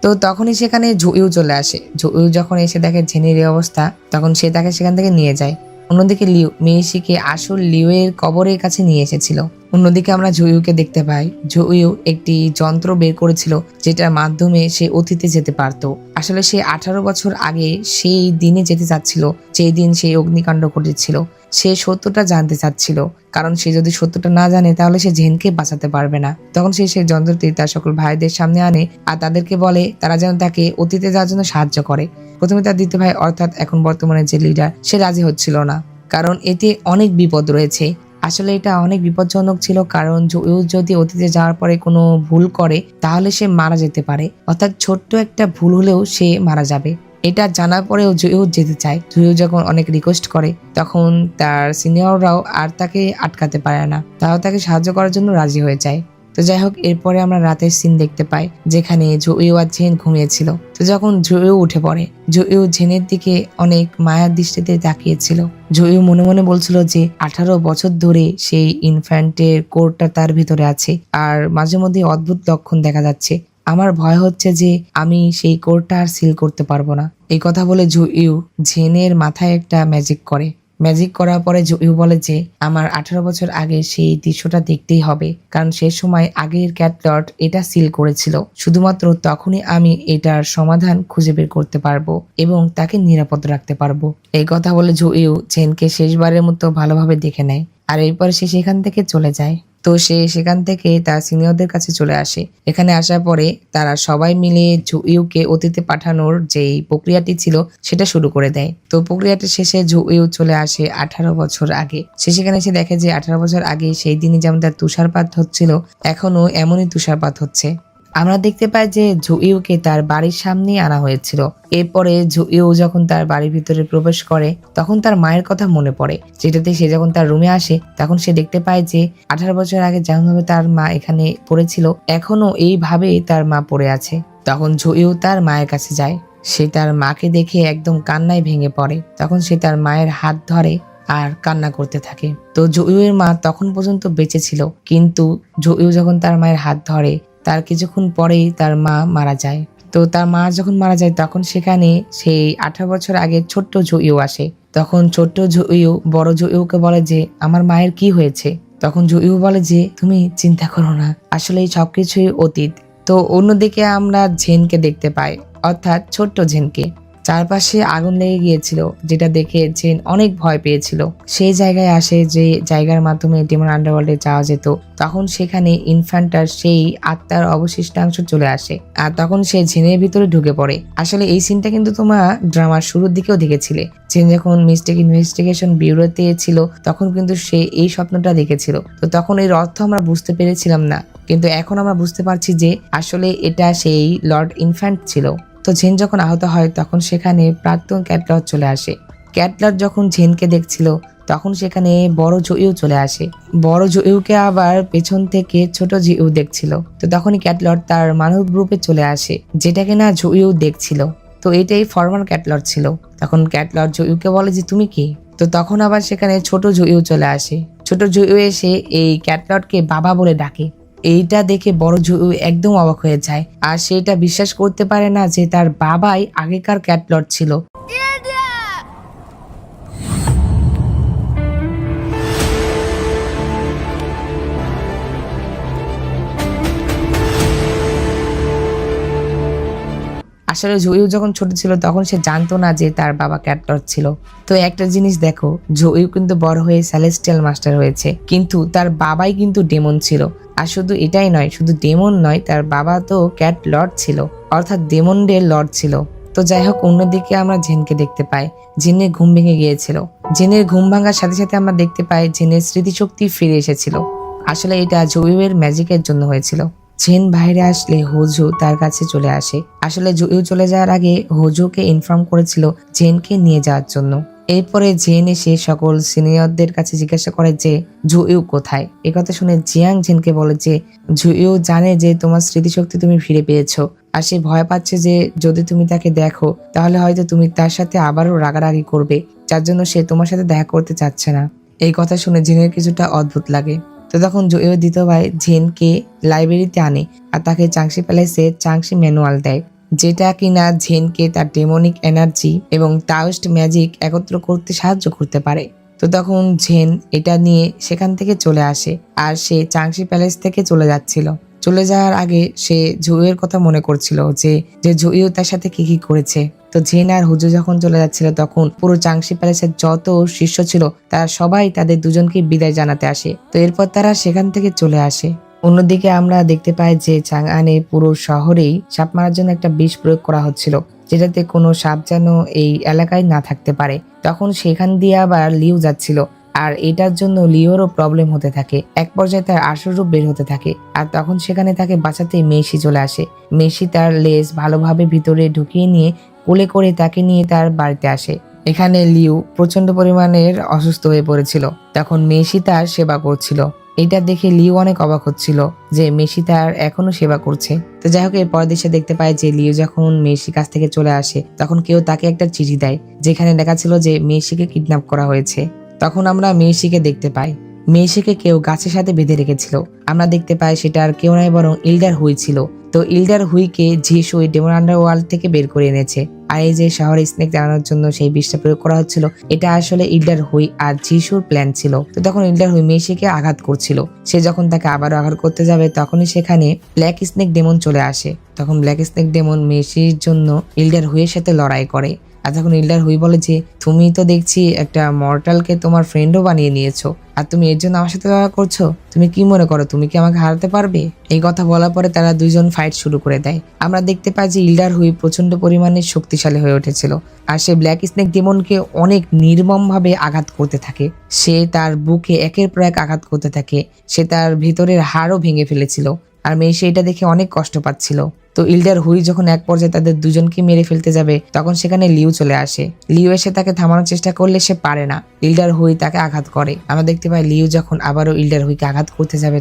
তো তখনই সেখানে জুইউ চলে আসে। জুইউ যখন এসে দেখে জেনের এই অবস্থা, তখন সে তাকে সেখান থেকে নিয়ে যায়। অন্যদিকে লিউ মেইশিকে আসল লিউয়ের কবরের কাছে নিয়ে এসেছিল। অন্যদিকে আমরা জুইউকে দেখতে পাই। জুইউ একটি যন্ত্র বের করেছিল, যেটার মাধ্যমে সে অতীতে যেতে পারত। আসলে সে 18 বছর আগে সেই দিনে যেতে চাচ্ছিল, যেই দিন সেই অগ্নিকাণ্ড ঘটেছিল। সে সত্যটা জানতে চাচ্ছিল, কারণ সে যদি সত্যটা না জানে তাহলে সে জেনকে বাঁচাতে পারবে না। তখন সে সেই যন্ত্রটি তার সকল ভাইদের সামনে আনে, আর তাদেরকে বলে তারা যেন তাকে অতীতে যাওয়ার জন্য সাহায্য করে। প্রথমে তার দ্বিতীয় ভাই অর্থাৎ এখন বর্তমানে যে লিডার, সে রাজি হচ্ছিল না, কারণ এতে অনেক বিপদ রয়েছে। আসলে এটা অনেক বিপজ্জনক ছিল, কারণ জুইউ যদি অতীতে যাওয়ার পরে কোনো ভুল করে তাহলে সে মারা যেতে পারে, অর্থাৎ ছোট্ট একটা ভুল হলেও সে মারা যাবে। এটা জানার পরেও জুইউ যেতে চায়। জুইউ যখন অনেক রিকোয়েস্ট করে, তখন তার সিনিয়ররাও আর তাকে আটকাতে পারে না, তাও তাকে সাহায্য করার জন্য রাজি হয়ে যায়। তো যাই হোক, এরপরে আমরা রাতের সিন দেখতে পাই, যেখানে জুইউ আর জেন ঘুমিয়েছিল। তো যখন জুইউ উঠে পড়ে, জুইউ জেনের দিকে অনেক মায়ার দৃষ্টিতে তাকিয়েছিল। জুইউ মনে মনে বলছিল যে 18 বছর ধরে সেই ইনফ্যান্টের কোরটা তার ভিতরে আছে, আর মাঝে মধ্যে অদ্ভুত লক্ষণ দেখা যাচ্ছে। আমার ভয় হচ্ছে যে আমি সেই কোরটা আর সিল করতে পারবো না। এই কথা বলে জুইউ জেনের মাথায় একটা ম্যাজিক করে। ম্যাজিক করার পরে জুইউ বলে যে আমার 18 বছর আগে সেই দৃশ্যটা দেখতেই হবে, কারণ সে সময় আগের ক্যাটলর্ড এটা সিল করেছিল। শুধুমাত্র তখনই আমি এটার সমাধান খুঁজে বের করতে পারবো এবং তাকে নিরাপদ রাখতে পারবো। এই কথা বলে জুইউ জেনকে শেষবারের মতো ভালোভাবে দেখে নেয়, আর এরপর সে সেখান থেকে চলে যায়। তো সে সেখান থেকে তার সিনিয়রদের কাছে চলে আসে। এখানে আসার পরে তারা সবাই মিলে জুইউকে অতীতে পাঠানোর যেই প্রক্রিয়াটি ছিল সেটা শুরু করে দেয়। তো প্রক্রিয়াটি শেষে জুইউ চলে আসে 18 বছর আগে। সে সেখানে এসে দেখে যে 18 বছর আগে সেই দিনই যেমন তার তুষারপাত হচ্ছিল, এখনো এমনই তুষারপাত হচ্ছে। আমরা দেখতে পাই যে জুইউকে তার বাড়ির সামনেই আনা হয়েছিল। এরপরে জুইউ যখন তার বাড়ির ভিতরে প্রবেশ করে, তখন তার মায়ের কথা মনে পড়ে, যেটাতে সে যখন তার রুমে আসে তখন সে দেখতে পায় যে 18 বছর আগে যেমনভাবে তার মা এখানে পড়েছিল, এখনো এইভাবেই তার মা পড়ে আছে। তখন জুইউ তার মায়ের কাছে যায়। সে তার মাকে দেখে একদম কান্নায় ভেঙে পড়ে। তখন সে তার মায়ের হাত ধরে আর কান্না করতে থাকে। তো জুইউয়ের মা তখন পর্যন্ত বেঁচে ছিল, কিন্তু জুইউ যখন তার মায়ের হাত ধরে তার কিছুক্ষণ পরেই তার মা মারা যায়। তো তার মা যখন মারা যায়, তখন সেখানে সেই 18 বছর আগে ছোট্ট জুইউ আসে। তখন ছোট্ট জুইউ বড় জুইউকে বলে যে আমার মায়ের কি হয়েছে। তখন জুইউ বলে যে তুমি চিন্তা করো না, আসলে এই সবকিছুই অতীত। তো অন্যদিকে আমরা জেনকে দেখতে পাই, অর্থাৎ ছোট্ট জেনকে। চারপাশে আগুন লেগে গিয়েছিল, যেটা দেখে জেন অনেক ভয় পেয়েছিল। সেই জায়গায় আসে যে জায়গার মাধ্যমে ডিমন আন্ডারওয়ার্ল্ডে যাওয়া যেত। তখন সেখানে ইনফ্যান্টার সেই আত্মার অবশিষ্টাংশ চলে আসে, আর তখন সে জেনের ভিতরে ঢুকে পড়ে। আসলে এই সিনটা কিন্তু তোমরা ড্রামার শুরুর দিকেও দেখেছিলে। জেন যখন মিস্টেক ইনভেস্টিগেশন ব্যুরোতে ছিল, তখন কিন্তু সে এই স্বপ্নটা দেখেছিল। তো তখন এর অর্থ আমরা বুঝতে পেরেছিলাম না, কিন্তু এখন আমরা বুঝতে পারছি যে আসলে এটা সেই লর্ড ইনফ্যান্ট ছিল। তো জেন যখন আহত হয়, তখন সেখানে প্রাক্তন ক্যাটলর্ড চলে আসে। ক্যাটলর্ড যখন জেনকে দেখছিল, তখন সেখানে বড় জুইউ চলে আসে। বড় জুইউকে আবার পেছন থেকে ছোট জুইউ দেখছিল। তো তখনই ক্যাটলর্ড তার মানব রূপে চলে আসে, যেটাকে না জুইউ দেখছিল। তো এটাই ফরমাল ক্যাটলর্ড ছিল। তখন ক্যাটলর্ড জুইউকে বলে যে তুমি কি। তো তখন আবার সেখানে ছোট জুইউ চলে আসে। ছোট জুইউ এসে এই ক্যাটলর্ডকে বাবা বলে ডাকে। এইটা দেখে বড় জুইউ একদম অবাক হয়ে যায়, আর সেটা বিশ্বাস করতে পারে না যে তার বাবাই আগেকার ক্যাটলর্ড ছিল। আসলে জয়ু যখন ছোট ছিল তখন সে জানতো না যে তার বাবা ক্যাট লর্ড ছিল। তো একটা জিনিস দেখো, জয়ু কিন্তু বড় হয়ে সেলেস্টিয়াল মাস্টার হয়েছে, কিন্তু তার বাবাই কিন্তু ডেমন ছিল। আর শুধু এটাই নয়, শুধু ডেমন নয়, তার বাবা তো ক্যাট লর্ড ছিল, অর্থাৎ ডেমনদের লর্ড ছিল। তো যাই হোক, অন্যদিকে আমরা জেনকে দেখতে পাই। জেনের ঘুম ভেঙে গিয়েছিল। জেনের ঘুম ভাঙার সাথে সাথে আমরা দেখতে পাই জেনের স্মৃতিশক্তি ফিরে এসেছিল। আসলে এটা জয়ুয়ের ম্যাজিকের জন্য হয়েছিল। জেন বাইরে আসলে হোজো তার কাছে চলে আসে। আসলে জয়ু চলে যাওয়ার আগে হোজোকে ইনফর্ম করেছিল জেনকে নিয়ে যাওয়ার জন্য। এরপরে জেন এসে সকল সিনিয়রদের কাছে জিজ্ঞাসা করে যে জয়ু কোথায়। একথা শুনে জিয়াং জেনকে বলে যে জয়ু জানে যে তোমার স্মৃতিশক্তি তুমি ফিরে পেয়েছো, আর সে ভয় পাচ্ছে যে যদি তুমি তাকে দেখো তাহলে হয়তো তুমি তার সাথে আবারও রাগারাগি করবে, যার জন্য সে তোমার সাথে দেখা করতে চাচ্ছে না। এই কথা শুনে জেনের কিছুটা অদ্ভুত লাগে। তো তখন জয়ুর দ্বিতীয় ভাই জেনকে লাইব্রেরিতে আনে আর তাকে চাংশি প্যালেসে চাংশি ম্যানুয়াল দেয়, যেটা কিনা জেনকে তার ডেমনিক এনার্জি এবং তাওস্ট ম্যাজিক একত্র করতে সাহায্য করতে পারে। তো তখন জেন এটা নিয়ে সেখান থেকে চলে আসে, আর সে চাংশি প্যালেস থেকে চলে যাচ্ছিল। চলে যাওয়ার আগে সে জয়ুয়ের কথা মনে করছিল যে জয়ু তার সাথে কি কি করেছে। তো জেন আর হুজু যখন চলে যাচ্ছিল তখন পুরো চাংশি প্যালেসের যত শিষ্য ছিল তারা সবাই তাদের দুজনকে বিদায় জানাতে আসে। তো এরপর তারা সেখান থেকে চলে আসে। অন্যদিকে আমরা দেখতে পাই যে চাংআনে পুরো শহরেই সাপ মারার জন্য একটা বিষ প্রয়োগ করা হচ্ছিল, যেটাতে কোনো সাপ যেন এই এলাকায় না থাকতে পারে। তখন সেখান দিয়ে আবার লিউ যাচ্ছিল, আর এটার জন্য লিওরও প্রবলেম হতে থাকে। এক পর্যায়ে তার আসল রূপ বের হতে থাকে, আর তখন সেখানে তাকে বাঁচাতে মেসি চলে আসে। মেসি তার লেজ ভালোভাবে ভিতরে ঢুকিয়ে নিয়ে কোলে করে তাকে নিয়ে তার বাড়িতে আসে। এখানে লিউ প্রচন্ড পরিমাণের অসুস্থ হয়ে পড়েছিল, তখন মেসি তার সেবা করছিল। এটা দেখে লিউ অনেক অবাক হচ্ছিল যে মেসি তার এখনো সেবা করছে। তো যাই হোক, এর পরের দৃশ্যে দেখতে পায় যে লিউ যখন মেসির কাছ থেকে চলে আসে তখন কেউ তাকে একটা চিঠি দেয়, যেখানে লেখা ছিল যে মেসিকে কিডন্যাপ করা হয়েছে। তখন আমরা মেসিকে দেখতে পাই। মেসিকে কেউ গাছের সাথে বেঁধে রেখেছিল। আমরা দেখতে পাই সেটা আর কেউ নয় বরং ইল্ডার হুই ছিল। তো ইল্ডার হুইকে যিশু ডেমন আন্ডারওয়ার্ল্ড থেকে বের করে এনেছে, আর এই যে শহরে স্নেক জানানোর জন্য সেই বিষটা প্রয়োগ করা হচ্ছিল, এটা আসলে ইল্ডার হুই আর যিশুর প্ল্যান ছিল। তো তখন ইল্ডার হুই মেসিকে আঘাত করছিল। সে যখন তাকে আবারও আঘাত করতে যাবে তখনই সেখানে ব্ল্যাক স্নেক ডেমন চলে আসে। তখন ব্ল্যাক স্নেক ডেমন মেসির জন্য ইল্ডার হুইয়ের সাথে লড়াই করে। আর তখন ইল্ডার হুই বলে যে তুমি তো দেখছি একটা মর্টালকে তোমার ফ্রেন্ডও বানিয়ে নিয়েছো, আর তুমি এর জন্য আমার সাথে লড়াই করছো। তুমি কি মনে করো তুমি কি আমাকে হারাতে পারবে? এই কথা বলার পরে তারা দুইজন ফাইট শুরু করে দেয়। আমরা দেখতে পাই যে ইল্ডার হুই প্রচন্ড পরিমাণে শক্তিশালী হয়ে উঠেছিল, আর সে ব্ল্যাক স্নেক ডেমনকে অনেক নির্মম ভাবে আঘাত করতে থাকে। সে তার বুকে একের পর এক আঘাত করতে থাকে। সে তার ভিতরের হাড়ও ভেঙে ফেলেছিল, আর মেয়ে এটা দেখে অনেক কষ্ট পাচ্ছিল। তো ইল্ডার হুই যখন এক পর্যায়ে তাদের দুজনকে মেরে ফেলতে যাবে তখন সেখানে লিউ চলে আসে। লিউ এসে তাকে থামানোর চেষ্টা করলে সে পারে না। ইল্ডার হুই তাকে আঘাত করে। আমরা দেখতে পাই লিউ যখন আবারও ইল্ডার হুইকে আঘাত করতে যাবে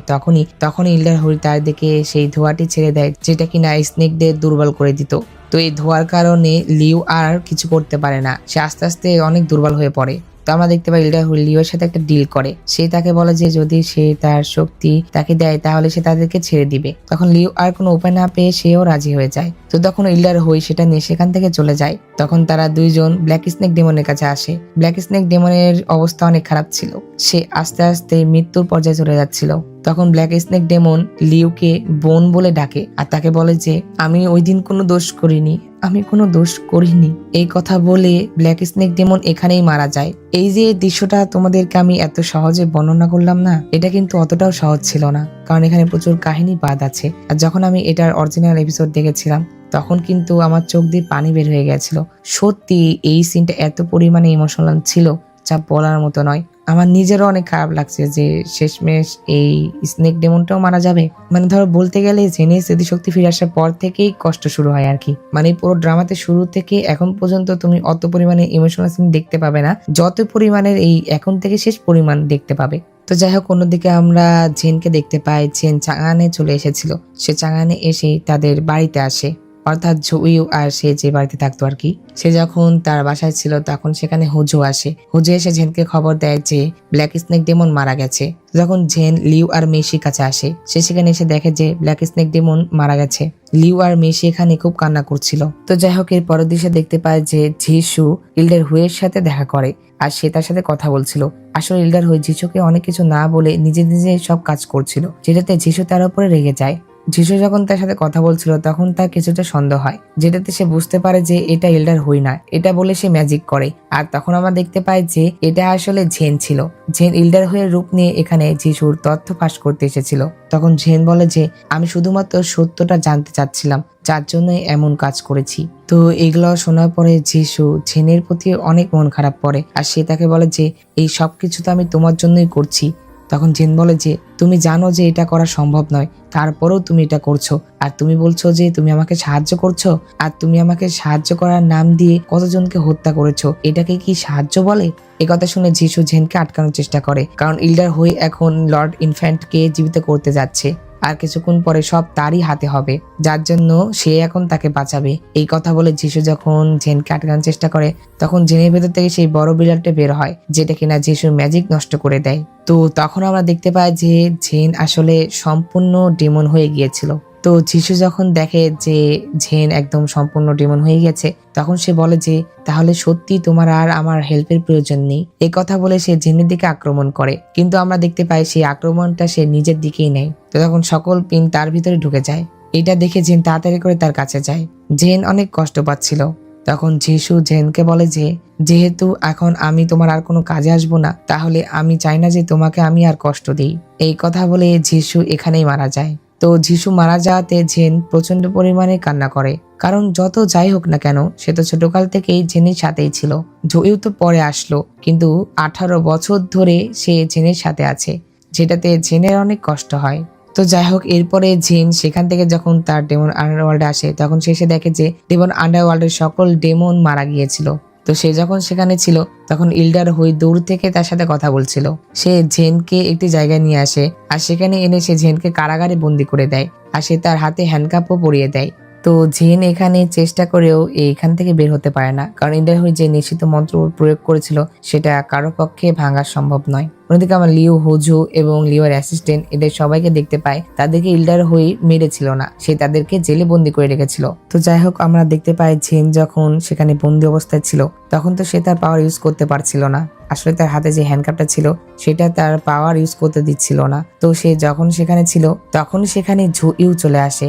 তখনই ইল্ডার হুই তার দিকে সেই ধোঁয়াটি ছেড়ে দেয়, যেটা কিনা স্নেকদের দুর্বল করে দিত। তো এই ধোঁয়ার কারণে লিউ আর কিছু করতে পারে না, সে আস্তে আস্তে অনেক দুর্বল হয়ে পড়ে। তো আমরা দেখতে পাই ইল্ডার হুই লিওর সাথে একটা ডিল করে। সে তাকে বলে যে যদি সে তার শক্তি তাকে দেয় তাহলে সে তাদেরকে ছেড়ে দিবে। তখন লিও আর কোনো উপায় না পেয়ে সেও রাজি হয়ে যায়। তো তখন ইল্ডার হুই সেটা নিয়ে সেখান থেকে চলে যায়। তখন তারা দুইজন ব্ল্যাক স্নেক ডেমনের কাছে আসে। ব্ল্যাক স্নেক ডেমনের অবস্থা অনেক খারাপ ছিল, সে আস্তে আস্তে মৃত্যুর পর্যায়ে চলে যাচ্ছিল। তখন ব্ল্যাক স্নেক ডেমন লিউকে বোন বলে ডাকে, আর তাকে বলে যে আমি ওই দিন কোনো দোষ করিনি, আমি কোনো দোষ করিনি। এই কথা বলে ব্ল্যাক স্নেক ডেমন এখানেই মারা যায়। এই যে দৃশ্যটা তোমাদেরকে আমি এত সহজে বর্ণনা করলাম না, এটা কিন্তু অতটাও সহজ ছিল না, কারণ এখানে প্রচুর কাহিনী বাদ আছে। আর যখন আমি এটার অরিজিনাল এপিসোড দেখেছিলাম তখন কিন্তু আমার চোখ দিয়ে পানি বের হয়ে গেছিল। সত্যি এই সিনটা এত পরিমাণে ইমোশনাল ছিল যা বলার মতো নয়। আমার নিজেরও অনেক খারাপ লাগছে যে শেষমেশ এই স্নেক ডেমনটাও মারা যাবে। মানে ধরো বলতে গেলে জেনের স্মৃতিশক্তি ফিরে আসার পর থেকেই কষ্ট শুরু হয় আর কি। মানে পুরো ড্রামাতে শুরু থেকে এখন পর্যন্ত তুমি অত পরিমাণে ইমোশনাল সিন দেখতে পাবে না যত পরিমাণের এই এখন থেকে শেষ পরিমাণ দেখতে পাবে। তো যাই হোক, অন্যদিকে আমরা জেনকে দেখতে পাই। জেন চাংআনে চলে এসেছিল। সে চাংআনে এসে তাদের বাড়িতে আসে, অর্থাৎ জুইউ আর সে যে বাড়িতে থাকতো আর কি। সে যখন তার বাসায় ছিল তখন সেখানে হুজু আসে। হুজু এসে জেনকে খবর দেয় যে ব্ল্যাক স্নেক ডেমন মারা গেছে। যখন জেন লিউ আর মেসির কাছে আসে, সে সেখানে এসে দেখে যে ব্ল্যাক স্নেক ডেমন মারা গেছে। লিউ আর মেসি এখানে খুব কান্না করছিল। তো যাই হোক, এর পরের দিশে দেখতে পায় যে যিশু ইল্ডার হুইয়ের সাথে দেখা করে, আর সে তার সাথে কথা বলছিল। আসলে ইল্ডার হুই যিশুকে অনেক কিছু না বলে নিজে নিজে সব কাজ করছিল, যেটাতে যিশু তার উপরে রেগে যায়। যিশু যখন তার সাথে কথা বলছিল তখন তার কিছুটা সন্দেহ হয়, যেটাতে সে বুঝতে পারে যে এটা এল্ডার হুই না, এটা বলে সে ম্যাজিক করে। আর তখন আমরা দেখতে পাই যে এটা আসলে ঝেন ছিল। ঝেন এল্ডার হুইয়ের রূপ নিয়ে এখানে যিশুর তথ্য ফাঁস করতে এসেছিল। তখন ঝেন বলে যে আমি শুধুমাত্র সত্যটা জানতে চাচ্ছিলাম, যার জন্য এমন কাজ করেছি। তো এগুলো শোনার পরে যিশু ঝেনের প্রতি অনেক মন খারাপ করে, আর সে তাকে বলে যে এই সবকিছু তো আমি তোমার জন্যই করছি। তখন ঝেন বলে যে তুমি জানো যে এটা করা সম্ভব নয়, তারপরেও তুমি এটা করছো, আর তুমি বলছো যে তুমি আমাকে সাহায্য করছো, আর তুমি আমাকে সাহায্য করার নাম দিয়ে কতজনকে হত্যা করেছো, এটাকে কি সাহায্য বলে? এই কথা শুনে যিশু ঝেনকে আটকানোর চেষ্টা করে, কারণ এল্ডার হুই এখন লর্ড ইনফ্যান্টকে জীবিত করতে যাচ্ছে, আর কিছুক্ষণ পরে সব তারই হাতে হবে, যার জন্য সে এখন তাকে বাঁচাবে। এই কথা বলে যিশু যখন ঝেনকে আটকানোর চেষ্টা করে তখন ঝেনের ভেতর থেকে সেই বড় বিড়ালটা বের হয়, যেটা কিনা যিশুর ম্যাজিক নষ্ট করে দেয়। তো তখন আমরা দেখতে পাই যে ঝেন আসলে সম্পূর্ণ ডেমন হয়ে গিয়েছিল। তো যিশু যখন দেখে যে ঝেন একদম সম্পূর্ণ ডেমন হয়ে গেছে তখন সে বলে যে তাহলে সত্যি তোমার আর আমার হেল্পের প্রয়োজন নেই। এই কথা বলে সে ঝেনের দিকে আক্রমণ করে, কিন্তু আমরা দেখতে পাই সেই আক্রমণটা সে নিজের দিকেই নেয়। তো তখন সকল পিন তার ভিতরে ঢুকে যায়। এটা দেখে ঝেন তাড়াতাড়ি করে তার কাছে যায়। ঝেন অনেক কষ্ট পাচ্ছিল। তখন যিশু ঝেনকে বলে যে যেহেতু এখন আমি তোমার আর কোনো কাজে আসবো না, তাহলে আমি চাই না যে তোমাকে আমি আর কষ্ট দিই। এই কথা বলে যিশু এখানেই মারা যায়। তো যিশু মারা যাওয়াতে ঝেন প্রচন্ড পরিমাণে কান্না করে, কারণ যত যাই হোক না কেন সে তো ছোটকাল থেকেই ঝেনের সাথেই ছিল। জয়ু তো পরে আসলো, কিন্তু 18 বছর ধরে সে ঝেনের সাথে আছে, যেটাতে ঝেনের অনেক কষ্ট হয়। তো যাই হোক, এরপরে ঝেন সেখান থেকে যখন তার ডেমন আন্ডারওয়ার্ল্ডে আসে তখন সে এসে দেখে যে ডেমন আন্ডারওয়ার্ল্ডের সকল ডেমন মারা গিয়েছিল। তো সে যখন সেখানে ছিল তখন এল্ডার হুই দূর থেকে তার সাথে কথা বলছিল। সে ঝেনকে একটি জায়গায় নিয়ে আসে, আর সেখানে এনে সে ঝেনকে কারাগারে বন্দি করে দেয়, আর সে তার হাতে হ্যান্ডকাপও পরিয়ে দেয়। তো ঝেন এখানে চেষ্টা করেও এইখান থেকে বের হতে পারে না, কারণ এল্ডার হুই যে নিশ্চিত মন্ত্র প্রয়োগ করেছিল সেটা কারো পক্ষে ভাঙা সম্ভব নয়। অন্যদিকে আমার লিও, হুজু এবং লিওর অ্যাসিস্ট্যান্ট এদের সবাইকে দেখতে পায়, তাদেরকে এল্ডার হুই মেরেছিল না, সে তাদেরকে জেলে বন্দি করে রেখেছিল। তো যাই হোক, আমরা দেখতে পাই ঝেন যখন সেখানে বন্দি অবস্থায় ছিল তখন তো সে তার পাওয়ার ইউজ করতে পারছিল না। আসলে তার হাতে যে হ্যান্ডকাপটা ছিল সেটা তার পাওয়ার ইউজ করতে দিচ্ছিল না। তো সে যখন সেখানে ছিল তখন সেখানে ঝুইউ চলে আসে।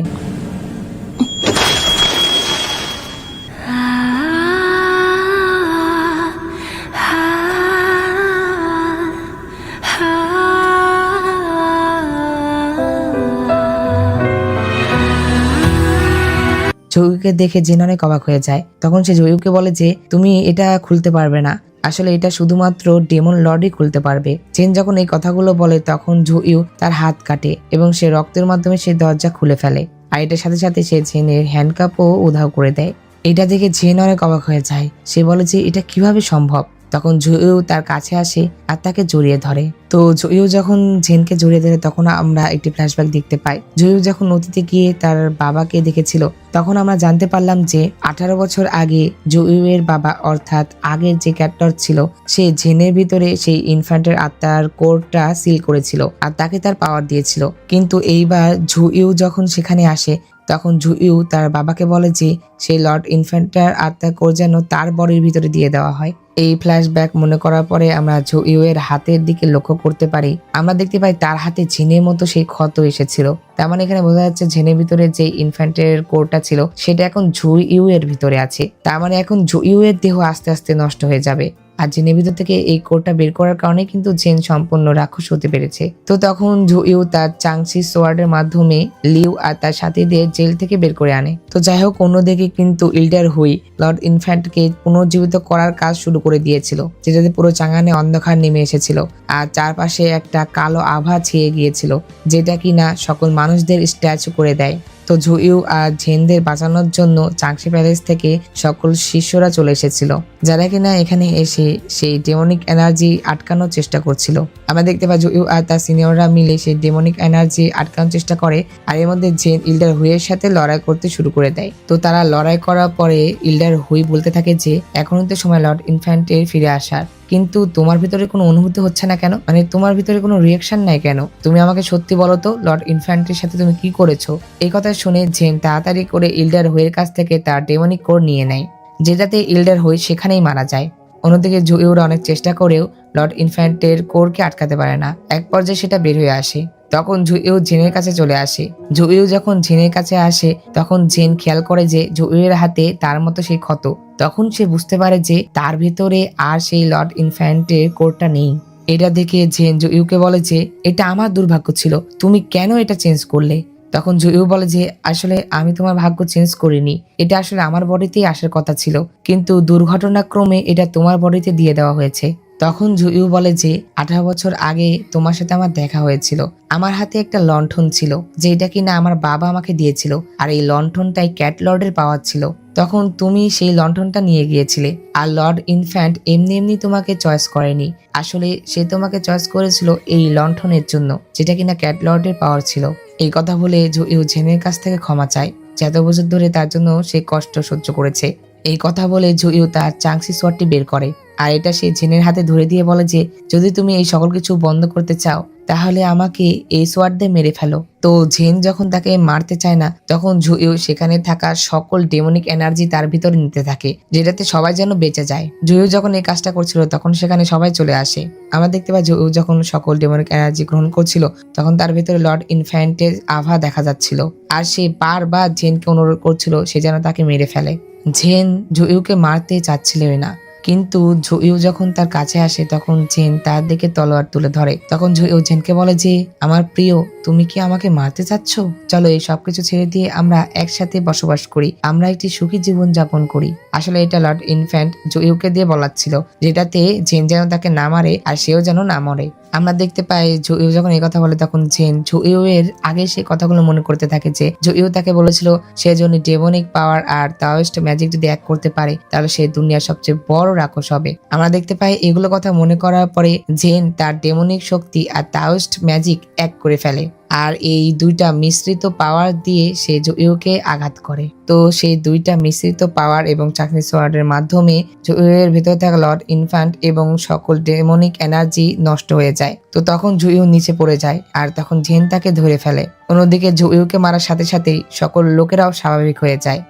জয়ুকে দেখে জেন অনেক অবাক হয়ে যায়। তখন সে জয়ুকে বলে যে তুমি এটা খুলতে পারবে না, আসলে এটা শুধুমাত্র ডেমন লর্ডই খুলতে পারবে। জেন যখন এই কথাগুলো বলে তখন জয়ু তার হাত কাটে এবং সে রক্তের মাধ্যমে সেই দরজা খুলে ফেলে, আর এটার সাথে সাথে সে জেনের হ্যান্ডকাপও উধাও করে দেয়। এটা দেখে জেন অনেক অবাক হয়ে যায়। সে বলে যে এটা কিভাবে সম্ভব। তখন জয়ু তার কাছে আসে আর তাকে জড়িয়ে ধরে। তো জয়ু যখন জেনকে জড়িয়ে ধরে তখন আমরা একটি ফ্ল্যাশব্যাক দেখতে পাই। জয়ু যখন নদীতে গিয়ে তার বাবাকে দেখেছিল তখন আমরা জানতে পারলাম যে 18 বছর আগে জয়ু এর বাবা অর্থাৎ আগের যে ক্যাপ্টর ছিল সে জেনের ভিতরে সেই ইনফ্যান্টের আত্মার কোরটা সিল করেছিল আর তাকে তার পাওয়ার দিয়েছিল। কিন্তু এইবার জয়ু যখন সেখানে আসে তখন জয়ু তার বাবাকে বলে যে সেই লর্ড ইনফ্যান্টের আত্মার কোর যেন তার বডির ভিতরে দিয়ে দেওয়া হয়। এই ফ্ল্যাশব্যাক মনে করার পরে আমরা জয়ু এর হাতের দিকে লক্ষ্য করতে পারি। আমরা দেখতে পাই তার হাতে ঝিনের মতো সেই ক্ষত এসেছিল। তার মানে এখানে বোঝা যাচ্ছে ঝিনের ভিতরে যে ইনফ্যান্টের কোরটা ছিল সেটা এখন জয়ু এর ভিতরে আছে। তার মানে এখন জয়ু এর দেহ আস্তে আস্তে নষ্ট হয়ে যাবে, আর জেনের ভিতর থেকে এই কোরটা বের করার কারণে কিন্তু জেন সম্পূর্ণ রাক্ষস হতে পেরেছে। তো তখন জয়ু তার চাংসি সোয়ার্ডের মাধ্যমে লিউ আর তার সাথীদের জেল থেকে বের করে আনে। তো যাই হোক, অন্যদিকে কিন্তু এল্ডার হুই লর্ড ইনফ্যান্টকে পুনর্জীবিত করার কাজ শুরু করে দিয়েছিল, যেটাতে পুরো চাঙানে অন্ধকার নেমে এসেছিল আর চারপাশে একটা কালো আভা ছেয়ে গিয়েছিল, যেটা কিনা সকল মানুষদের স্ট্যাচু করে দেয়। তো জয়ু আর ঝেনদের বাঁচানোর জন্য চাংশি প্যালেস থেকে সকল শিষ্যরা চলে এসেছিল, যারা কিনা এখানে এসে সেই ডেমনিক এনার্জি আটকানোর চেষ্টা করছিল। আমরা দেখতে পাই জয়ু আর তার সিনিয়ররা মিলে সেই ডেমনিক এনার্জি আটকানোর চেষ্টা করে, আর এর মধ্যে জেন এল্ডার হুইয়ের সাথে লড়াই করতে শুরু করে দেয়। তো তারা লড়াই করার পরে এল্ডার হুই বলতে থাকে যে এখনই তো সময় লর্ড ইনফ্যান্টের ফিরে আসার, কিন্তু তোমার ভিতরে কোনো অনুভূতি হচ্ছে না কেন, মানে তোমার ভিতরে কোনো রিয়াকশন নাই কেন? তুমি আমাকে সত্যি বলো তো, লর্ড ইনফ্যান্টের সাথে তুমি কি করেছো? এই কথা শুনে জেন তাড়াতাড়ি করে এল্ডার হুইয়ের কাছ থেকে তার ডেমনিক কোর নিয়ে নেয়, যেটাতে এল্ডার হুই সেখানেই মারা যায়। অন্যদিকে জয়ুরা অনেক চেষ্টা করেও লর্ড ইনফ্যান্টের কোরকে আটকাতে পারে না। এক পর্যায়ে সেটা বের হয়ে আসে। তখন জুইউ জেনের কাছে চলে আসে। জুইউ যখন জেনের কাছে আসে তখন জেন খেয়াল করে যে জুইউর হাতে তার মতো সেই ক্ষত। তখন সে বুঝতে পারে যে তার ভিতরে আর সেই লর্ড ইনফ্যান্টের কোডটা নেই। এটা দেখে জেন জুইউকে বলে যে এটা আমার দুর্ভাগ্য ছিল, তুমি কেন এটা চেঞ্জ করলে? তখন জুইউ বলে যে আসলে আমি তোমার ভাগ্য চেঞ্জ করিনি, এটা আসলে আমার বডিতেই আসার কথা ছিল, কিন্তু দুর্ঘটনাক্রমে এটা তোমার বডিতে দিয়ে দেওয়া হয়েছে। তখন জুইউ বলে যে 18 বছর আগে তোমার সাথে আমার দেখা হয়েছিল, আমার হাতে একটা লণ্ঠন ছিল যেটা কিনা আমার বাবা আমাকে দিয়েছিল, আর এই লণ্ঠনটাই ক্যাট লর্ডের পাওয়ার ছিল। তখন তুমি সেই লণ্ঠনটা নিয়ে গিয়েছিলে, আর লর্ড ইনফ্যান্ট এমনি এমনি তোমাকে চয়েস করেনি, আসলে সে তোমাকে চয়েস করেছিল এই লণ্ঠনের জন্য যেটা কিনা ক্যাট লর্ডের পাওয়ার ছিল। এই কথা বলে জুইউ জেনের কাছ থেকে ক্ষমা চায়, যত বছর ধরে তার জন্য সে কষ্ট সহ্য করেছে। এই কথা বলে জুইউ তার চাংসি সোয়ার্ডটি বের করে, আর এটা সে জেনের হাতে ধরে দিয়ে বলে যে যদি তুমি এই সকল কিছু বন্ধ করতে চাও তাহলে আমাকে এই সোয়ার্ড দিয়ে মেরে ফেলো। তো জেন যখন তাকে মারতে চায় না তখন জুইউ সেখানে থাকা সকল ডেমনিক এনার্জি তার ভিতরে নিতে থাকে, যেটাতে সবাই যেন বেঁচে যায়। জুইউ যখন এই কাজটা করছিল তখন সেখানে সবাই চলে আসে। আমরা দেখতে পাই জুইউ যখন সকল ডেমনিক এনার্জি গ্রহণ করছিল তখন তার ভিতরে লর্ড ইনফ্যান্টের আভা দেখা যাচ্ছিল, আর সে বারবার জেনকে অনুরোধ করছিল সে যেন তাকে মেরে ফেলে। জেন জুইউকে মারতে চাচ্ছিলই না, কিন্তু জুইউ যখন তার কাছে আসে তখন জেন তার দিকে তলোয়ার তুলে ধরে। তখন জুইউ জেনকে বলে যে আমার প্রিয়, তুমি কি আমাকে মারতে চাচ্ছ? চলো এই সবকিছু ছেড়ে দিয়ে আমরা একসাথে বসবাস করি, আমরা একটি সুখী জীবন যাপন করি। আসলে এটা লর্ড ইনফ্যান্ট জুইউকে দিয়ে বলাচ্ছিল, যেটাতে জেন যেন তাকে না মারে আর সেও যেন না মরে। আমরা দেখতে পাই জুইউ যখন এই কথা বলে তখন জেন জুইউ এর আগে সেই কথাগুলো মনে করতে থাকে যে জুইউ তাকে বলেছিল সে যদি ডেমনিক পাওয়ার আর তাওয়িস্ট ম্যাজিক যদি এক করতে পারে তাহলে সে দুনিয়ার সবচেয়ে বড় রাক্ষস হবে। আমরা দেখতে পাই এগুলো কথা মনে করার পরে জেন তার ডেমনিক শক্তি আর তাওয়িস্ট ম্যাজিক এক করে ফেলে, আর এই দুইটা মিশ্রিত পাওয়ার দিয়ে সে জুইউকে আঘাত করে। তো সেই দুইটা মিশ্রিত পাওয়ার এবং চাকনি সোয়ার্ডের মাধ্যমে জুইউর ভিতরে থাকা লর্ড ইনফ্যান্ট এবং সকল ডেমনিক এনার্জি নষ্ট হয়ে যায়। তো তখন জুইউ নিচে পড়ে যায় আর তখন জেন তাকে ধরে ফেলে। অন্যদিকে জুইউকে মারার সাথে সাথেই সকল লোকেরাও স্বাভাবিক হয়ে যায়।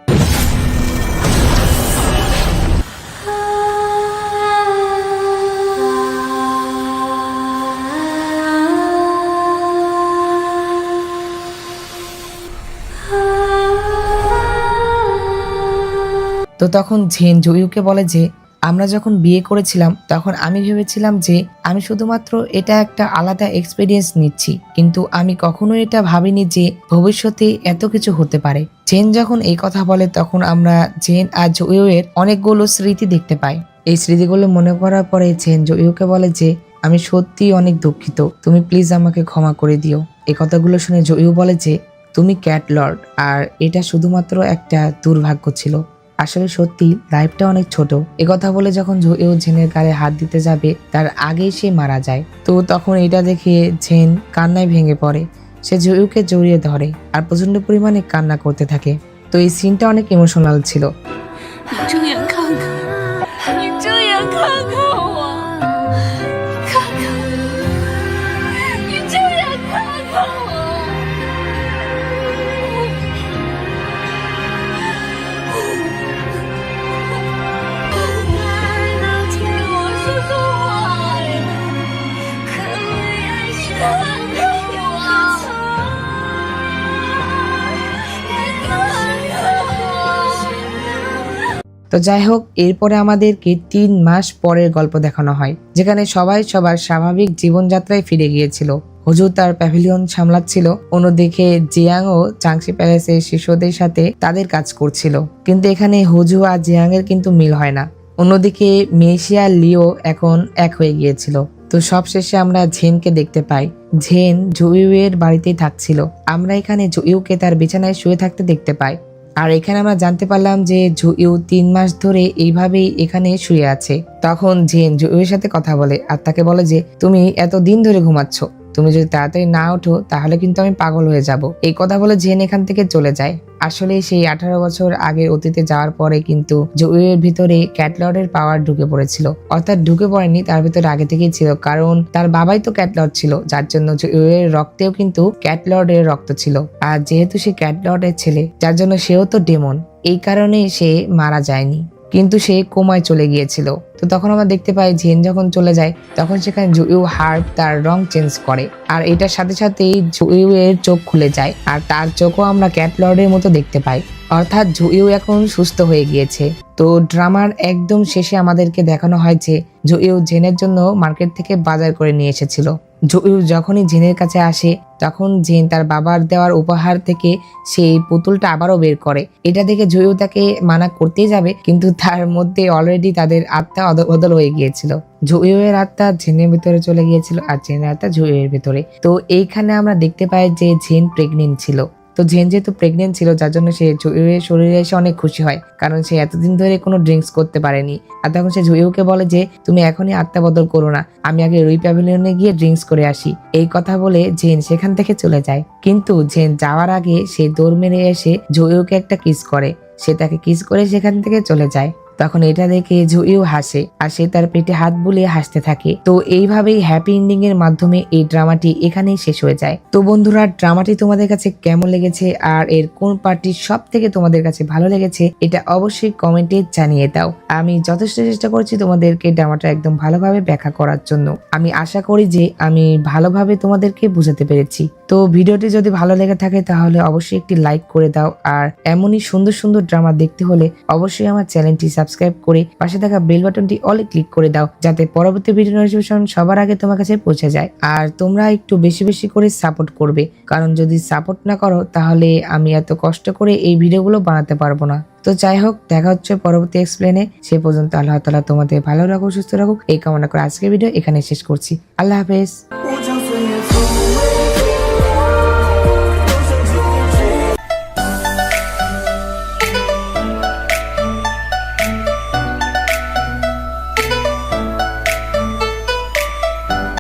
তো তখন জেন জুইউকে বলে যে আমরা যখন বিয়ে করেছিলাম তখন আমি ভেবেছিলাম যে আমি শুধুমাত্র এটা একটা আলাদা এক্সপেরিয়েন্স নিচ্ছি, কিন্তু আমি কখনো এটা ভাবিনি যে ভবিষ্যতে এত কিছু হতে পারে। জেন যখন এই কথা বলে তখন আমরা জেন আর জুইউয়ের অনেকগুলো স্মৃতি দেখতে পাই। এই স্মৃতিগুলো মনে করার পরে জেন জুইউকে বলে যে আমি সত্যি অনেক দুঃখিত, তুমি প্লিজ আমাকে ক্ষমা করে দিও। এই কথাগুলো শুনে জুইউ বলে যে তুমি ক্যাট লর্ড, আর এটা শুধুমাত্র একটা দুর্ভাগ্য ছিল, আসলে সত্যি লাইফটা অনেক ছোট। একথা বলে যখন জুইউ জেনের গায়ে হাত দিতে যাবে তার আগেই সে মারা যায়। তো তখন এটা দেখে জেন কান্নায় ভেঙে পড়ে, সে জুইউকে জড়িয়ে ধরে আর প্রচন্ড পরিমাণে কান্না করতে থাকে। তো এই সিনটা অনেক ইমোশনাল ছিল। 你睁眼看看，你睁眼看看我，看看，你睁眼看看我。能听我说说话呀？可不也是看看我，也看看我。 তো যাই হোক, এরপরে আমাদেরকে 3 মাস পরের গল্প দেখানো হয়, যেখানে সবাই সবার স্বাভাবিক জীবনযাত্রায় ফিরে গিয়েছিল। হুজু তার প্যাভিলিয়ন সামলাচ্ছিল, অন্যদিকে জিয়াং ও চাংশি প্যালেসের শিশুদের সাথে তাদের কাজ করছিল। কিন্তু এখানে হুজু আর জিয়াং এর কিন্তু মিল হয় না। অন্যদিকে মেশিয়া লিও এখন এক হয়ে গিয়েছিল। তো সবশেষে আমরা ঝেনকে দেখতে পাই। ঝেন জুইউ এর বাড়িতেই থাকছিল। আমরা এখানে জুইউকে তার বিছানায় শুয়ে থাকতে দেখতে পাই। আর এখানে আমরা জানতে পারলাম যে জুইউ 3 মাস ধরে এইভাবেই এখানে শুয়ে আছে। তখন জেন জুইউর সাথে কথা বলে আর তাকে বলে যে তুমি এত দিন ধরে ঘুমাচ্ছ, তুমি যদি তাড়াতাড়ি না ওঠো তাহলে কিন্তু আমি পাগল হয়ে যাব। এই কথা বলে জেন এখান থেকে চলে যায়। আসলে সেই 18 বছর আগের অতীতে যাওয়ার পরে কিন্তু জুইউর ভিতরে ক্যাটলর্ডের পাওয়ার ঢুকে পড়েছিল, অর্থাৎ ঢুকে পড়েনি, তার ভিতরে আগে থেকেই ছিল, কারণ তার বাবাই তো ক্যাটলর্ড ছিল, যার জন্য জুইউর রক্তেও কিন্তু ক্যাটলর্ডের রক্ত ছিল। আর যেহেতু সে ক্যাটলর্ডের ছেলে যার জন্য সেও তো ডেমন, এই কারণে সে মারা যায়নি। কিন্তু সে কোমায় চলে গিয়েছিল। তো তখন আমরা দেখতে পাই জেন যখন চলে যায় তখন সেখানে জুইউ হার্প তার রং চেঞ্জ করে, আর এটার সাথে সাথেই জুইউ এর চোখ খুলে যায়, আর তার চোখও আমরা ক্যাট লর্ডের মতো দেখতে পাই, অর্থাৎ জুইউ এখন সুস্থ হয়ে গিয়েছে। তো ড্রামার একদম শেষে আমাদেরকে দেখানো হয় যে জুইউ জেনের জন্য মার্কেট থেকে বাজার করে নিয়ে এসেছিল। জুইউ যখনই জেনের কাছে আসে তখন জেন তার বাবার দেওয়ার উপহার থেকে সেই পুতুলটা আবারও বের করে। এটা দেখে জুইউ তাকে মানা করতেই যাবে, কিন্তু তার মধ্যে অলরেডি তাদের আত্মা অদল হয়ে গিয়েছিল। জুইউ এর আত্মা জেনের ভিতরে চলে গিয়েছিল আর জেনের আত্মা জুইউ এর ভিতরে। তো এইখানে আমরা দেখতে পাই যে জেন প্রেগনেন্ট ছিল। তো জেন যেহেতু প্রেগনেন্ট ছিল যার জন্য সে জুইউয়ের শরীরে এসে অনেক খুশি হয়, কারণ সে এতদিন ধরে কোনো ড্রিঙ্কস করতে পারেনি। আর তখন সে জুইউকে বলে যে তুমি এখনই আত্মা বদল করো না, আমি আগে রুই প্যাভিলিয়নে গিয়ে ড্রিঙ্কস করে আসি। এই কথা বলে জেন সেখান থেকে চলে যায়, কিন্তু জেন যাওয়ার আগে সে দৌড় মেরে এসে জুইউকে একটা কিস করে, সে তাকে কিস করে সেখান থেকে চলে যায়। তখন এটা দেখে জুইউ হাসে আর সে তার পেটে হাত বুলিয়ে হাসতে থাকে। তো এইভাবেই হ্যাপি এন্ডিং এর মাধ্যমে এই ড্রামাটি এখানেই শেষ হয়ে যায়। তো বন্ধুরা, ড্রামাটি তোমাদের কাছে কেমন লেগেছে আর এর কোন পার্টি সব থেকে তোমাদের কাছে ভালো লেগেছে এটা অবশ্যই কমেন্টে জানিয়ে দাও। আমি যথেষ্ট চেষ্টা করছি তোমাদেরকে ড্রামাটা একদম ভালোভাবে ব্যাখ্যা করার জন্য। আমি আশা করি যে আমি ভালোভাবে তোমাদেরকে বুঝাতে পেরেছি। তো ভিডিওটি যদি ভালো লেগে থাকে তাহলে অবশ্যই একটি লাইক করে দাও, আর এমনই সুন্দর সুন্দর ড্রামা দেখতে হলে অবশ্যই আমার চ্যানেলটি সাবস্ক্রাইব করে পাশে থাকা বেল বাটনটি অলে ক্লিক করে দাও, যাতে পরবর্তী ভিডিও নোটিফিকেশন সবার আগে তোমার কাছে পৌঁছে যায়। আর তোমরা একটু বেশি বেশি করে সাপোর্ট করবে, কারণ যদি সাপোর্ট না করো তাহলে আমি এত কষ্ট করে এই ভিডিওগুলো বানাতে পারবো না। তো যাই হোক, দেখা হচ্ছে পরবর্তী এক্সপ্লেনে। সে পর্যন্ত আল্লাহ তাআলা তোমাদের ভালো রাখুক, সুস্থ রাখুক এই কামনা করে আজকের ভিডিও এখানে শেষ করছি। আল্লাহ হাফেজ।